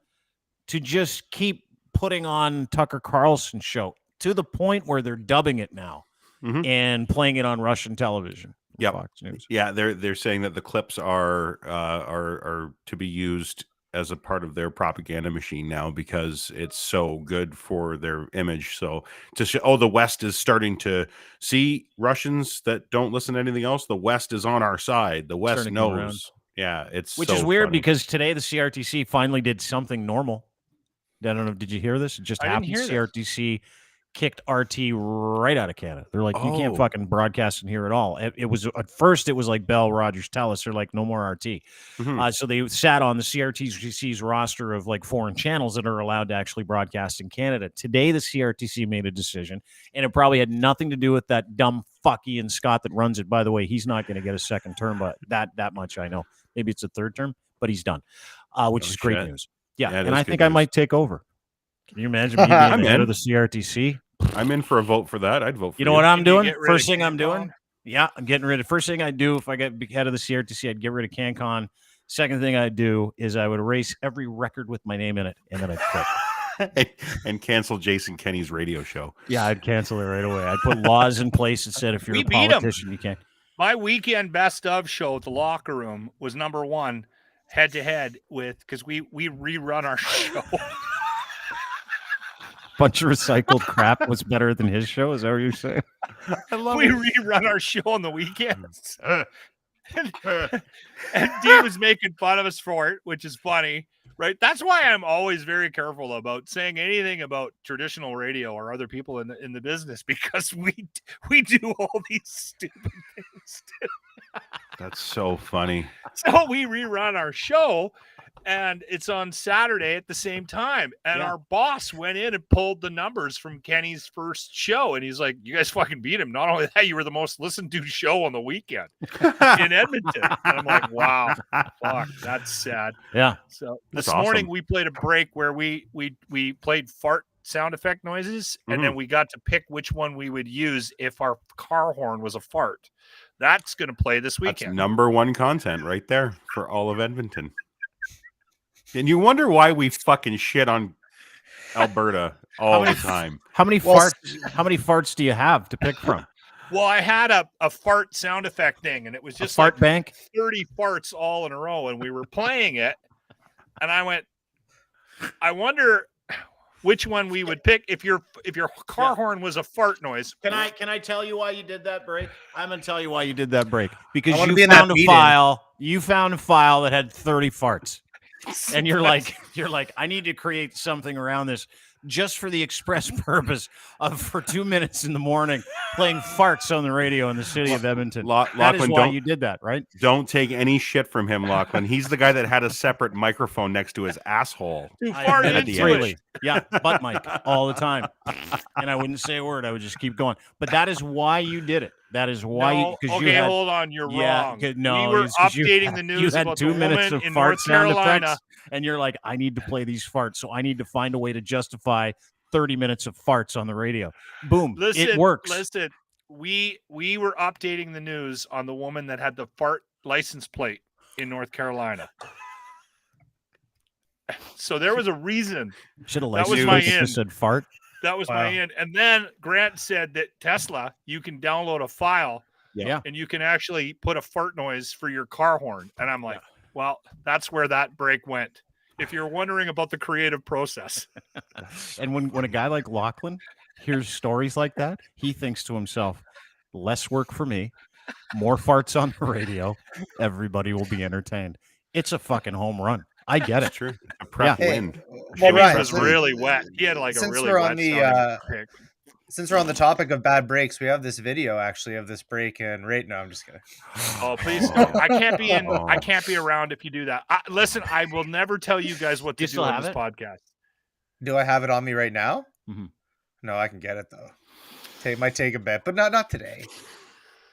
to just keep putting on Tucker Carlson's show to the point where they're dubbing it now and playing it on Russian television? Yep. Fox News. Yeah, they're saying that the clips are to be used as a part of their propaganda machine now because it's so good for their image. So to show, the West is starting to see Russians that don't listen to anything else. The West is on our side. The West Starting to come around. knows. Yeah, Which so is weird funny. because today the CRTC finally did something normal. I don't know. Did you hear this? It just I didn't happened. hear CRTC kicked RT right out of Canada. They're like, you can't fucking broadcast in here at all. It was at first, it was like Bell, Rogers, Telus. They're like, no more RT. So they sat on the CRTC's roster of like foreign channels that are allowed to actually broadcast in Canada. Today, the CRTC made a decision, and it probably had nothing to do with that dumb fuck Ian Scott that runs it. By the way, he's not going to get a second term, but that much I know. Maybe it's a third term, but he's done, which is great news. Yeah, and I think I might take over. Can you imagine me being the head of the CRTC? I'm in for a vote for that. I'd vote for you know what I'm doing? First thing I'm CanCon? doing? Yeah, I'm getting rid of. First thing I do if I get head of the CRTC, I'd get rid of CanCon. Second thing I'd do is I would erase every record with my name in it, and then I'd quit. and cancel Jason Kenney's radio show. Yeah, I'd cancel it right away. I'd put laws in place that said if you're We a beat 'em. politician, you can't. My weekend best of show at the Locker Room was number one, head to head with because we rerun our show. Bunch of recycled crap was better than his show. Is that what you're saying? I love We it. rerun our show on the weekends. and Dee was making fun of us for it, which is funny, right? That's why I'm always very careful about saying anything about traditional radio or other people in the business because we do all these stupid things too. That's so funny. So we rerun our show, and it's on Saturday at the same time. And our boss went in and pulled the numbers from Kenny's first show, and he's like, "You guys fucking beat him. Not only that, you were the most listened to show on the weekend in Edmonton." And I'm like, "Wow, fuck, that's sad." Yeah. So That's this morning awesome. we played a break where we played fart sound effect noises, and then we got to pick which one we would use if our car horn was a fart. That's going to play this That's weekend. #1 content right there for all of Edmonton. And you wonder why we fucking shit on Alberta all the time. How many farts do you have to pick from? Well, I had a fart sound effect thing, and it was just fart like bank? 30 farts all in a row, and we were playing it, and I went, I wonder which one we would pick if your car horn was a fart noise. Can I tell you why you did that break? I'm gonna tell you why you did that break. Because wanna you be in that found a meeting. file. You found a file that had 30 farts. And you're like, I need to create something around this just for the express purpose of for 2 minutes in the morning playing farts on the radio in the city of Edmonton. That is Lachlan, why you did that, right? Don't take any shit from him, Lachlan. He's the guy that had a separate microphone next to his asshole. I fart admit it into freely. it. Yeah, butt mic all the time. And I wouldn't say a word. I would just keep going. But that is why you did it. That is why No, you. okay, hold on. You're wrong. No, we were it's 'cause updating the news You had about 2 the minutes woman of in fart North sound Carolina. effects, and you're like, I need to play these farts, so I need to find a way to justify 30 minutes of farts on the radio. Boom, it works. Listen, we were updating the news on the woman that had the fart license plate in North Carolina. So there was a reason. Should have That was license my plate that end. just said fart. That was my end. And then Grant said that Tesla, you can download a file Yeah. and you can actually put a fart noise for your car horn. And I'm like, well, that's where that break went. If you're wondering about the creative process. And when a guy like Lachlan hears stories like that, he thinks to himself, less work for me, more farts on the radio, everybody will be entertained. It's a fucking home run. I get it. It's true. A prep Hey, wind. well, Jimmy's Ryan, was really wet. He had like a since really we're on wet the, sounding pick. Since we're on the topic of bad breaks, we have this video actually of this break and right now. I'm just kidding. Oh, please! No. I can't be in. I can't be around if you do that. Listen, I will never tell you guys what to do on this podcast. Do I have it on me right now? Mm-hmm. No, I can get it though. Might take a bit, but not today.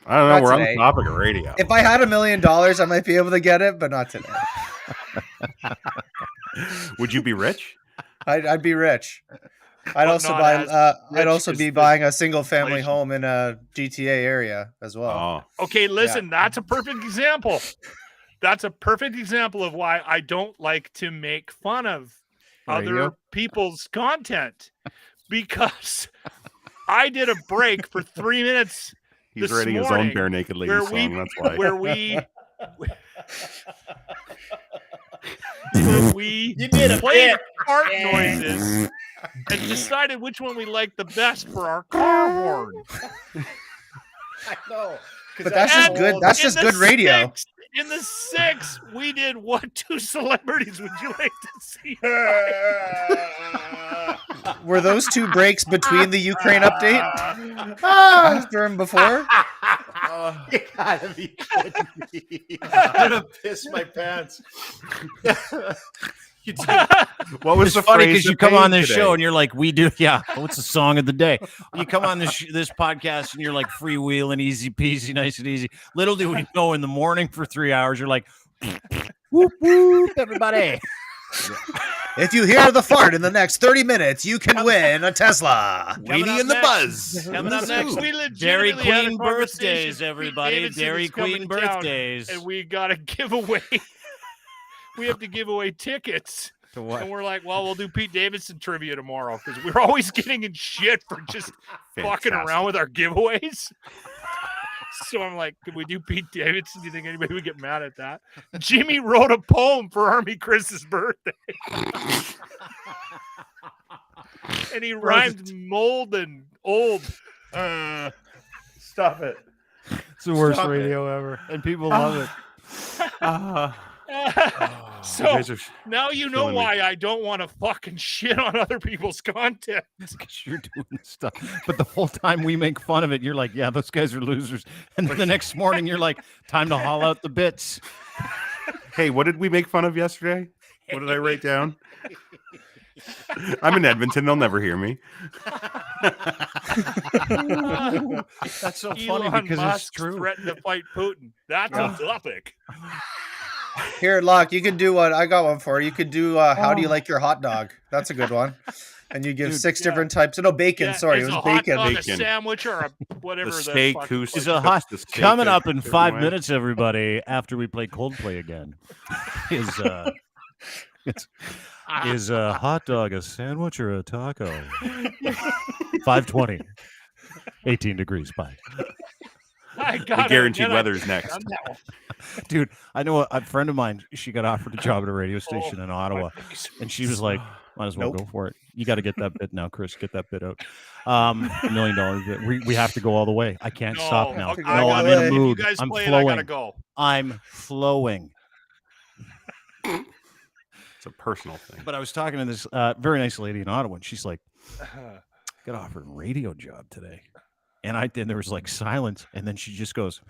I don't know. Not We're today. on the topic of radio. If I had $1 million, I might be able to get it, but not today. Would you be rich? I'd be rich. I'd also buy. I'd also be buying a single family home in a GTA area as well. Oh. Okay, listen, that's a perfect example. That's a perfect example of why I don't like to make fun of other people's content, because I did a break for 3 minutes. He's writing his own Bare Naked Lady song. That's why. Where we played fart noises and decided which one we liked the best for our car horn. I know, but that's just good. That's just good radio. In the 6, we did what 2 celebrities would you like to see? Were those 2 breaks between the Ukraine update? After and before? You gotta be kidding me. I'm gonna piss my pants. What was it's the funny phrase because you that come on paid this today? show and you're like, we do, what's the song of the day? You come on this podcast and you're like freewheeling, easy peasy, nice and easy. Little do we know, in the morning for 3 hours, you're like, whoop whoop, everybody. If you hear the fart in the next 30 minutes, you can win a Tesla. Weenie and the Buzz. Coming up next, Dairy Queen birthdays, everybody. Dairy Queen birthdays. And we got a giveaway. We have to give away tickets. To what? And we're like, well, we'll do Pete Davidson trivia tomorrow because we're always getting in shit for just fucking around with our giveaways. So I'm like, could we do Pete Davidson? Do you think anybody would get mad at that? Jimmy wrote a poem for Army Chris's birthday. And he rhymed mold and old. Stop it. It's the worst radio ever. And people love it. So now you know why I don't want to fucking shit on other people's content. Because you're doing this stuff. But the whole time we make fun of it, you're like, yeah, those guys are losers. And then the next morning, you're like, time to haul out the bits. Hey, what did we make fun of yesterday? What did I write down? I'm in Edmonton. They'll never hear me. That's so funny Elon because Musk it's true. Threatened to fight Putin. That's a topic. Here, Locke, you can do one. I got one for you. You could do how do you like your hot dog? That's a good one. And you give 6 different types. No, bacon. Yeah, Sorry, is it was a hot bacon. dog a sandwich or a whatever. The steak is a hot. Coming up in 5 minutes, everybody. After we play Coldplay again, is a hot dog a sandwich or a taco? 5:20, 18 degrees. Bye. got guaranteed weather's next. Dude, I know a friend of mine. She got offered a job at a radio station in Ottawa, and she was like, "Might as well go for it. You got to get that bit now, Chris. Get that bit out. $1 million bit. We have to go all the way. I can't stop now. Okay, No, I'm in a mood. You guys I'm play flowing. I gotta go. I'm flowing." It's a personal thing. But I was talking to this very nice lady in Ottawa, and she's like, "Got offered a radio job today." And then there was like silence, and then she just goes,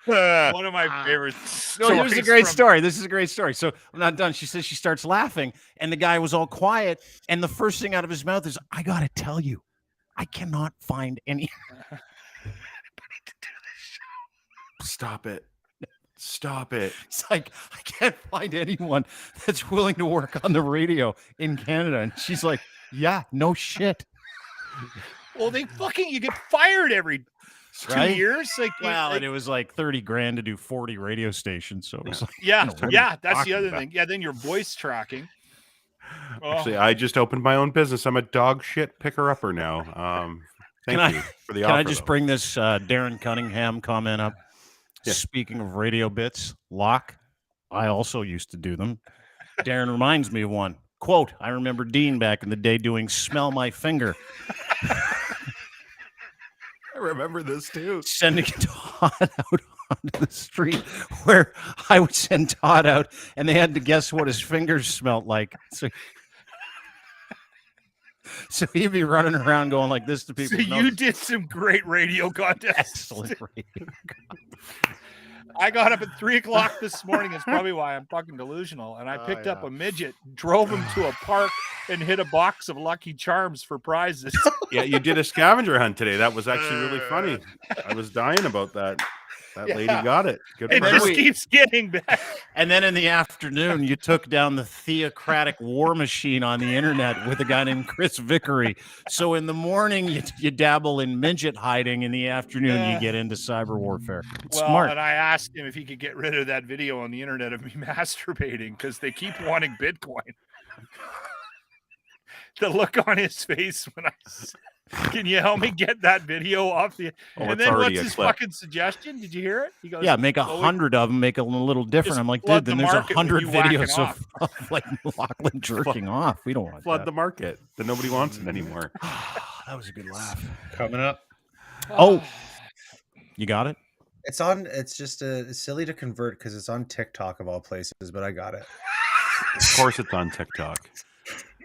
One of my favorite No, stories. this is a great story. This is a great story. So I'm not done. She says she starts laughing, and the guy was all quiet, and the first thing out of his mouth is, "I gotta tell you, I cannot find any." Stop it. Stop it. It's like, I can't find anyone that's willing to work on the radio in Canada. And she's like, "Yeah, no shit." Well, you get fired every 2 Right? years. Like, And it was like 30 grand to do 40 radio stations. So it was like, yeah, what are yeah, you that's the talking other about? thing. Yeah, then your voice tracking. Actually, I just opened my own business. I'm a dog shit picker-upper now. Thank you for the offer. Can I just bring this Darren Cunningham comment up? Yeah. Speaking of radio bits, Locke, I also used to do them. Darren reminds me of one. Quote, "I remember Dean back in the day doing Smell My Finger." I remember this too. Sending Todd out onto the street where I would send Todd out and they had to guess what his fingers smelled like. So he'd be running around going like this to people. So you did some great radio contests. Excellent radio. I got up at 3:00 this morning. It's probably why I'm fucking delusional. And I picked up a midget, drove him to a park, and hit a box of Lucky Charms for prizes. Yeah, you did a scavenger hunt today. That was actually really funny. I was dying about that. That lady got it. Good It for just her. keeps getting back. And then in the afternoon, you took down the theocratic war machine on the internet with a guy named Chris Vickery. So in the morning, you dabble in midget hiding. In the afternoon, you get into cyber warfare. It's Well, smart. and I asked him if he could get rid of that video on the internet of me masturbating because they keep wanting Bitcoin. The look on his face when I said, "Can you help me get that video off the?" Oh, and it's then already what's a his clip. fucking suggestion? Did you hear it? He goes, Yeah, make "Oh, 100 of them, make them a little different. Just I'm like, flood dude, then the there's market with 100 you whacking videos off. of like Lachlan jerking off. We don't want Flood that. the market. Then nobody wants it anymore. That was a good laugh. Coming up. Oh, you got it? It's on. It's just it's silly to convert because it's on TikTok of all places, but I got it. Of course, it's on TikTok.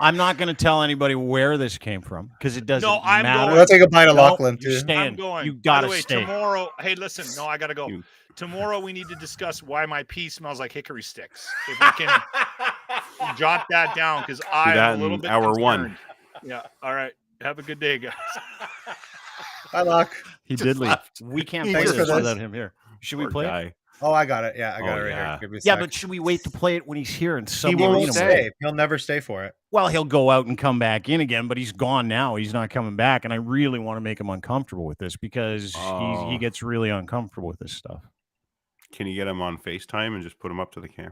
I'm not going to tell anybody where this came from because it doesn't No, I'm matter. going. I'll take a bite of No, Lachlan you're too. staying. I'm going. You By got the to way, stay. tomorrow. Hey, listen. No, I gotta go. You- Tomorrow we need to discuss why my pee smells like hickory sticks. If we can jot that down, because I'm that a little in bit hour concerned. one. Yeah. All right. Have a good day, guys. Hi, Locke. He Just did leave. left. We can't He play just this left. without him here. Should we Poor play it? guy. Oh, I got it. Yeah, I got Oh, it right yeah. here. Give me a Yeah, sec. but should we wait to play it when he's here and he somebody won't read him? stay. He'll never stay for it. Well, he'll go out and come back in again, but he's gone now. He's not coming back, and I really want to make him uncomfortable with this because he gets really uncomfortable with this stuff. Can you get him on FaceTime and just put him up to the camera?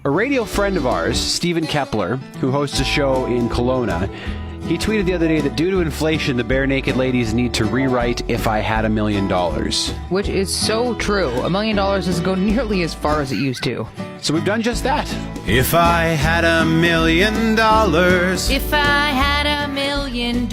A radio friend of ours, Stephen Kepler, who hosts a show in Kelowna, he tweeted the other day that due to inflation, the bare naked ladies need to rewrite "If I Had $1 Million." Which is so true. $1 million doesn't go nearly as far as it used to. So we've done just that. If I had $1 million, If I had $1 million,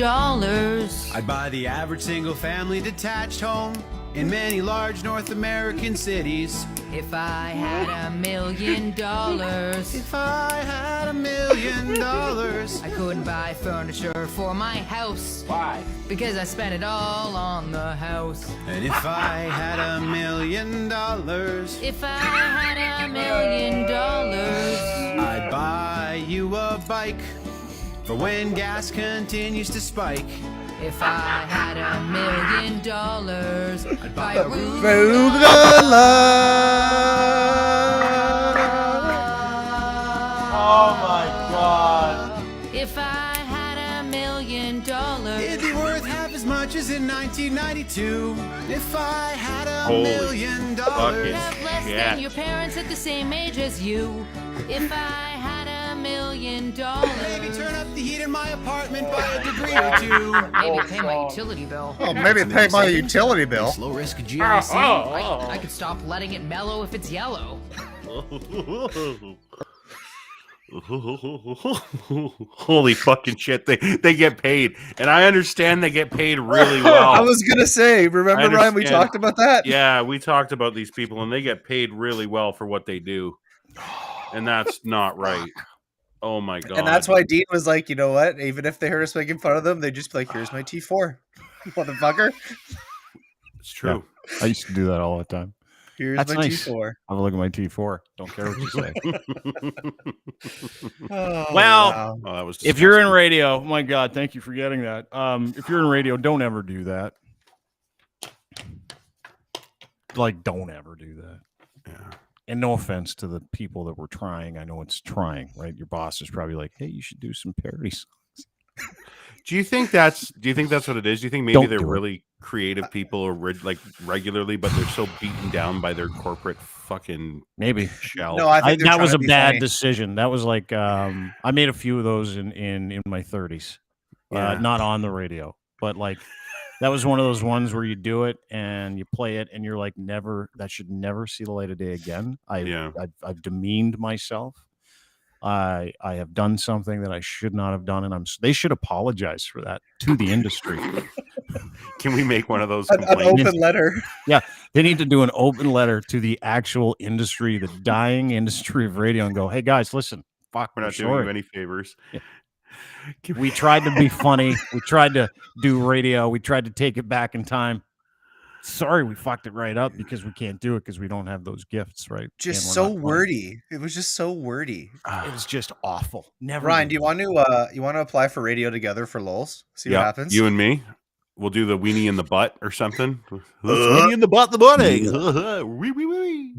I'd buy the average single family detached home in many large North American cities. if I had $1 million, If I had $1 million, I couldn't buy furniture for my house. Why? Because I spent it all on the house. and if I had $1 million, If I had $1 million, I'd buy you a bike for when gas continues to spike. if I had $1 million, I'd buy a roof. Oh my God! If I had $1 million, It'd be worth half as much as in 1992. If I had $1 Holy million, fucking have less shit. than your parents at the same age as you. If I had $1 million, million. Maybe turn up the heat in my apartment by a degree or two. Maybe pay my utility bill. Oh, maybe pay my utility bill. Low risk GIC. I could stop letting it mellow if it's yellow. Holy fucking shit! They get paid, and I understand they get paid really well. I was gonna say, remember Ryan? We talked about that. Yeah, we talked about these people, and they get paid really well for what they do, and that's not right. Oh my god! And that's why Dean was like, you know what? Even if they heard us making fun of them, they just be like, "Here's my T4, motherfucker." It's true. Yeah, I used to do that all the time. Here's That's my nice. T4. Have a look at my T4. Don't care what you say. Oh, Well, wow. Oh, that was if you're in radio, oh my God, thank you for getting that. If you're in radio, don't ever do that. Like, don't ever do that. Yeah. And no offense to the people that were trying. I know it's trying, right? Your boss is probably like, hey, you should do some parody songs. Do you think that's what it is? Do you think maybe Don't they're do it. really creative people or like regularly, but they're so beaten down by their corporate fucking Maybe. shell? No, I think they're that trying was to a be bad funny. decision. That was like I made a few of those in my 30s. Yeah. Not on the radio, but like that was one of those ones where you do it and you play it and you're like, that should never see the light of day again. I've demeaned myself. I have done something that I should not have done, and they should apologize for that to the industry. Can we make one of those An open letter? Yeah, they need to do an open letter to the actual industry, the dying industry of radio, and go, "Hey guys, listen, fuck, We're not doing you any favors." Yeah. We tried to be funny. We tried to do radio. We tried to take it back in time. Sorry, we fucked it right up because we can't do it because we don't have those gifts, right? Just so wordy. It was just so wordy. It was just awful. Never. Ryan, do you want to apply for radio together for lulz? See what happens. You and me. We'll do the weenie in the butt or something. Weenie in the butt, the morning. Weenie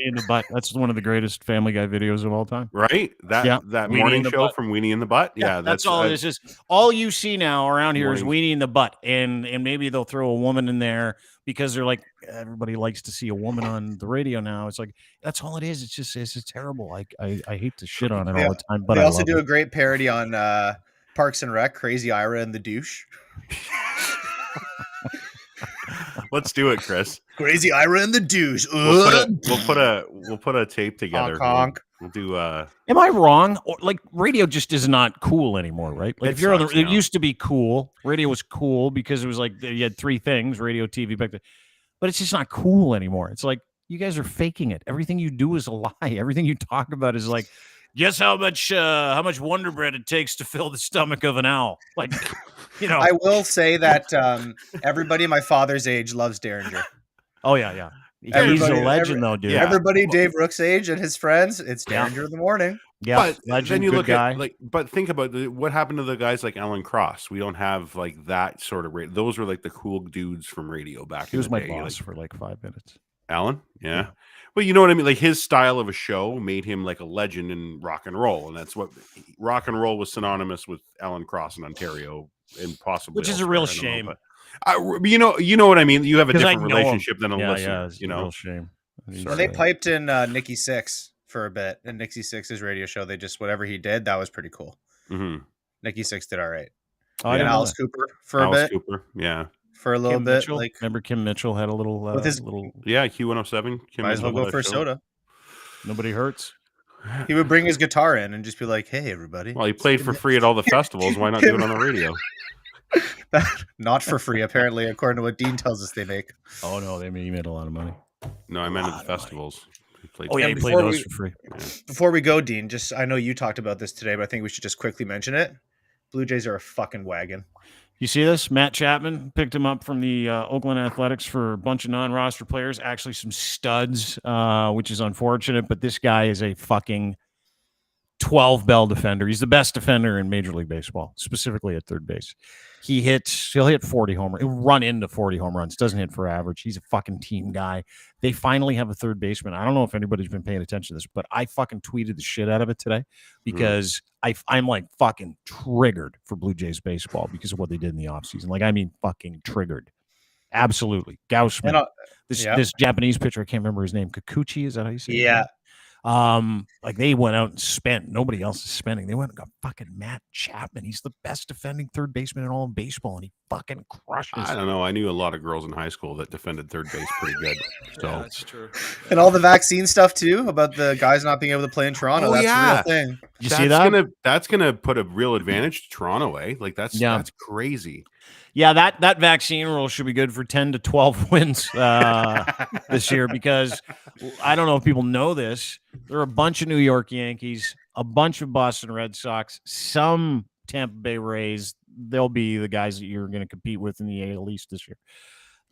in the butt. That's one of the greatest Family Guy videos of all time. Right? That Weenie morning in the show butt. from Weenie in the Butt. Yeah, that's all it is. Just all you see now around here is Weenie in the butt, and maybe they'll throw a woman in there because they're like, everybody likes to see a woman on the radio now. It's like that's all it is. It's just terrible. I hate to shit on it all the time, but they I also love do it. a great parody on Parks and Rec, Crazy Ira and the Douche. Let's do it, Chris. Crazy Ira and the Douche. We'll put a tape together. Honk. We'll do. Am I wrong? Or, like radio just is not cool anymore, right? Like if you're on it used to be cool. Radio was cool because it was like you had three things: radio, TV, back then. But it's just not cool anymore. It's like you guys are faking it. Everything you do is a lie. Everything you talk about is like, guess how much Wonder Bread it takes to fill the stomach of an owl. Like, you know. I will say that everybody my father's age loves Derringer. Oh yeah. He's a legend, though, dude. Everybody Dave Rook's age and his friends, it's Derringer in the morning. Yeah, but legend, then you good look guy. at but think about what happened to the guys like Alan Cross. We don't have like that sort of radio. Those were like the cool dudes from radio back. He was in my the day. boss for like 5 minutes. Alan, yeah. Well, you know what I mean? Like his style of a show made him like a legend in rock and roll. And that's what rock and roll was synonymous with Alan Cross in Ontario and possibly. Which is a elsewhere, real I don't know, shame. but, you know what I mean? You have a 'Cause I different know him. relationship than a Yeah, listener, it's you a know? real shame. When they piped in Nikki Sixx for a bit, and Nikki Sixx's radio show, they just, whatever he did, that was pretty cool. Mm-hmm. Nikki Sixx did all right. Oh, I and didn't know Alice that. Cooper for Alice a bit. Cooper, yeah. For a little Kim bit. Mitchell? Like, remember Kim Mitchell had a little with his little Q107. Might as well go for a soda. Nobody hurts. He would bring his guitar in and just be like, "Hey, everybody." Well, he played for free at all the festivals. Why not do it on the radio? Not for free, apparently, according to what Dean tells us they make. Oh no, he made a lot of money. No, I meant at the festivals. He played Oh yeah, he for played those for free. Before we go, Dean, just I know you talked about this today, but I think we should just quickly mention it. Blue Jays are a fucking wagon. You see this? Matt Chapman picked him up from the Oakland Athletics for a bunch of non-roster players, actually some studs, which is unfortunate, but this guy is a fucking 12-bell defender. He's the best defender in Major League Baseball, specifically at third base. He'll hit 40 home runs. He'll run into 40 home runs. Doesn't hit for average. He's a fucking team guy. They finally have a third baseman. I don't know if anybody's been paying attention to this, but I fucking tweeted the shit out of it today because I'm like fucking triggered for Blue Jays baseball because of what they did in the offseason. Like, I mean, fucking triggered. Absolutely. Gaussman. This Japanese pitcher, I can't remember his name. Kikuchi, is that how you say it? Yeah. Like they went out and spent. Nobody else is spending. They went and got fucking Matt Chapman. He's the best defending third baseman in all of baseball, and he fucking crushes. I don't know. I knew a lot of girls in high school that defended third base pretty good. So Yeah, that's true. And all the vaccine stuff too about the guys not being able to play in Toronto. Oh, That's yeah. a real thing. You see that? That's gonna put a real advantage to Toronto, eh? Like that's crazy. Yeah, that vaccine rule should be good for 10 to 12 wins this year, because I don't know if people know this. There are a bunch of New York Yankees, a bunch of Boston Red Sox, some Tampa Bay Rays. They'll be the guys that you're going to compete with in the AL East this year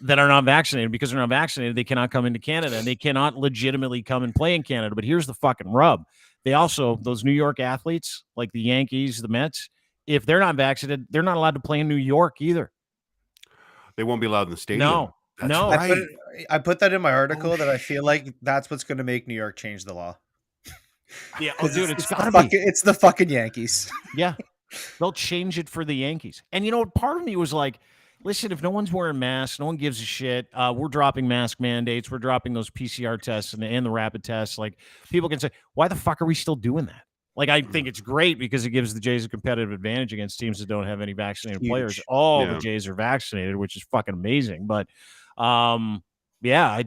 that are not vaccinated. Because they're not vaccinated, they cannot come into Canada, and they cannot legitimately come and play in Canada. But here's the fucking rub. They also, those New York athletes, like the Yankees, the Mets, if they're not vaccinated, they're not allowed to play in New York either. They won't be allowed in the stadium. No, That's no. right. I put that in my article that I feel like that's what's going to make New York change the law. Yeah, oh, dude, it's gotta the be. It's the fucking Yankees. Yeah, they'll change it for the Yankees. And you know, part of me was like, listen, if no one's wearing masks, no one gives a shit. We're dropping mask mandates. We're dropping those PCR tests and the rapid tests. Like, people can say, why the fuck are we still doing that? Like, I think it's great because it gives the Jays a competitive advantage against teams that don't have any vaccinated players. All the Jays are vaccinated, which is fucking amazing. But, yeah, I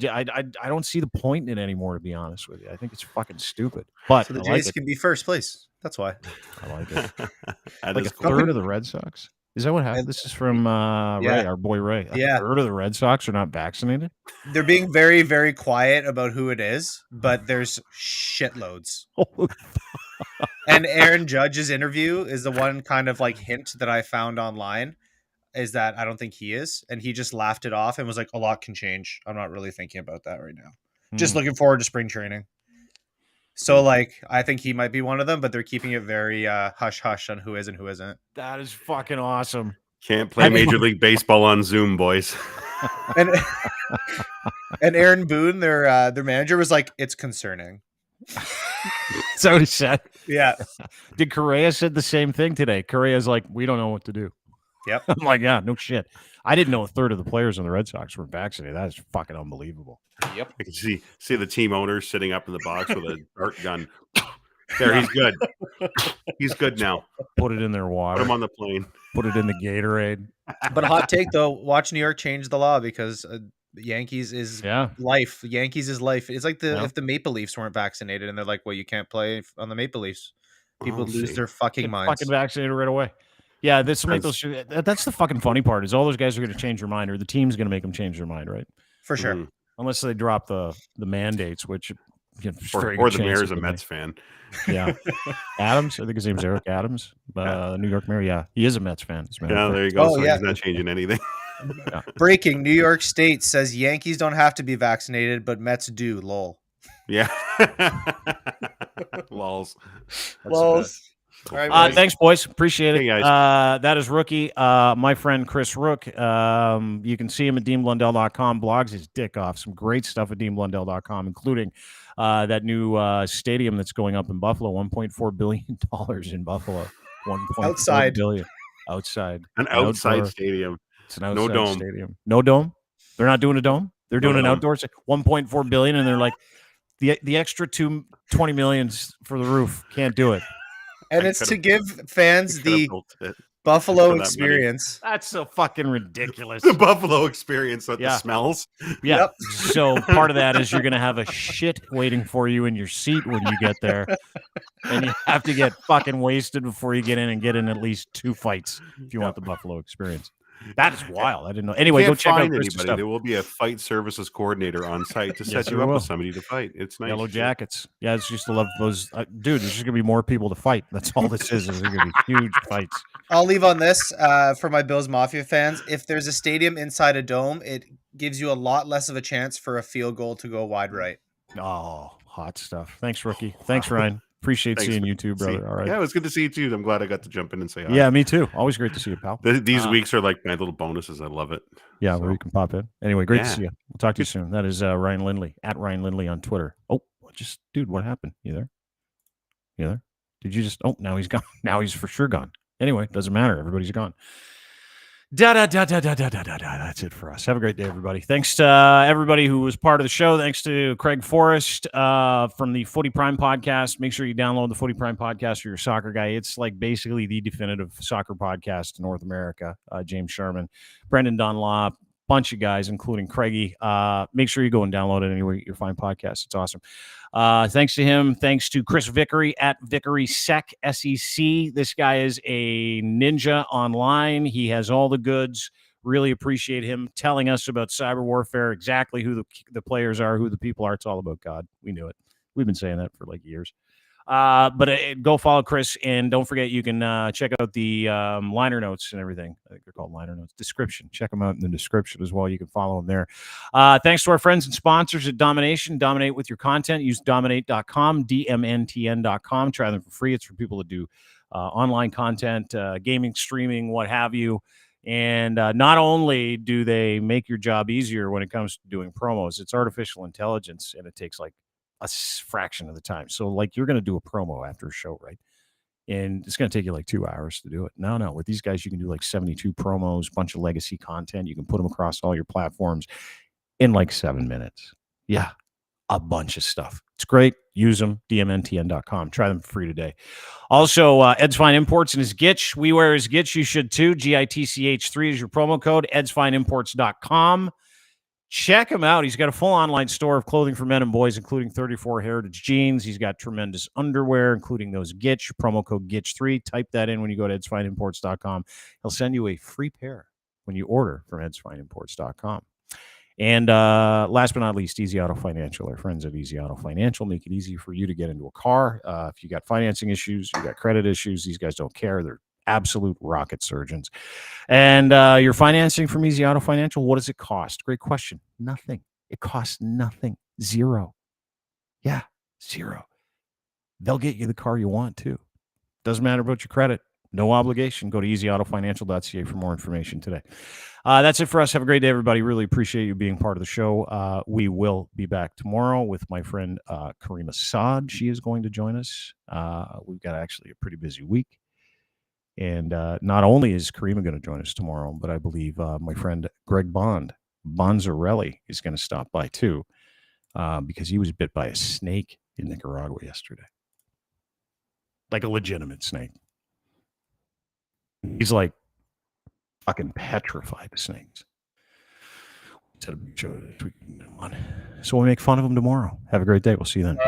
don't see the point in it anymore, to be honest with you. I think it's fucking stupid. But so the I Jays like can be first place. That's why. I like it. That Like is a cool. third of the Red Sox. Is that what happened? This is from Ray, our boy Ray. A third of the Red Sox are not vaccinated. They're being very, very quiet about who it is, but there's shitloads. And Aaron Judge's interview is the one kind of like hint that I found online, is that I don't think he is. And he just laughed it off and was like, a lot can change. I'm not really thinking about that right now. Just looking forward to spring training. So, like, I think he might be one of them, but they're keeping it very hush-hush on who is and who isn't. That is fucking awesome. Can't play Major League Baseball on Zoom, boys. And Aaron Boone, their manager, was like, it's concerning. Is that what he said? Yeah. Did Correa said the same thing today? Correa's like, we don't know what to do. Yep. I'm like, yeah, no shit. I didn't know a third of the players on the Red Sox were vaccinated. That is fucking unbelievable. Yep. I can see the team owner sitting up in the box with a dart gun. There, he's good. He's good now. Put it in their water. Put him on the plane. Put it in the Gatorade. But a hot take, though, watch New York change the law because Yankees is life. Yankees is life. It's like if the Maple Leafs weren't vaccinated and they're like, well, you can't play on the Maple Leafs. People lose their fucking minds. Fucking vaccinated right away. Yeah, this will make those. That's the fucking funny part, is all those guys are going to change their mind, or the team's going to make them change their mind, right? For sure. Unless they drop the mandates, which or the mayor's a Mets fan. Yeah, Adams. I think his name's Eric Adams, New York mayor. Yeah, he is a Mets fan. Yeah, there you go. So he's not changing anything. Yeah. Breaking: New York State says Yankees don't have to be vaccinated, but Mets do. Lol. Yeah. Lols. Lols. All right, thanks, boys. Appreciate it. Hey, guys. That is Rookie. My friend Chris Rook. You can see him at DeanBlundell.com. Blogs his dick off. Some great stuff at DeanBlundell.com, including that new stadium that's going up in Buffalo. $1.4 billion in Buffalo. $1.4 billion. Outside. An outside stadium. It's an outside no dome. stadium. No dome? They're not doing a dome? They're doing an outdoor $1.4 billion, and they're like, the extra $20 million for the roof. Can't do it. And it's to give fans the Buffalo experience. That's so fucking ridiculous. The Buffalo experience with the smells. Yeah. Yep. So part of that is you're going to have a shit waiting for you in your seat when you get there. And you have to get fucking wasted before you get in and get in at least 2 fights if you want the Buffalo experience. That is wild. I didn't know. Anyway, go check out Chris's stuff. There will be a fight services coordinator on site to set you up with somebody to fight. It's nice. Yellow Jackets. Yeah, it's just to love those. Dude, there's just going to be more people to fight. That's all this is. There's going to be huge fights. I'll leave on this for my Bills Mafia fans. If there's a stadium inside a dome, it gives you a lot less of a chance for a field goal to go wide right. Oh, hot stuff. Thanks, Rookie. Thanks, Ryan. Appreciate seeing you too, brother. All right. Yeah, it was good to see you too. I'm glad I got to jump in and say hi. Yeah, me too. Always great to see you, pal. These weeks are like my little bonuses. I love it. Yeah, where you can pop in. Anyway, great to see you. We'll talk to you soon. That is Ryan Lindley, at Ryan Lindley on Twitter. Oh, dude, what happened? You there? You there? Did you just? Oh, now he's gone. Now he's for sure gone. Anyway, doesn't matter. Everybody's gone. That's it for us. Have a great day, everybody. Thanks to everybody who was part of the show. Thanks to Craig Forrest from the Footy Prime podcast. Make sure you download the Footy Prime podcast for your soccer guy. It's like basically the definitive soccer podcast in North America. James Sharman, Brendan Dunlop, bunch of guys, including Craigie. Make sure you go and download it anywhere you find podcasts. It's awesome. Thanks to him. Thanks to Chris Vickery at Vickery Sec, SEC. This guy is a ninja online. He has all the goods. Really appreciate him telling us about cyber warfare, exactly who the players are, who the people are. It's all about God. We knew it. We've been saying that for like years. But go follow Chris, and don't forget you can check out the liner notes and everything. I think they're called liner notes. Description. Check them out in the description as well. You can follow them there. Thanks to our friends and sponsors at Domination. Dominate with your content. Use dominate.com, DMNTN.com. Try them for free. It's for people that do online content, gaming, streaming, what have you. And not only do they make your job easier when it comes to doing promos, it's artificial intelligence, and it takes like a fraction of the time. So like you're going to do a promo after a show, right? And it's going to take you like 2 hours to do it. No. With these guys, you can do like 72 promos, bunch of legacy content. You can put them across all your platforms in like 7 minutes. Yeah, a bunch of stuff. It's great. Use them. DMNTN.com. Try them for free today. Also, Ed's Fine Imports and his Gitch. We wear his Gitch. You should too. GITCH3 is your promo code. EdsFineImports.com. Check him out. He's got a full online store of clothing for men and boys, including 34 heritage jeans. He's got tremendous underwear, including those Gitch. Promo code GITCH3. Type that in when you go to edsfineimports.com. He'll send you a free pair when you order from edsfineimports.com. And last but not least, Easy Auto Financial. Our friends at Easy Auto Financial make it easy for you to get into a car. If you got financing issues, you got credit issues, these guys don't care. They're absolute rocket surgeons. And you're financing from Easy Auto Financial. What does it cost? Great question. Nothing. It costs nothing. Zero. Yeah, zero. They'll get you the car you want too. Doesn't matter about your credit. No obligation. Go to easyautofinancial.ca for more information today. That's it for us. Have a great day, everybody. Really appreciate you being part of the show. We will be back tomorrow with my friend Karima Saad. She is going to join us. We've got actually a pretty busy week. And not only is Karima going to join us tomorrow, but I believe my friend Greg Bonzarelli is going to stop by too, because he was bit by a snake in Nicaragua yesterday. Like a legitimate snake. He's like fucking petrified of snakes. So we'll make fun of him tomorrow. Have a great day. We'll see you then.